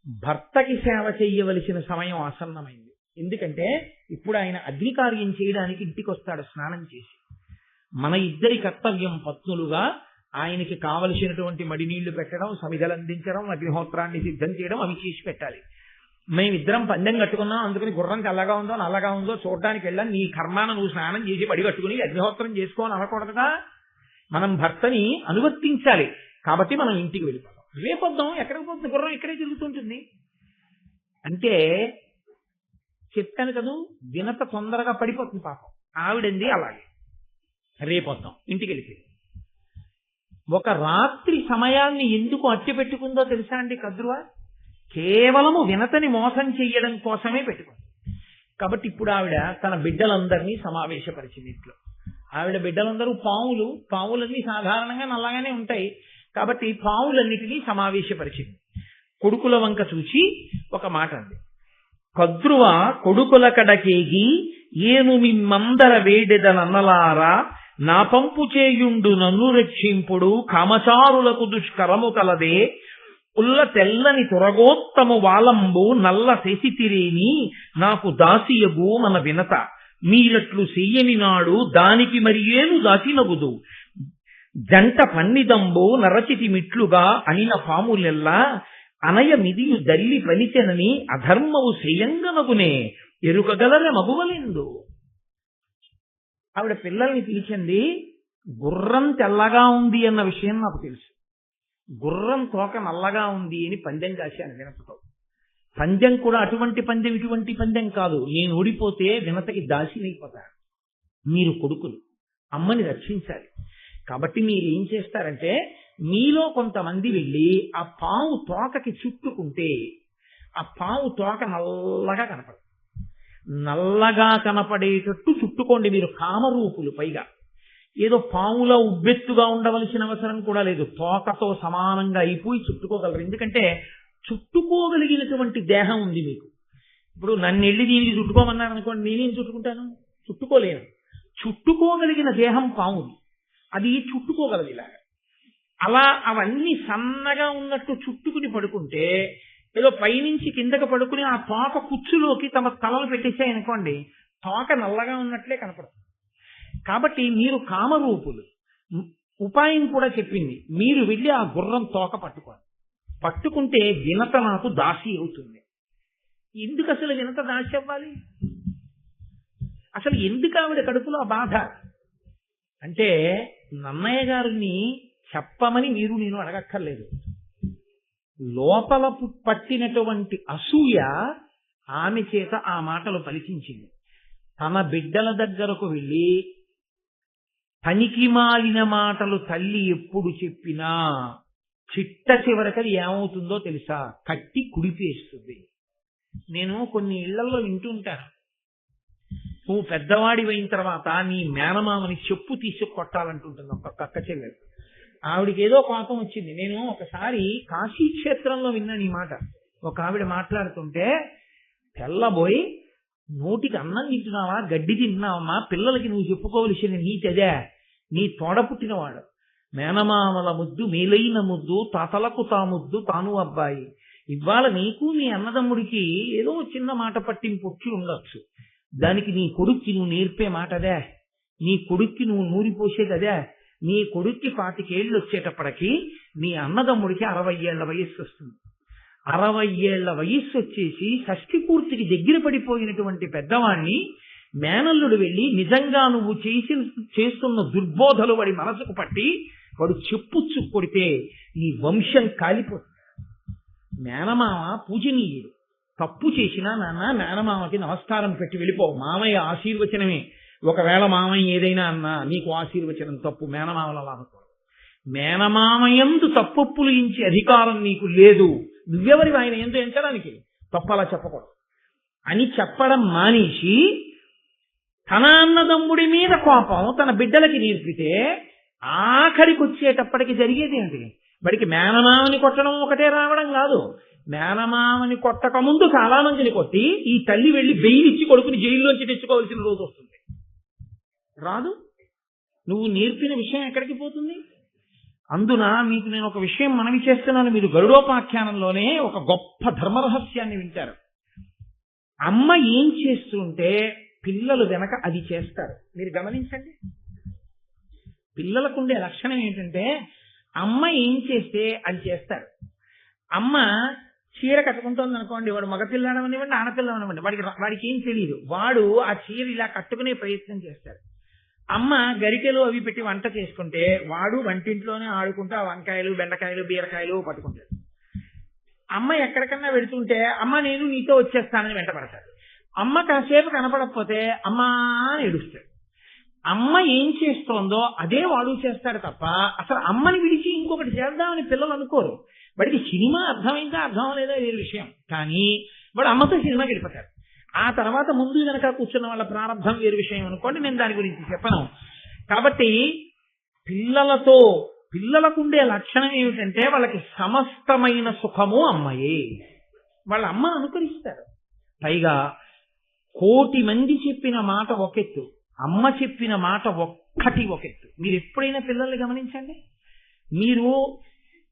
భర్తకి సేవ చెయ్యవలసిన సమయం ఆసన్నమైంది. ఎందుకంటే ఇప్పుడు ఆయన అగ్నికార్యం చేయడానికి ఇంటికి వస్తాడు స్నానం చేసి. మన ఇద్దరి కర్తవ్యం పత్నులుగా ఆయనకి కావలసినటువంటి మడినీళ్లు పెట్టడం, సమిధలు అందించడం, అగ్నిహోత్రాన్ని సిద్ధం చేయడం, అవి చేసి పెట్టాలి. మేమిద్దరం పందెం కట్టుకున్నాం, అందుకని గుర్రం చల్లగా ఉందో నల్లగా ఉందో చూడడానికి వెళ్ళాం, నీ కర్మాన నువ్వు స్నానం చేసి బడి కట్టుకుని అగ్నిహోత్రం చేసుకోని అనకూడదుగా. మనం భర్తని అనువర్తించాలి. కాబట్టి మనం ఇంటికి వెళ్ళిపోతాం. రేపొద్దాం ఎక్కడికి పోతుంది, గుర్రం ఇక్కడే తిరుగుతుంటుంది అంటే చెప్పాను కదూ, వినత తొందరగా పడిపోతుంది పాపం. ఆవిడంది అలాగే. రేపొద్దాం ఇంటికి వెళ్ళిపోయి ఒక రాత్రి సమయాన్ని ఎందుకు అట్టి పెట్టుకుందో తెలుసా అండి కద్రువ? కేవలము వినతని మోసం చెయ్యడం కోసమే పెట్టుకుంది. కాబట్టి ఇప్పుడు ఆవిడ తన బిడ్డలందరినీ సమావేశపరిచింది ఇంట్లో. ఆవిడ బిడ్డలందరూ పావులన్నీ సాధారణంగా నల్లగానే ఉంటాయి. కాబట్టి పావులన్నిటినీ సమావేశపరిచింది. కొడుకుల వంక చూసి ఒక మాట అంది. కద్రువ కొడుకుల కడకేగి ఏను మిమ్మందర వేడెదనన్నలారా, నా పంపు చేయుండు నన్ను రక్షింపుడు, కామచారులకు దుష్కరము కలదే, ఉల్ల తెల్లని తురగోత్తము వాలంబు నల్ల శశితిరేని, నాకు దాసియగు మన వినత, మీరట్లు చెయ్యని నాడు దానికి మరి ఏను దాసినగుదు, జంట పన్నిదంబు నరచితి మిట్లుగా అనిన పాములెల్లా, అనయ మిదియు దల్లి పలిచెనని అధర్మవు శ్రేయంగనగునే, ఎరుకగలర మగువలెందు. ఆవిడ పిల్లల్ని పిలిచింది. గుర్రం తెల్లగా ఉంది అన్న విషయం నాకు తెలుసు, గుర్రం తోక నల్లగా ఉంది అని పందెం కాశాను వినతతో. పందెం కూడా అటువంటి పందెం ఇటువంటి పందెం కాదు. నేను ఓడిపోతే వినతకి దాసినైపోతాను. మీరు కొడుకులు, అమ్మని రక్షించాలి. కాబట్టి మీరు ఏం చేస్తారంటే, మీలో కొంతమంది వెళ్ళి ఆ పాము తోకకి చుట్టుకుంటే ఆ పాము తోక నల్లగా కనపడదు. నల్లగా కనపడేటట్టు చుట్టుకోండి. మీరు కామరూపులు. పైగా ఏదో పాములా ఉబ్బెత్తుగా ఉండవలసిన అవసరం కూడా లేదు. తోకతో సమానంగా అయిపోయి చుట్టుకోగలరు. ఎందుకంటే చుట్టుకోగలిగినటువంటి దేహం ఉంది మీకు. ఇప్పుడు నన్ను వెళ్ళి దీనికి చుట్టుకోమన్నారు అనుకోండి, నేనేం చుట్టుకుంటాను? చుట్టుకోలేను. చుట్టుకోగలిగిన దేహం పాముది, అది చుట్టుకోగలదు ఇలాగ. అలా అవన్నీ సన్నగా ఉన్నట్టు చుట్టుకుని పడుకుంటే, ఏదో పైనుంచి కిందకి పడుకుని ఆ తోక కుచ్చులోకి తమ తలలు పెట్టేసాయనుకోండి, తోక నల్లగా ఉన్నట్లే కనపడుతుంది. కాబట్టి మీరు కామరూపులు. ఉపాయం కూడా చెప్పింది. మీరు వెళ్ళి ఆ గుర్రం తోక పట్టుకుంటే వినత నాకు దాసి అవుతుంది. ఎందుకు అసలు వినత దాసి అవ్వాలి? అసలు ఎందుకు ఆవిడ కడుపులో ఆ బాధ అంటే, నన్నయ్య గారిని చెప్పమని మీరు నేను అడగక్కర్లేదు. లోపల పట్టినటువంటి అసూయ ఆమె చేత ఆ మాటలు పలికించింది. తన బిడ్డల దగ్గరకు వెళ్ళి పనికి మాలిన మాటలు తల్లి ఎప్పుడు చెప్పినా చిట్ట చివరికి ఏమవుతుందో తెలుసా? కట్టి కుడిపేస్తుంది. నేను కొన్ని ఇళ్లలో వింటుంటాను, నువ్వు పెద్దవాడి అయిన తర్వాత నీ మేనమామని చెప్పు తీసి కొట్టాలంటుంటుంది ఒక అక్క చెల్లెలు. ఆవిడికి ఏదో కోపం వచ్చింది. నేను ఒకసారి కాశీ క్షేత్రంలో విన్నాను ఈ మాట. ఒక ఆవిడ మాట్లాడుతుంటే, తెల్లబోయి నోటికి అన్నం తింటున్నావా, గడ్డి తింటున్నావమ్మా, పిల్లలకి నువ్వు చెప్పుకోవలసిన నీతి అదే. నీ తోడ పుట్టినవాడు, మేనమామల ముద్దు మేలైన ముద్దు, తాతలకు తా ముద్దు తాను అబ్బాయి. ఇవాళ నీకు నీ అన్నదమ్ముడికి ఏదో చిన్న మాట పట్టింపు వచ్చి ఉండొచ్చు. దానికి నీ కొడుక్కి నువ్వు నేర్పే మాట అదే, నీ కొడుక్కి నువ్వు నూరిపోసేది అదే. నీ కొడుక్కి 25 ఏళ్ళు వచ్చేటప్పటికి నీ అన్నదమ్ముడికి 60 ఏళ్ల వయస్సు వస్తుంది. 60 ఏళ్ల వయస్సు వచ్చేసి షష్ఠి పూర్తికి దగ్గర పడిపోయినటువంటి పెద్దవాణ్ణి మేనల్లుడు వెళ్ళి నిజంగా నువ్వు చేస్తున్న దుర్బోధలు వాడి మనసుకు పట్టి వాడు చెప్పుచ్చు కొడితే నీ వంశం కాలిపోతుంది. మేనమామ పూజనీయుడు. తప్పు చేసినా నాన్న మేనమామకి నమస్కారం పెట్టి వెళ్ళిపో, మామయ్య ఆశీర్వచనమే. ఒకవేళ మామయ్య ఏదైనా అన్నా నీకు ఆశీర్వచనం తప్పు. మేనమామలా అనుకోడు. మేనమామయందు తప్పొప్పులు ఇంచే అధికారం నీకు లేదు. నువ్వెవరి ఆయన ఎందు ఎంచడానికి? తప్పలా చెప్పకూడదు అని చెప్పడం మానేసి తన అన్నదమ్ముడి మీద కోపం తన బిడ్డలకి నేర్పితే ఆఖరికి వచ్చేటప్పటికి జరిగేది ఏంటి? వాడికి మేనమామని కొట్టడం ఒకటే రావడం కాదు, మేనమామని కొట్టక ముందు చాలా మందిని కొట్టి ఈ తల్లి వెళ్ళి బెయిలిచ్చి కొడుకుని జైల్లోంచి తెచ్చుకోవాల్సిన రోజు వస్తుంది. రాదు. నువ్వు నేర్పిన విషయం ఎక్కడికి పోతుంది? అందున మీకు నేను ఒక విషయం మనవి చేస్తున్నాను. మీరు గరుడోపాఖ్యానంలోనే ఒక గొప్ప ధర్మరహస్యాన్ని వింటారు. అమ్మ ఏం చేస్తుంటే పిల్లలు వెనక అది చేస్తారు. మీరు గమనించండి, పిల్లలకుండే లక్షణం ఏంటంటే అమ్మ ఏం చేస్తే అది చేస్తారు. అమ్మ చీర కట్టుకుంటుంది అనుకోండి, వాడు మగపిల్లడనివ్వండి ఆడపిల్లనివ్వండి, వాడికి ఏం తెలియదు, వాడు ఆ చీర ఇలా కట్టుకునే ప్రయత్నం చేస్తాడు. అమ్మ గరిటెలు అవి పెట్టి వంట చేసుకుంటే వాడు వంటింట్లోనే ఆడుకుంటూ ఆ వంకాయలు బెండకాయలు బీరకాయలు పట్టుకుంటాడు. అమ్మ ఎక్కడికన్నా వెళుతుంటే అమ్మ నేను నీతో వచ్చేస్తానని వెంటపడతాడు. అమ్మ కాసేపు కనపడకపోతే అమ్మా అని ఏడుస్తాడు. అమ్మ ఏం చేస్తోందో అదే వాడు చేస్తాడు తప్ప అసలు అమ్మని విడిచి ఇంకొకటి చేద్దామని పిల్లలు అనుకోరు. వాడికి సినిమా అర్థమైందా అర్థం లేదా వేరే విషయం, కానీ వాడు అమ్మతో సినిమాకి వెళ్ళిపోతాడు. ఆ తర్వాత ముందు వెనక కూర్చున్న వాళ్ళ ప్రారంభం వేరు విషయం అనుకోండి, నేను దాని గురించి చెప్పను. కాబట్టి పిల్లలకుండే లక్షణం ఏమిటంటే వాళ్ళకి సమస్తమైన సుఖము అమ్మయే. వాళ్ళ అమ్మ అనుకరిస్తారు. పైగా 1,000,000 మంది చెప్పిన మాట ఒకెత్తు, అమ్మ చెప్పిన మాట ఒకెత్తు. మీరు ఎప్పుడైనా పిల్లల్ని గమనించండి, మీరు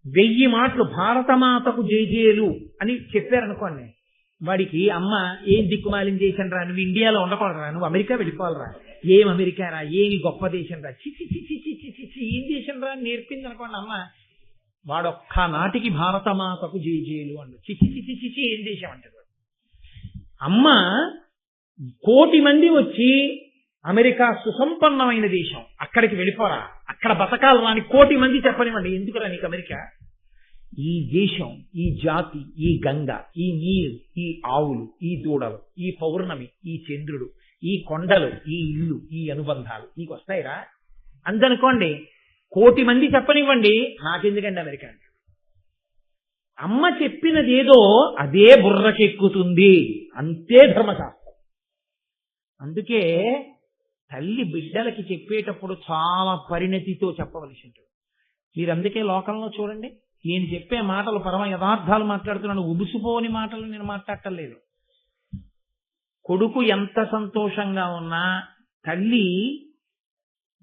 1000 మాటలు భారతమాతకు జేజేలు అని చెప్పారనుకోండి, వాడికి అమ్మ ఏం దిక్కుమాలిన దేశం రా, నువ్వు ఇండియాలో ఉండకూడదురా, నువ్వు అమెరికా వెళ్ళిపోవాలరా, ఏం అమెరికా రా, ఏమి గొప్ప దేశం రా, చిచి చిచి చిచి చిచి ఏం దేశం రా నేర్పింది అనుకోండి అమ్మ, వాడొక్క నాటికి భారతమాతకు జేజేలు అండు. చిచి చిచి చిచి ఏం దేశం అంటారు. అమ్మ 1,000,000 మంది వచ్చి అమెరికా సుసంపన్నమైన దేశం, అక్కడికి వెళ్ళిపోరా, అక్కడ బతకాలు రాని 1,000,000 మంది చెప్పనివ్వండి, ఎందుకురా నీకు అమెరికా, ఈ దేశం, ఈ జాతి, ఈ గంగ, ఈ నీరు, ఈ ఆవులు, ఈ దూడలు, ఈ పౌర్ణమి, ఈ చంద్రుడు, ఈ కొండలు, ఈ ఇల్లు, ఈ అనుబంధాలు నీకు వస్తాయిరా అందనుకోండి. 1,000,000 మంది చెప్పనివ్వండి, నాకెందుకండి అమెరికా. అమ్మ చెప్పినదేదో అదే బుర్రకెక్కుతుంది, అంతే ధర్మశాస్త్రం. అందుకే తల్లి బిడ్డలకి చెప్పేటప్పుడు చాలా పరిణతితో చెప్పవలసి ఉంటుంది. మీరు అందుకే లోకంలో చూడండి, నేను చెప్పే మాటలు పరమ యథార్థాలు మాట్లాడుతున్నాను, ఉబుసుపోని మాటలు నేను మాట్లాడటం లేదు. కొడుకు ఎంత సంతోషంగా ఉన్నా తల్లి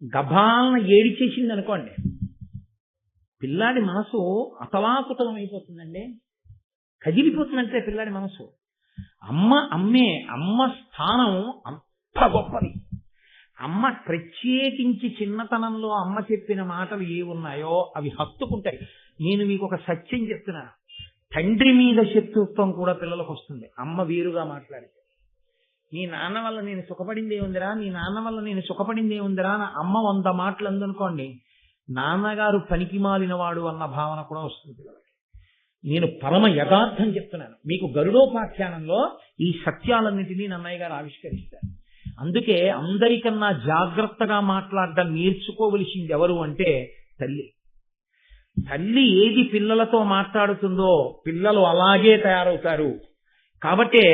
గభాలన ఏడిచేసింది అనుకోండి, పిల్లాడి మనసు అతలాకుతలం అయిపోతుందండి, కదిలిపోతుందంటే పిల్లాడి మనసు. అమ్మ స్థానం అంత గొప్పది. అమ్మ ప్రత్యేకించి చిన్నతనంలో అమ్మ చెప్పిన మాటలు ఏ ఉన్నాయో అవి హత్తుకుంటాయి. నేను మీకు ఒక సత్యం చెప్తున్నా, తండ్రి మీద శత్రుత్వం కూడా పిల్లలకు వస్తుంది అమ్మ వేరుగా మాట్లాడితే. నీ నాన్న వల్ల నేను సుఖపడిందే ఉందిరా, నీ నాన్న వల్ల నేను సుఖపడిందే ఉందిరా అని అమ్మ 100 మాటలు అందనుకోండి, నాన్నగారు పనికి మాలిన వాడు అన్న భావన కూడా వస్తుంది పిల్లలకి. నేను పరమ యథార్థం చెప్తున్నాను మీకు. గరుడోపాఖ్యానంలో ఈ సత్యాలన్నింటినీ నన్నయ్య గారు ఆవిష్కరిస్తారు. అందుకే అందరికన్నా జాగ్రత్తగా మాట్లాడడం నేర్చుకోవలసింది ఎవరు అంటే తల్లి. తల్లి ఏది పిల్లలతో మాట్లాడుతుందో పిల్లలు అలాగే తయారవుతారు. కాబట్టే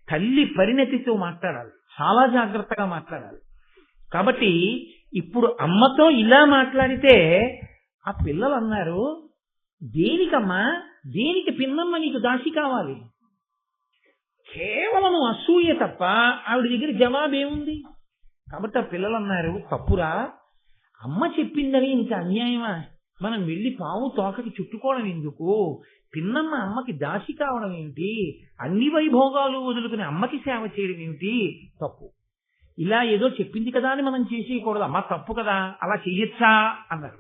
తల్లి పరిణతితో మాట్లాడాలి, చాలా జాగ్రత్తగా మాట్లాడాలి. కాబట్టి ఇప్పుడు అమ్మతో ఇలా మాట్లాడితే ఆ పిల్లలు అన్నారు, దేనికమ్మా, దేనికి పిన్నమ్మ నీకు దాసి కావాలి, కేవలం అసూయ తప్ప ఆవిడ దగ్గర జవాబేముంది. కాబట్టి ఆ పిల్లలు అన్నారు, తప్పురా, అమ్మ చెప్పిందని ఇంత అన్యాయమా, మనం వెళ్ళి పాము తోకకి చుట్టుకోవడం ఎందుకు, పిన్నమ్మ అమ్మకి దాసి కావడం ఏమిటి, అన్ని వైభోగాలు వదులుకుని అమ్మకి సేవ చేయడం ఏమిటి, తప్పు. ఇలా ఏదో చెప్పింది కదా అని మనం చేసేయకూడదు, అమ్మ తప్పు కదా, అలా చెయ్యొచ్చా అన్నారు.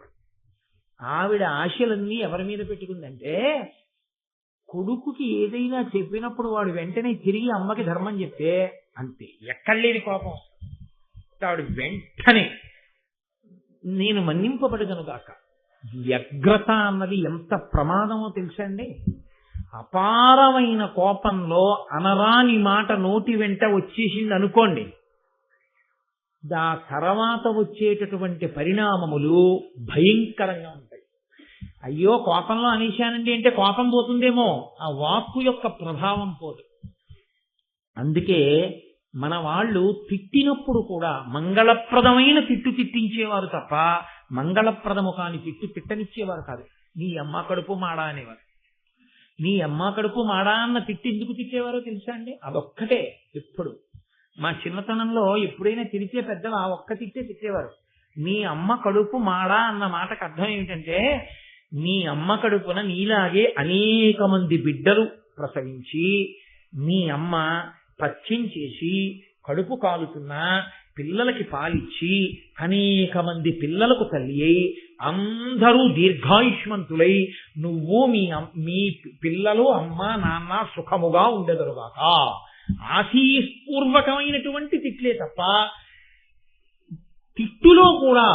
ఆవిడ ఆశలన్నీ ఎవరి మీద పెట్టుకుందంటే, కొడుకుకి ఏదైనా చెప్పినప్పుడు వాడు వెంటనే తిరిగి అమ్మకి ధర్మం చెప్తే అంతే, ఎక్కడ లేని కోపం వస్తుంది. ఆవిడ వెంటనే నేను మన్నింపబడగను గాక. వ్యగ్రత అన్నది ఎంత ప్రమాదమో తెలుసండి. అపారమైన కోపంలో అనరాని మాట నోటి వెంట వచ్చేసింది అనుకోండి, దా తర్వాత వచ్చేటటువంటి పరిణామములు భయంకరంగా ఉంటాయి. అయ్యో కోపంలో అనేశానండి అంటే కోపం పోతుందేమో, ఆ వాక్కు యొక్క ప్రభావం పోదు. అందుకే మన వాళ్ళు తిట్టినప్పుడు కూడా మంగళప్రదమైన తిట్టు తిట్టించేవారు తప్ప మంగళప్రదము కాని తిట్టు తిట్టనిచ్చేవారు కాదు. నీ అమ్మ కడుపు మాడా అనేవారు. నీ అమ్మ కడుపు మాడా అన్న తిట్టు ఎందుకు తిట్టేవారో తెలుసా అండి? అదొక్కటే. ఎప్పుడు మా చిన్నతనంలో ఎప్పుడైనా తిరిచే పెద్దలు ఆ ఒక్క తిట్టే తిట్టేవారు. నీ అమ్మ కడుపు మాడా అన్న మాటకు అర్థం ఏమిటంటే, నీ అమ్మ కడుపున నీలాగే అనేక మంది బిడ్డలు ప్రసవించి నీ అమ్మ పథ్యం చేసి కడుపు కాలుతున్నా పిల్లలకి పాలిచ్చి అనేక మంది పిల్లలకు తల్లి అయి అందరూ దీర్ఘాయుష్మంతులై నువ్వు మీ పిల్లలు అమ్మ నాన్న సుఖముగా ఉండెదరుగాక. ఆశీస్పూర్వకమైనటువంటి తిట్లే తప్ప తిట్టులో కూడా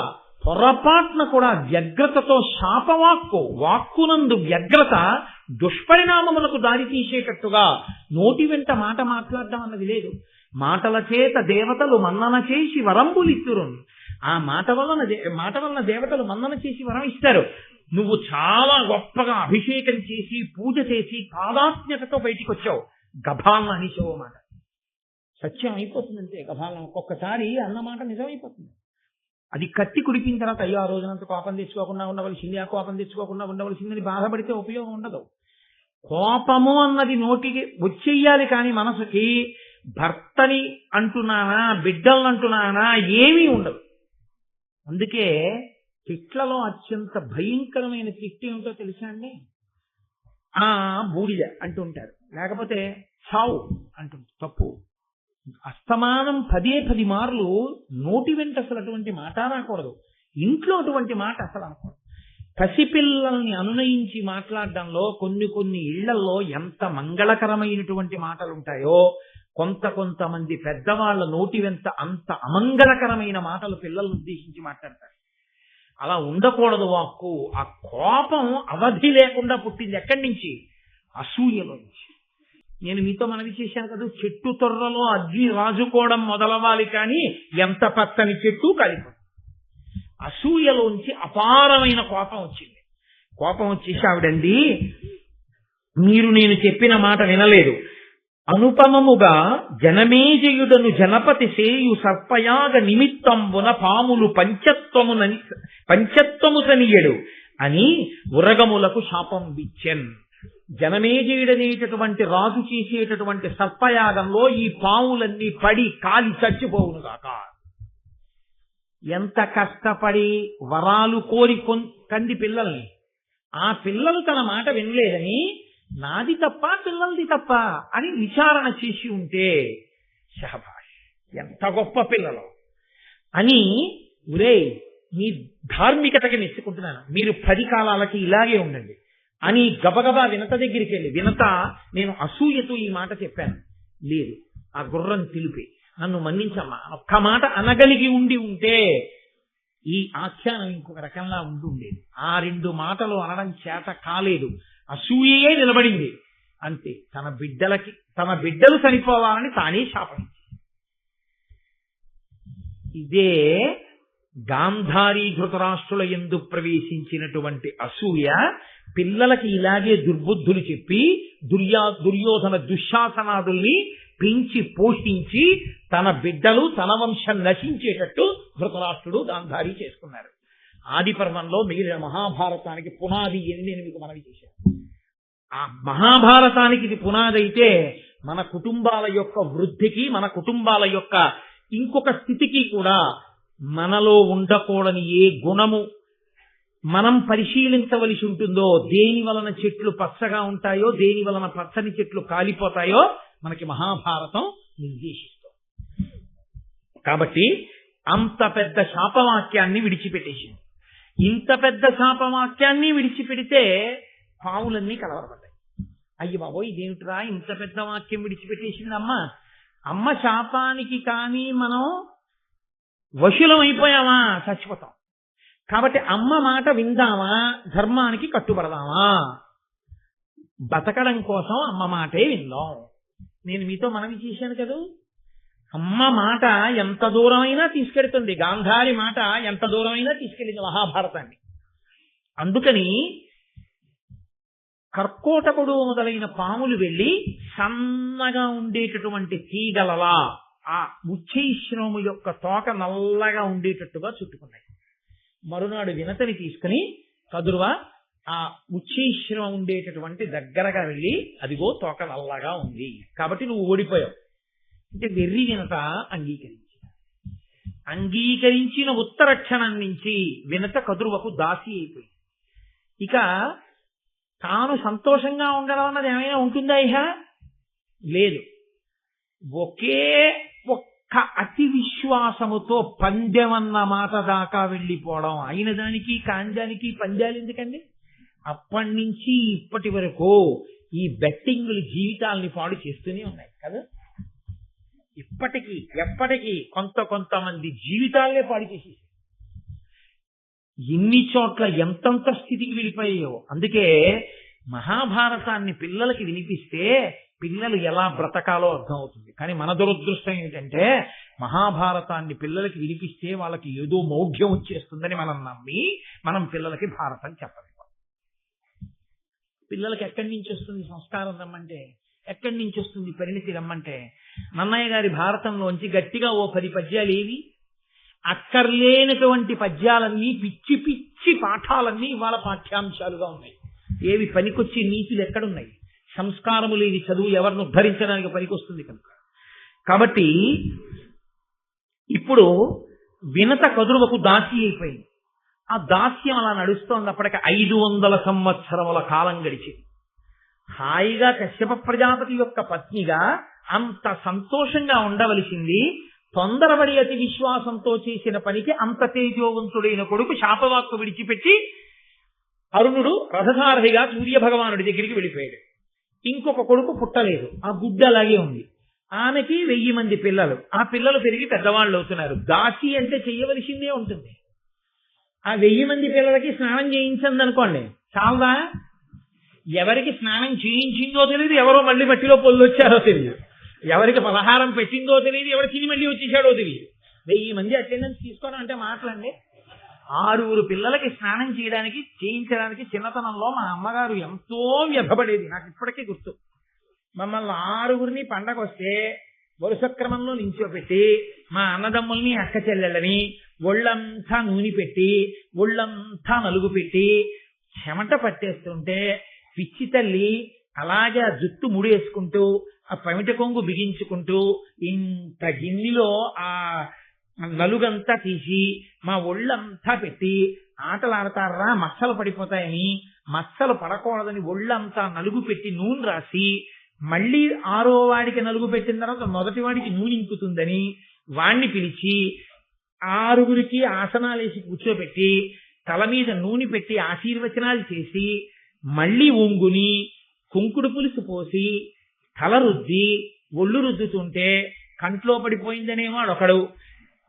పొరపాటున కూడా వ్యగ్రతతో వాక్కునందు వ్యగ్రత దుష్పరిణామములకు దారి తీసేటట్టుగా నోటి వెంట మాట మాట్లాడడం అన్నది లేదు. మాటల చేత దేవతలు మన్నన చేసి వరంబులిత్తురు. ఆ మాట వలన దేవతలు మన్నన చేసి వరం ఇస్తారు. నువ్వు చాలా గొప్పగా అభిషేకం చేసి పూజ చేసి పాదాత్మ్యతతో బయటికి వచ్చావు, గభాలను అనిచావు మాట సత్యం అయిపోతుందంటే గభాలను ఒక్కొక్కసారి అన్నమాట నిజమైపోతుంది. అది కత్తి కుడిపిన తర్వాత అయ్యో ఆ రోజునంత కోపం తెచ్చుకోకుండా ఉండవలసింది, ఆ కోపం తెచ్చుకోకుండా ఉండవలసిందని బాధపడితే ఉపయోగం ఉండదు. కోపము అన్నది నోటికి వచ్చేయాలి, కానీ మనసుకి భర్తని అంటున్నానా బిడ్డలను అంటున్నానా ఏమీ ఉండదు. అందుకే తిట్లలో అత్యంత భయంకరమైన తిట్టు ఏమిటో తెలుసా అండి? బూడిద అంటుంటారు, లేకపోతే చావు అంటుంటారు. తప్పు. అస్తమానం 10 మార్లు నోటి వెంట అసలు అటువంటి మాట రాకూడదు. ఇంట్లో అటువంటి మాట అసలు అనకూడదు. పసిపిల్లల్ని అనునయించి మాట్లాడడంలో కొన్ని ఇళ్లలో ఎంత మంగళకరమైనటువంటి మాటలు ఉంటాయో కొంతమంది పెద్దవాళ్ల నోటి వెంట అంత అమంగళకరమైన మాటలు పిల్లలను ఉద్దేశించి మాట్లాడతారు. అలా ఉండకూడదు వాక్కు. ఆ కోపం అవధి లేకుండా పుట్టింది ఎక్కడి నుంచి? అసూయలోంచి. నేను మీతో మనవి చేశాను కదా, చెట్టు తొర్రలో అగ్గి రాజుకోవడం మొదలవ్వాలి, కానీ ఎంత పచ్చని చెట్టు కలిపి అసూయలోంచి అపారమైన కోపం వచ్చింది. కోపం వచ్చేసి ఆవిడండి, మీరు నేను చెప్పిన మాట వినలేదు. అనుపమముగా జనమేజయుడను జనపతి సేయు సర్పయాగ నిమిత్తంబున పాములు పంచత్వము సనియడు అని ఉరగములకు శాపం విచ్చెన్. జనమేజయుడనేటటువంటి రాజు చేసేటటువంటి సర్పయాగంలో ఈ పాములన్నీ పడి కాలి చచ్చిపోవునుగాక. ఎంత కష్టపడి వరాలు కోరి కంది పిల్లల్ని, ఆ పిల్లలు తన మాట వినలేదని నాది తప్ప పిల్లలది తప్ప అని విచారణ చేసి ఉంటే శహబాష్ ఎంత గొప్ప పిల్లలు అని, ఒరే మీ ధార్మికతకి మెచ్చుకుంటున్నాను, మీరు 10 కాలాలకి ఇలాగే ఉండండి అని గబగబా వినత దగ్గరికి వెళ్ళి, వినత నేను అసూయతో ఈ మాట చెప్పాను, లేదు ఆ గుర్రం తెలిపి నన్ను మన్నించమ్మా ఒక్క మాట అనగలిగి ఉంటే ఈ ఆఖ్యానం ఇంకొక రకంగా ఉండేది. ఆ 2 మాటలు అనడం చేత కాలేదు, అసూయే నిలబడింది. అంతే, తన బిడ్డలు చనిపోవాలని తానే శాపం. ఇదే గాంధారీ ధృతరాష్ట్రుల యందు ప్రవేశించినటువంటి అసూయ పిల్లలకి ఇలాగే దుర్బుద్ధులు చెప్పి దుర్యోధన దుశ్శాసనాదుల్ని పెంచి పోషించి తన బిడ్డలు తన వంశం నశించేటట్టు ధృతరాష్ట్రుడు గాంధారి చేసుకున్నారు. ఆది పర్వంలో మిగిలిన మహాభారతానికి పునాది అని నేను మీకు మనవి చేశాను. ఆ మహాభారతానికి ఇది పునాది అయితే మన కుటుంబాల యొక్క వృద్ధికి, మన కుటుంబాల యొక్క ఇంకొక స్థితికి కూడా మనలో ఉండకూడని ఏ గుణము మనం పరిశీలించవలసి ఉంటుందో, దేని వలన చెట్లు పచ్చగా ఉంటాయో, దేని వలన పచ్చని చెట్లు కాలిపోతాయో మనకి మహాభారతం నిర్దేశిస్తుంది. కాబట్టి అంత పెద్ద శాపవాక్యాన్ని విడిచిపెట్టేసింది. ఇంత పెద్ద శాపవాక్యాన్ని విడిచిపెడితే పావులన్నీ కలవరపడ్డాయి. అయ్యి బాబోయ్ ఇదేమిట్రా ఇంత పెద్ద వాక్యం విడిచిపెట్టేసింది అమ్మ శాపానికి కానీ మనం వశులం అయిపోయామా చచ్చిపోతాం. కాబట్టి అమ్మ మాట విందామా, ధర్మానికి కట్టుబడదామా, బతకడం కోసం అమ్మ మాటే విందాం. నేను మీతో మనవి చేశాను కదా, అమ్మ మాట ఎంత దూరమైనా తీసుకెడుతుంది, గాంధారి మాట ఎంత దూరమైనా తీసుకెళ్ళింది మహాభారతాన్ని. అందుకని కర్కోటకుడు మొదలైన పాములు వెళ్ళి సన్నగా ఉండేటటువంటి తీగలలా ఆ ఉచ్చైశ్రము యొక్క తోక నల్లగా ఉండేటట్టుగా చుట్టుకున్నాయి. మరునాడు వినతని తీసుకుని కదురువ ఆ ఉచ్చైశ్రమం ఉండేటటువంటి దగ్గరగా వెళ్ళి, అదిగో తోక నల్లగా ఉంది కాబట్టి నువ్వు ఓడిపోయావు అంటే వెర్రి వినత అంగీకరించిన ఉత్తర క్షణం నుంచి వినత కదురువకు దాసి అయిపోయింది. ఇక తాను సంతోషంగా ఉండడం అన్నది ఏమైనా ఉంటుందా? ఇహ లేదు. ఒకే ఒక్క అతి విశ్వాసముతో పందెమన్న మాట దాకా వెళ్ళిపోవడం, అయిన దానికి కాంజానికి పందాలు ఎందుకండి? అప్పటి నుంచి ఇప్పటి వరకు ఈ బెట్టింగులు జీవితాలని పాడు చేస్తూనే ఉన్నాయి కదా. ఇప్పటికీ ఎప్పటికీ కొంతమంది జీవితాలనే పాడు చేసేసి ఎన్ని చోట్ల ఎంతంత స్థితికి వెళ్ళిపోయాయో. అందుకే మహాభారతాన్ని పిల్లలకి వినిపిస్తే పిల్లలు ఎలా బ్రతకాలో అర్థం అవుతుంది. కానీ మన దురదృష్టం ఏంటంటే మహాభారతాన్ని పిల్లలకి వినిపిస్తే వాళ్ళకి ఏదో మౌఢ్యం వచ్చేస్తుందని మనం నమ్మి మనం పిల్లలకి భారతం చెప్పలేము. పిల్లలకి ఎక్కడి నుంచి వస్తుంది సంస్కారం రమ్మంటే? ఎక్కడి నుంచి వస్తుంది పరిణితి రమ్మంటే? నన్నయ్య గారి భారతంలోంచి గట్టిగా ఓ 10 పద్యాలు ఏవి? అక్కర్లేనటువంటి పద్యాలన్నీ పిచ్చి పిచ్చి పాఠాలన్నీ ఇవాళ పాఠ్యాంశాలుగా ఉన్నాయి. ఏవి పనికొచ్చి నీతులు ఎక్కడున్నాయి? సంస్కారము లేని చదువు ఎవరిని ఉద్ధరించడానికి పనికొస్తుంది కనుక. కాబట్టి ఇప్పుడు వినత కదురువకు దాసి అయిపోయింది. ఆ దాస్యం అలా నడుస్తోంది. అప్పటికి 500 సంవత్సరముల కాలం గడిచింది. హాయిగా కశ్యప ప్రజాపతి యొక్క పత్నిగా అంత సంతోషంగా ఉండవలసింది తొందరపడి అతి విశ్వాసంతో చేసిన పనికి అంత తేజోవంతుడైన కొడుకు శాపవాక్కు విడిచిపెట్టి అరుణుడు రథసారథిగా సూర్య భగవానుడి దగ్గరికి వెళ్ళిపోయాడు. ఇంకొక కొడుకు పుట్టలేదు, ఆ గుడ్డ అలాగే ఉంది. ఆమెకి 1000 మంది పిల్లలు. ఆ పిల్లలు పెరిగి పెద్దవాళ్ళు అవుతున్నారు. దాసి అంటే చెయ్యవలసిందే ఉంటుంది. ఆ 1000 మంది పిల్లలకి స్నానం చేయించండి అనుకోండి, చాలదా? ఎవరికి స్నానం చేయించిందో తెలియదు, ఎవరో మళ్ళీ మట్టిలో పొల్లు వచ్చారో తెలియదు, ఎవరికి పలహారం పెట్టిందో తెలియదు, ఎవరు తిని మళ్ళీ వచ్చేసాడో తెలియదు. 1000 మంది అటెండెన్స్ తీసుకోవడం అంటే మాటలండి. 6 పిల్లలకి స్నానం చేయించడానికి చిన్నతనంలో మా అమ్మగారు ఎంతో వ్యధపడేది. నాకు ఇప్పటికీ గుర్తు. మమ్మల్ని 6 పండగ వస్తే వరుస క్రమంలో నించోపెట్టి మా అన్నదమ్ముల్ని అక్క చెల్లెళ్ళని ఒళ్ళంతా నూనె పెట్టి ఒళ్ళంతా నలుగు పెట్టి చెమట పట్టేస్తుంటే పిచ్చి తల్లి అలాగే ఆ జుట్టు ముడేసుకుంటూ ఆ పమిట కొంగు బిగించుకుంటూ ఇంత గిన్నెలో ఆ నలుగంతా తీసి మా ఒళ్ళంతా పెట్టి ఆటలాడతారా మచ్చలు పడిపోతాయని, మచ్చలు పడకూడదని ఒళ్ళంతా నలుగు పెట్టి నూనె రాసి మళ్ళీ 6వ వాడికి నలుగు పెట్టిన తర్వాత మొదటి వాడికి నూనె ఇంకుతుందని వాణ్ణి పిలిచి 6 ఆసనాలేసి కూర్చోబెట్టి తల మీద నూనె పెట్టి ఆశీర్వచనాలు చేసి మళ్ళీ ఒంగుని కుంకుడు పులుసు పోసి తల రుద్ది ఒళ్ళు రుద్దుతుంటే కంట్లో పడిపోయిందనేమో ఒకడు.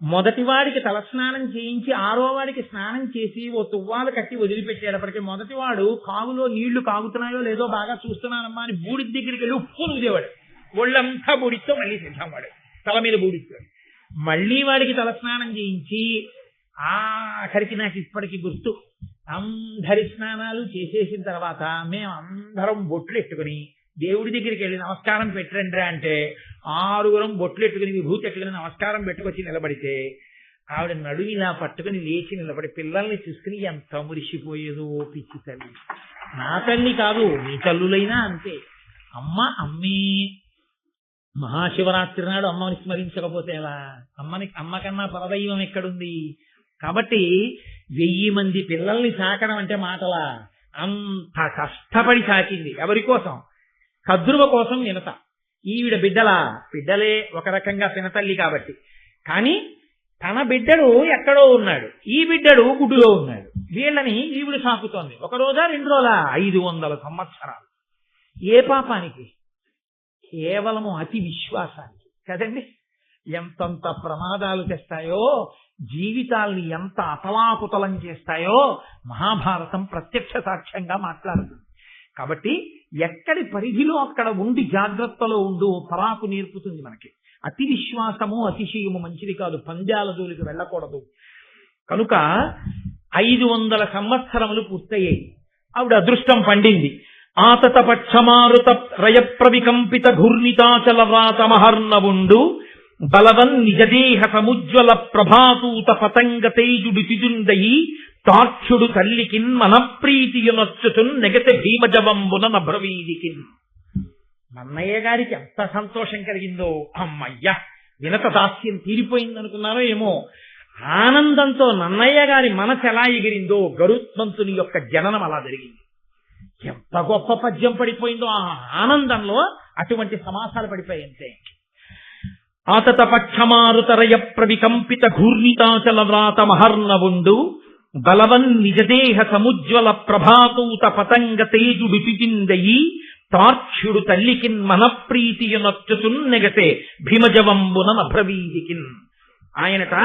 మొదటివాడికి తలస్నానం చేయించి 6వ వాడికి స్నానం చేసి ఓ తువ్వాలు కట్టి వదిలిపెట్టేటప్పటికీ మొదటివాడు కాగులో నీళ్లు కాగుతున్నాయో లేదో బాగా చూస్తున్నానమ్మా అని బూడి దగ్గరికి వెళ్ళి ఉప్పు నువ్వేవాడు. ఒళ్ళంతా బూడితో మళ్ళీ సిద్ధంవాడు, తల మీద బూడితో మళ్ళీ వాడికి తలస్నానం చేయించి ఆఖరికి నాకు ఇప్పటికి గుర్తు, అందరి స్నానాలు చేసేసిన తర్వాత మేము అందరం బొట్లు ఎట్టుకుని దేవుడి దగ్గరికి వెళ్ళి నమస్కారం పెట్టండి అంటే 6 బొట్లు ఎట్టుకుని విభూతి ఎట్టుకుని నమస్కారం పెట్టుకొచ్చి నిలబడితే ఆవిడ నడుము ఇలా పట్టుకుని లేచి నిలబడి పిల్లల్ని చూసుకుని ఎంత మురిసిపోయేదో. పిచ్చి తల్లి, నా తల్లి కాదు మీ తల్లులైనా అంతే. అమ్మే మహాశివరాత్రి నాడు అమ్మని స్మరించకపోతే ఎలా? అమ్మ కన్నా పరదైవం ఎక్కడుంది? కాబట్టి 1000 మంది పిల్లల్ని సాకడం అంటే మాటలా? అంత కష్టపడి సాకింది. ఎవరి కోసం? కద్రువ కోసం వినత. ఈవిడ బిడ్డలే ఒక రకంగా పినతల్లి కాబట్టి. కానీ తన బిడ్డడు ఎక్కడో ఉన్నాడు, ఈ బిడ్డడు గుడ్డులో ఉన్నాడు. వీళ్ళని ఈవిడ సాకుతోంది. 1 రోజా 2 రోజులా? 500 సంవత్సరాలు. ఏ పాపానికి? కేవలము అతి విశ్వాసానికి కదండి. ఎంతంత ప్రమాదాలు తెస్తాయో, జీవితాల్ని ఎంత అతలాకుతలం చేస్తాయో మహాభారతం ప్రత్యక్ష సాక్ష్యంగా మాట్లాడుతుంది. కాబట్టి ఎక్కడి పరిధిలో అక్కడ ఉండి జాగ్రత్తలో ఉండు పరాకు నేర్పుతుంది మనకి. అతి విశ్వాసము అతిశయము మంచిది కాదు, పంద్యాల జోలికి వెళ్ళకూడదు. కనుక 500 సంవత్సరములు పూర్తయ్యాయి. ఆవిడ అదృష్టం పండింది. ఆతత పక్షమారుత రయప్రవికంపిత ఘూర్ణితాచల వ్రాత మహర్ణవుండు బలవన్ నిజదేహ సముజ్వల ప్రభాసూత పతంగ తేజుడు తిజుండయి తాక్షుడు తల్లికిన్ మనప్రీతియునొచ్చుచున్ నెగత భీమజవంబున నభ్రవీదికిన్. నన్నయ్య గారికి ఎంత సంతోషం కలిగిందో. అమ్మయ్య, వినత దాస్యం తీరిపోయిందనుకున్నారో ఏమో. ఆనందంతో నన్నయ్య గారి మనసు ఎలా ఎగిరిందో, గరుత్మంతుని యొక్క జననం అలా జరిగింది. ఎంత గొప్ప పద్యం పడిపోయిందో ఆ ఆనందంలో. అటువంటి సమాసాలు పడిపోయాయి అంతే. ఆతత పక్షమారుతరయ ప్రవికంపిత ఘూర్ణితాచల వ్రాత మహర్ణవుండు బలవన్ నిజదేహ సముజ్వల ప్రభాతూత పతంగ తేజుడు పిపిందయి తార్క్ష్యుడు తల్లికిన్ మనప్రీతియునొచ్చుచున్నెగసే భీమజవంబున నభ్రవీదికిన్. ఆయనట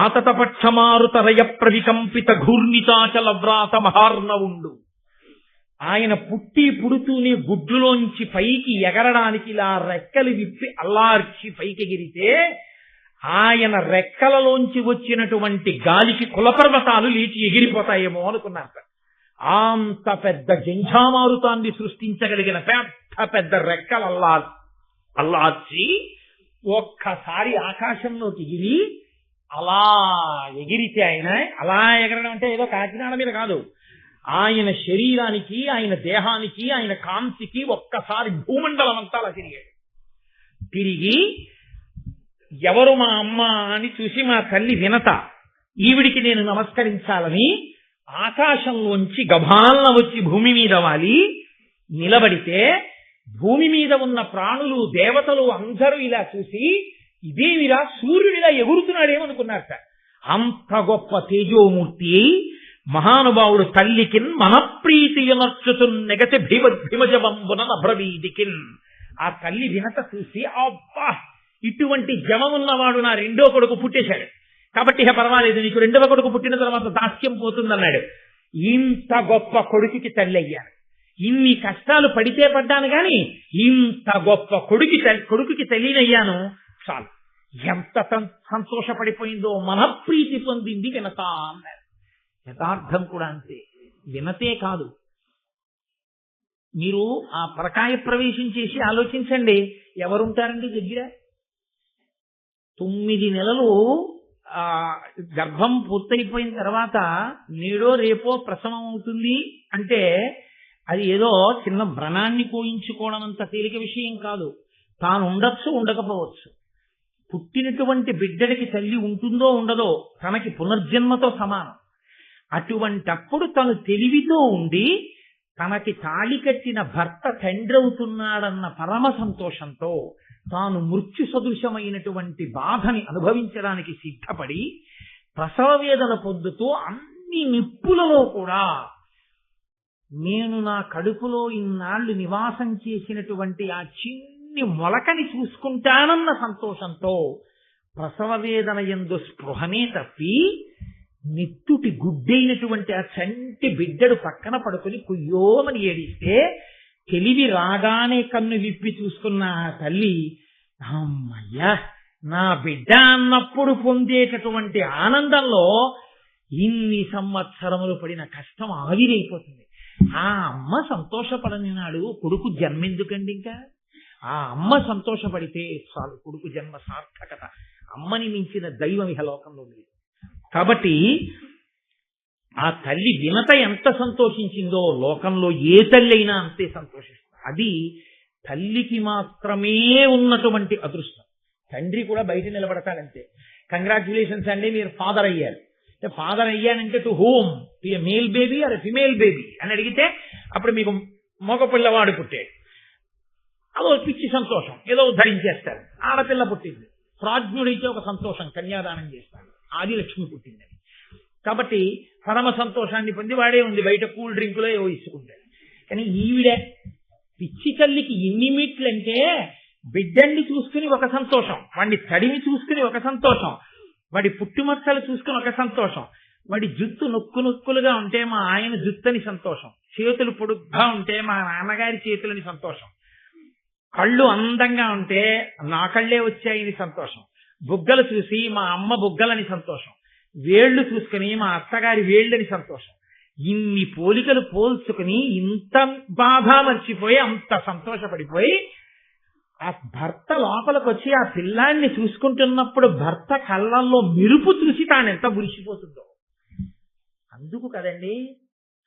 ఆతత పక్షమారుతరయ ప్రవికంపిత ఘూర్ణితాచల వ్రాత మహార్ణవుండు. ఆయన పుడుతూనే గుడ్డులోంచి పైకి ఎగరడానికి ఇలా రెక్కలు విప్పి అల్లార్చి పైకి ఎగిరితే ఆయన రెక్కలలోంచి వచ్చినటువంటి గాలికి కులపర్వతాలు లేచి ఎగిరిపోతాయేమో అనుకున్నారు. అంత పెద్ద జంఝామారుతాన్ని సృష్టించగలిగిన పెద్ద రెక్కలు అల్లార్చి ఒక్కసారి ఆకాశంలోకి ఎగిరి అలా ఎగిరితే ఆయన అలా ఎగరడం అంటే ఏదో కాకినాడ మీద కాదు, ఆయన శరీరానికి ఆయన దేహానికి ఆయన కాంతికి ఒక్కసారి భూమండలం అంతా అలా తిరిగి ఎవరు మా అమ్మ అని చూసి మా తల్లి వినత, ఈవిడికి నేను నమస్కరించాలని ఆకాశంలోంచి గభాలన వచ్చి భూమి మీద వాలి నిలబడితే భూమి మీద ఉన్న ప్రాణులు దేవతలు అందరూ ఇలా చూసి ఇదేమిరా సూర్యుడిలా ఎగురుతున్నాడేమనుకున్నారట. అంత గొప్ప తేజోమూర్తి మహానుభావుడు తల్లికిన్ మనప్రీతియునర్చుచున్నెగసి భీమజవంబున నభ్రవీదికిన్. ఆ తల్లి వినత చూసి అబ్బా ఇటువంటి జవమున్నవాడు నా రెండో కొడుకు పుట్టేశాడు కాబట్టి ఇక పర్వాలేదు, నీకు రెండవ కొడుకు పుట్టిన తర్వాత దాస్యం పోతుందన్నాడు. ఇంత గొప్ప కొడుకుకి తల్లి అయ్యాను, ఇన్ని కష్టాలు పడితే పడ్డాను గాని ఇంత గొప్ప కొడుకుకి తల్లినయ్యాను చాలు. ఎంత సంతోషపడిపోయిందో, మనప్రీతి పొందింది వినత అన్నారు. యథార్థం కూడా అంతే. వినతే కాదు, మీరు ఆ పరకాయ ప్రవేశం చేసి ఆలోచించండి, ఎవరుంటారండి దగ్గర? 9 నెలలు గర్భం పూర్తయిపోయిన తర్వాత నేడో రేపో ప్రసవం అవుతుంది అంటే అది ఏదో చిన్న వ్రణాన్ని కోయించుకోవడం అంత తేలిక విషయం కాదు. తాను ఉండొచ్చు, ఉండకపోవచ్చు. పుట్టినటువంటి బిడ్డడికి తల్లి ఉంటుందో ఉండదో తనకి పునర్జన్మతో సమానం. అటువంటప్పుడు తను తెలివితో ఉండి తనకి తాళి కట్టిన భర్త తండ్రి అవుతున్నాడన్న పరమ సంతోషంతో తాను మృత్యు సదృశమైనటువంటి బాధని అనుభవించడానికి సిద్ధపడి ప్రసవ వేదన పొందుతూ అన్ని నిప్పులలో కూడా నేను నా కడుపులో ఇన్నాళ్లు నివాసం చేసినటువంటి ఆ చిన్ని మొలకని చూసుకుంటానన్న సంతోషంతో ప్రసవ వేదన యందు స్పృహనే తప్పి నిత్తుటి గుడ్డైనటువంటి ఆ చంటి బిడ్డడు పక్కన పడుకుని కుయ్యోమని ఏడిస్తే తెలివి రాగానే కన్ను విప్పి చూసుకున్న ఆ తల్లి అమ్మయ్యా నా బిడ్డ అన్నప్పుడు పొందేటటువంటి ఆనందంలో ఇన్ని సంవత్సరములు పడిన కష్టం ఆవిరైపోతుంది. ఆ అమ్మ సంతోషపడని నాడు కొడుకు జన్మెందుకండి? ఇంకా ఆ అమ్మ సంతోషపడితే చాలు, కొడుకు జన్మ సార్థకత. అమ్మని మించిన దైవం ఇహ లోకంలో లేదు. కాబట్టి ఆ తల్లి వినత ఎంత సంతోషించిందో లోకంలో ఏ తల్లి అయినా అంతే సంతోషిస్తుంది. అది తల్లికి మాత్రమే ఉన్నటువంటి అదృష్టం. తండ్రి కూడా బయట నిలబడతాడంతే. కంగ్రాచ్యులేషన్స్ అండి, మీరు ఫాదర్ అయ్యారు. ఫాదర్ అయ్యానంటే to whom? To a male baby or a female baby అని అడిగితే అప్పుడు మీకు మగ పిల్లవాడు పుట్టాడు, అదో పిచ్చి సంతోషం, ఏదో ధరించేస్తారు. ఆడపిల్ల పుట్టింది, ప్రాజ్ఞుడైతే ఒక సంతోషం, కన్యాదానం చేస్తాడు. ఆదిలక్ష్మి పుట్టిందని కాబట్టి పరమ సంతోషాన్ని పొంది వాడే ఉంది బయట కూల్ డ్రింకులో ఏవో ఇచ్చుకుంటాడు. కానీ ఈవిడ పిచ్చి తల్లికి ఎన్ని మీట్లంటే బిడ్డల్ని చూసుకుని ఒక సంతోషం, వాడిని తడిమి చూసుకుని ఒక సంతోషం, వాడి పుట్టుమచ్చలు చూసుకుని ఒక సంతోషం, వాడి జుత్తు నొక్కులుగా ఉంటే మా ఆయన జుత్తని సంతోషం, చేతులు పొడుగ్గా ఉంటే మా నాన్నగారి చేతులని సంతోషం, కళ్ళు అందంగా ఉంటే నా కళ్ళే వచ్చాయని సంతోషం, బుగ్గలు చూసి మా అమ్మ బుగ్గలని సంతోషం, వేళ్లు చూసుకుని మా అత్తగారి వేళ్ళని సంతోషం. ఇన్ని పోలికలు పోల్చుకుని ఇంత బాధ మర్చిపోయి అంత సంతోషపడిపోయి ఆ భర్త లోపలికి వచ్చి ఆ పిల్లాన్ని చూసుకుంటున్నప్పుడు భర్త కళ్ళల్లో మెరుపు చూసి తాను ఎంత మురిసిపోతుందో. అందుకు కదండి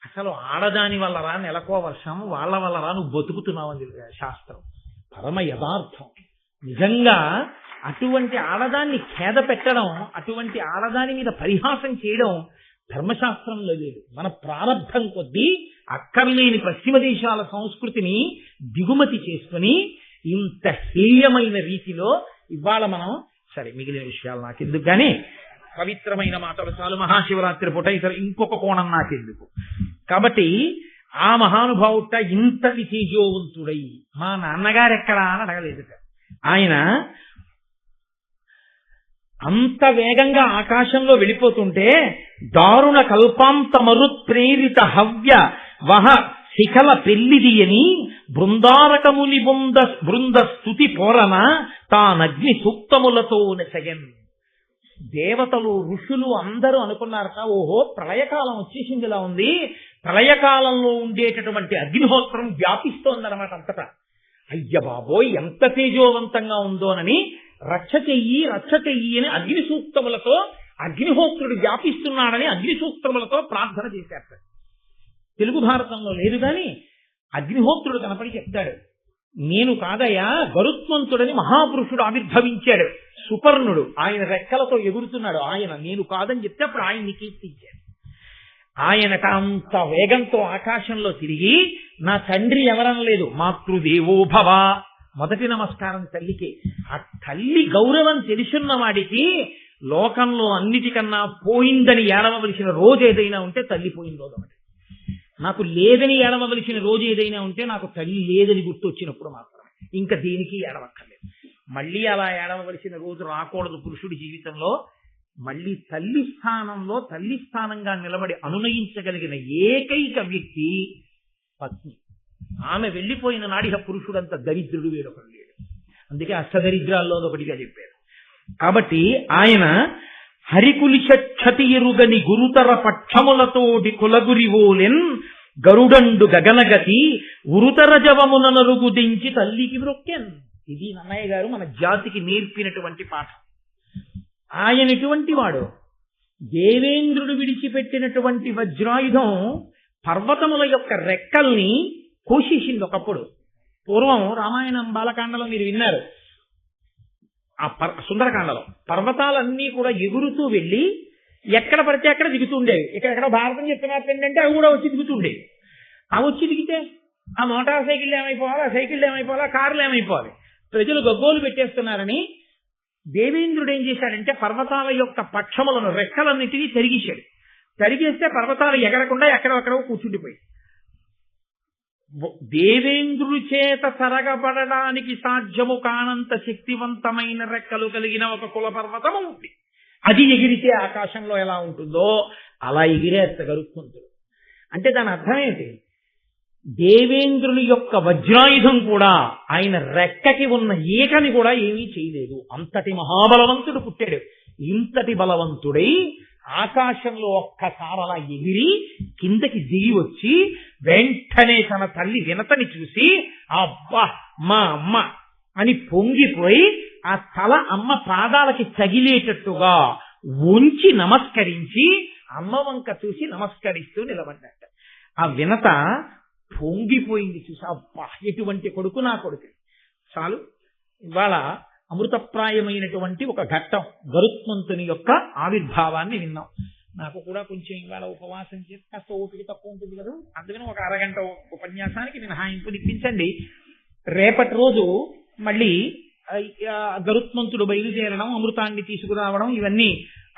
అసలు ఆడదాని వల్లరా నెలకో వర్షం, వాళ్ళ వల్లరా నువ్వు బతుకుతున్నావు అని శాస్త్రం. పరమ యథార్థం. నిజంగా అటువంటి ఆడదాన్ని ఖేద పెట్టడం, అటువంటి ఆడదాని మీద పరిహాసం చేయడం ధర్మశాస్త్రంలో లేదు. మన ప్రారంభం కొద్దీ అక్కర్లేని పశ్చిమ దేశాల సంస్కృతిని దిగుమతి చేసుకుని ఇంత హేయమైన రీతిలో ఇవాళ మనం సరే మిగిలిన విషయాలు నాకెందుకు కానీ పవిత్రమైన మాటలు చాలు మహాశివరాత్రి పూట ఇతర ఇంకొక కోణం నాకెందుకు. కాబట్టి ఆ మహానుభావుట ఇంతటి తేజోవంతుడై మా నాన్నగారు ఎక్కడా అని అడగలేదు. ఆయన అంత వేగంగా ఆకాశంలో వెళ్ళిపోతుంటే దారుణ కల్పాంత మరుత్ప్రేరిత హవ్య వహ శిఖల పెళ్లిదియని బృందారకముని బృంద స్తుతి పోరన తానగ్ని సూక్తములతో నెసగన్. దేవతలు ఋషులు అందరూ అనుకున్నారట, ఓహో ప్రళయకాలం వచ్చేసిందిలా ఉంది, ప్రళయకాలంలో ఉండేటటువంటి అగ్నిహోత్రం వ్యాపిస్తోందనమాట అంతటా. అయ్య బాబోయ్ ఎంత తేజోవంతంగా ఉందోనని రక్ష చెయ్యి అని అగ్ని సూక్తములతో అగ్నిహోత్రుడు వ్యాపిస్తున్నాడని అగ్ని సూక్తములతో ప్రార్థన చేశారు. తెలుగు భారతంలో లేదు కానీ అగ్నిహోత్రుడు కనపడి చెప్తాడు, నేను కాదయ్యా గరుత్మంతుడని మహాపురుషుడు ఆవిర్భవించాడు, సుపర్ణుడు, ఆయన రెక్కలతో ఎగురుతున్నాడు, ఆయన నేను కాదని చెప్తే అప్పుడు ఆయన్ని కీర్తించాడు. ఆయనకు అంత వేగంతో ఆకాశంలో తిరిగి నా తండ్రి ఎవరనలేదు, మాతృదేవో భవ, మొదటి నమస్కారం తల్లికి. ఆ తల్లి గౌరవం తెలుసున్న వాడికి లోకంలో అన్నిటికన్నా పోయిందని ఏడవలసిన రోజు ఏదైనా ఉంటే తల్లి పోయిన రోజు ఒకటి. నాకు లేదని ఏడవలసిన రోజు ఏదైనా ఉంటే నాకు తల్లి లేదని గుర్తొచ్చినప్పుడు మాత్రమే, ఇంకా దేనికి ఏడవక్కర్లేదు. మళ్ళీ అలా ఏడవలసిన రోజు రాకూడదు పురుషుడి జీవితంలో. మళ్ళీ తల్లి స్థానంలో తల్లి స్థానంగా నిలబడి అనునయించగలిగిన ఏకైక వ్యక్తి పత్ని. ఆమె వెళ్ళిపోయిన నాడిహ పురుషుడంత దరిద్రుడు వేరొకడు లేడు. అందుకే అష్టదరిద్రాల్లో ఒకటిగా చెప్పారు. కాబట్టి ఆయన హరికులిషతి ఎరుగని గురుతర పక్షములతోటి కులగురివోలెన్ గరుడండు గగనగతి ఉరుతర జవమున నరుగుదించి తల్లికి మ్రొక్కెన్. ఇది నన్నయ్య గారు మన జాతికి నేర్పినటువంటి పాఠం. ఆయన ఎటువంటి వాడు? దేవేంద్రుడు విడిచిపెట్టినటువంటి వజ్రాయుధం పర్వతముల యొక్క రెక్కల్ని కోసేసింది ఒకప్పుడు. పూర్వం రామాయణం బాలకాండలో మీరు విన్నారు, ఆ సుందరకాండలో పర్వతాలన్నీ కూడా ఎగురుతూ వెళ్ళి ఎక్కడ పడితే అక్కడ దిగుతుండేవి. ఇక్కడ భారతం చెప్పినట్టు ఏంటంటే అవి కూడా వచ్చి దిగుతుండేవి. అవి వచ్చి దిగితే ఆ మోటార్ సైకిల్ ఏమైపోవాలి, ఆ సైకిల్ ఏమైపోవాలి, ఆ కార్లు ఏమైపోవాలి, ప్రజలు గగ్గోలు పెట్టేస్తున్నారని దేవేంద్రుడు ఏం చేశాడంటే పర్వతాల యొక్క పక్షములను రెక్కలన్నిటినీ తరిగేశాడు. తరిగేస్తే పర్వతాలు ఎగరకుండా ఎక్కడెక్కడో కూర్చుండిపోయి దేవేంద్రుడి చేత సరగబడడానికి సాధ్యము కానంత శక్తివంతమైన రెక్కలు కలిగిన ఒక కుల పర్వతము ఉంది. అది ఎగిరితే ఆకాశంలో ఎలా ఉంటుందో అలా ఎగిరేస్త గరుత్మంతుడు. అంటే దాని అర్థం ఏంటి? దేవేంద్రుని యొక్క వజ్రాయుధం కూడా ఆయన రెక్కకి ఉన్న ఈకని కూడా ఏమీ చేయలేదు. అంతటి మహాబలవంతుడు పుట్టాడు. ఇంతటి బలవంతుడై ఆకాశంలో ఒక్కసారి అలా ఎగిరి కిందకి దిగి వచ్చి వెంటనే తన తల్లి వినతని చూసి అబ్బా మా అమ్మ అని పొంగిపోయి ఆ తల అమ్మ పాదాలకి తగిలేటట్టుగా ఉంచి నమస్కరించి అమ్మ వంక చూసి నమస్కరిస్తూ నిలబడ్డట. ఆ వినత పొంగిపోయింది చూసి, అబ్బా ఎటువంటి కొడుకు నా కొడుకు. చాలు, ఇవాళ అమృతప్రాయమైనటువంటి ఒక ఘట్టం గరుత్మంతుని యొక్క ఆవిర్భావాన్ని విన్నాం. నాకు కూడా కొంచెం ఇవాళ ఉపవాసం చేసి కాస్త ఓపిక తక్కువ ఉంటుంది కదా, అందుకని ఒక అరగంట ఉపన్యాసానికి మినహాయింపు ఇప్పించండి. రేపటి రోజు మళ్ళీ గరుత్మంతుడు బయలుదేరడం, అమృతాన్ని తీసుకురావడం, ఇవన్నీ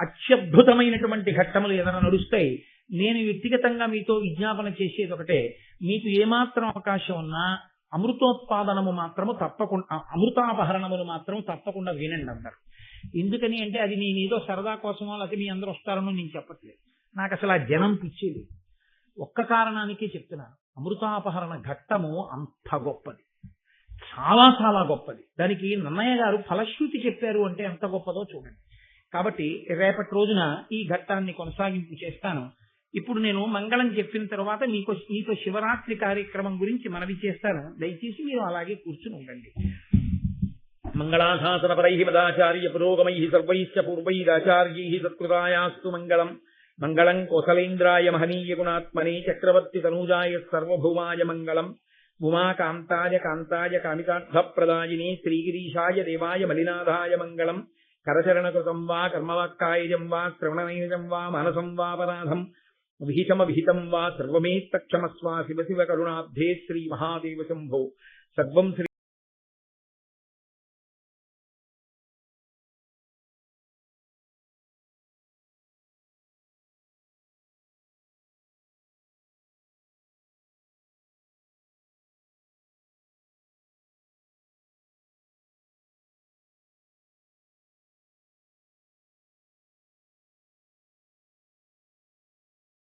అత్యద్భుతమైనటువంటి ఘట్టములు ఏదైనా నడుస్తాయి. నేను వ్యక్తిగతంగా మీతో విజ్ఞాపన చేసేది ఒకటే, మీకు ఏమాత్రం అవకాశం ఉన్నా అమృతోత్పాదనము మాత్రము తప్పకుండా, అమృతాపహరణములు మాత్రం తప్పకుండా వినండి అందరు. ఎందుకని అంటే అది నేను ఏదో సరదా కోసమో లేకపోతే మీ అందరూ వస్తారనో నేను చెప్పట్లేదు. నాకు అసలు ఆ జనం పిచ్చేది. ఒక్క కారణానికే చెప్తున్నాను, అమృతాపహరణ ఘట్టము అంత గొప్పది, చాలా చాలా గొప్పది. దానికి నన్నయ్య గారు ఫలశ్రుతి చెప్పారు అంటే ఎంత గొప్పదో చూడండి. కాబట్టి రేపటి రోజున ఈ ఘట్టాన్ని కొనసాగింపు చేస్తాను. ఇప్పుడు నేను మంగళం చెప్పిన తర్వాత మీతో శివరాత్రి కార్యక్రమం గురించి మనవి చేస్తాను. దయచేసి మీరు అలాగే కూర్చుని ఉండండి. మంగళాశాసన పరై మదాచార్య పురోగమై సర్వైశ్చ పూర్వైరాచార్యై సత్కృతాయాస్తు మంగళం. మంగళం కోసలేంద్రాయ మహనీయ గుణాత్మనే చక్రవర్తి తనూజాయ సర్వభౌమాయ మంగళం. ఉమాకాంతాయ కాంతాయ కామితార్థప్రదాయినే శ్రీగిరీశాయ దేవాయ మలినాథాయ మంగళం. కరచరణకృతం వా కర్మవాక్కాయజం వా శ్రవణనైజం వా మానసం వాపరాధం విహితమవిహితం వా సర్వమేత్తక్షమస్వ. శివ శివ కరుణాబ్ధే శ్రీ మహాదేవ శంభో. సర్వం శ్రీ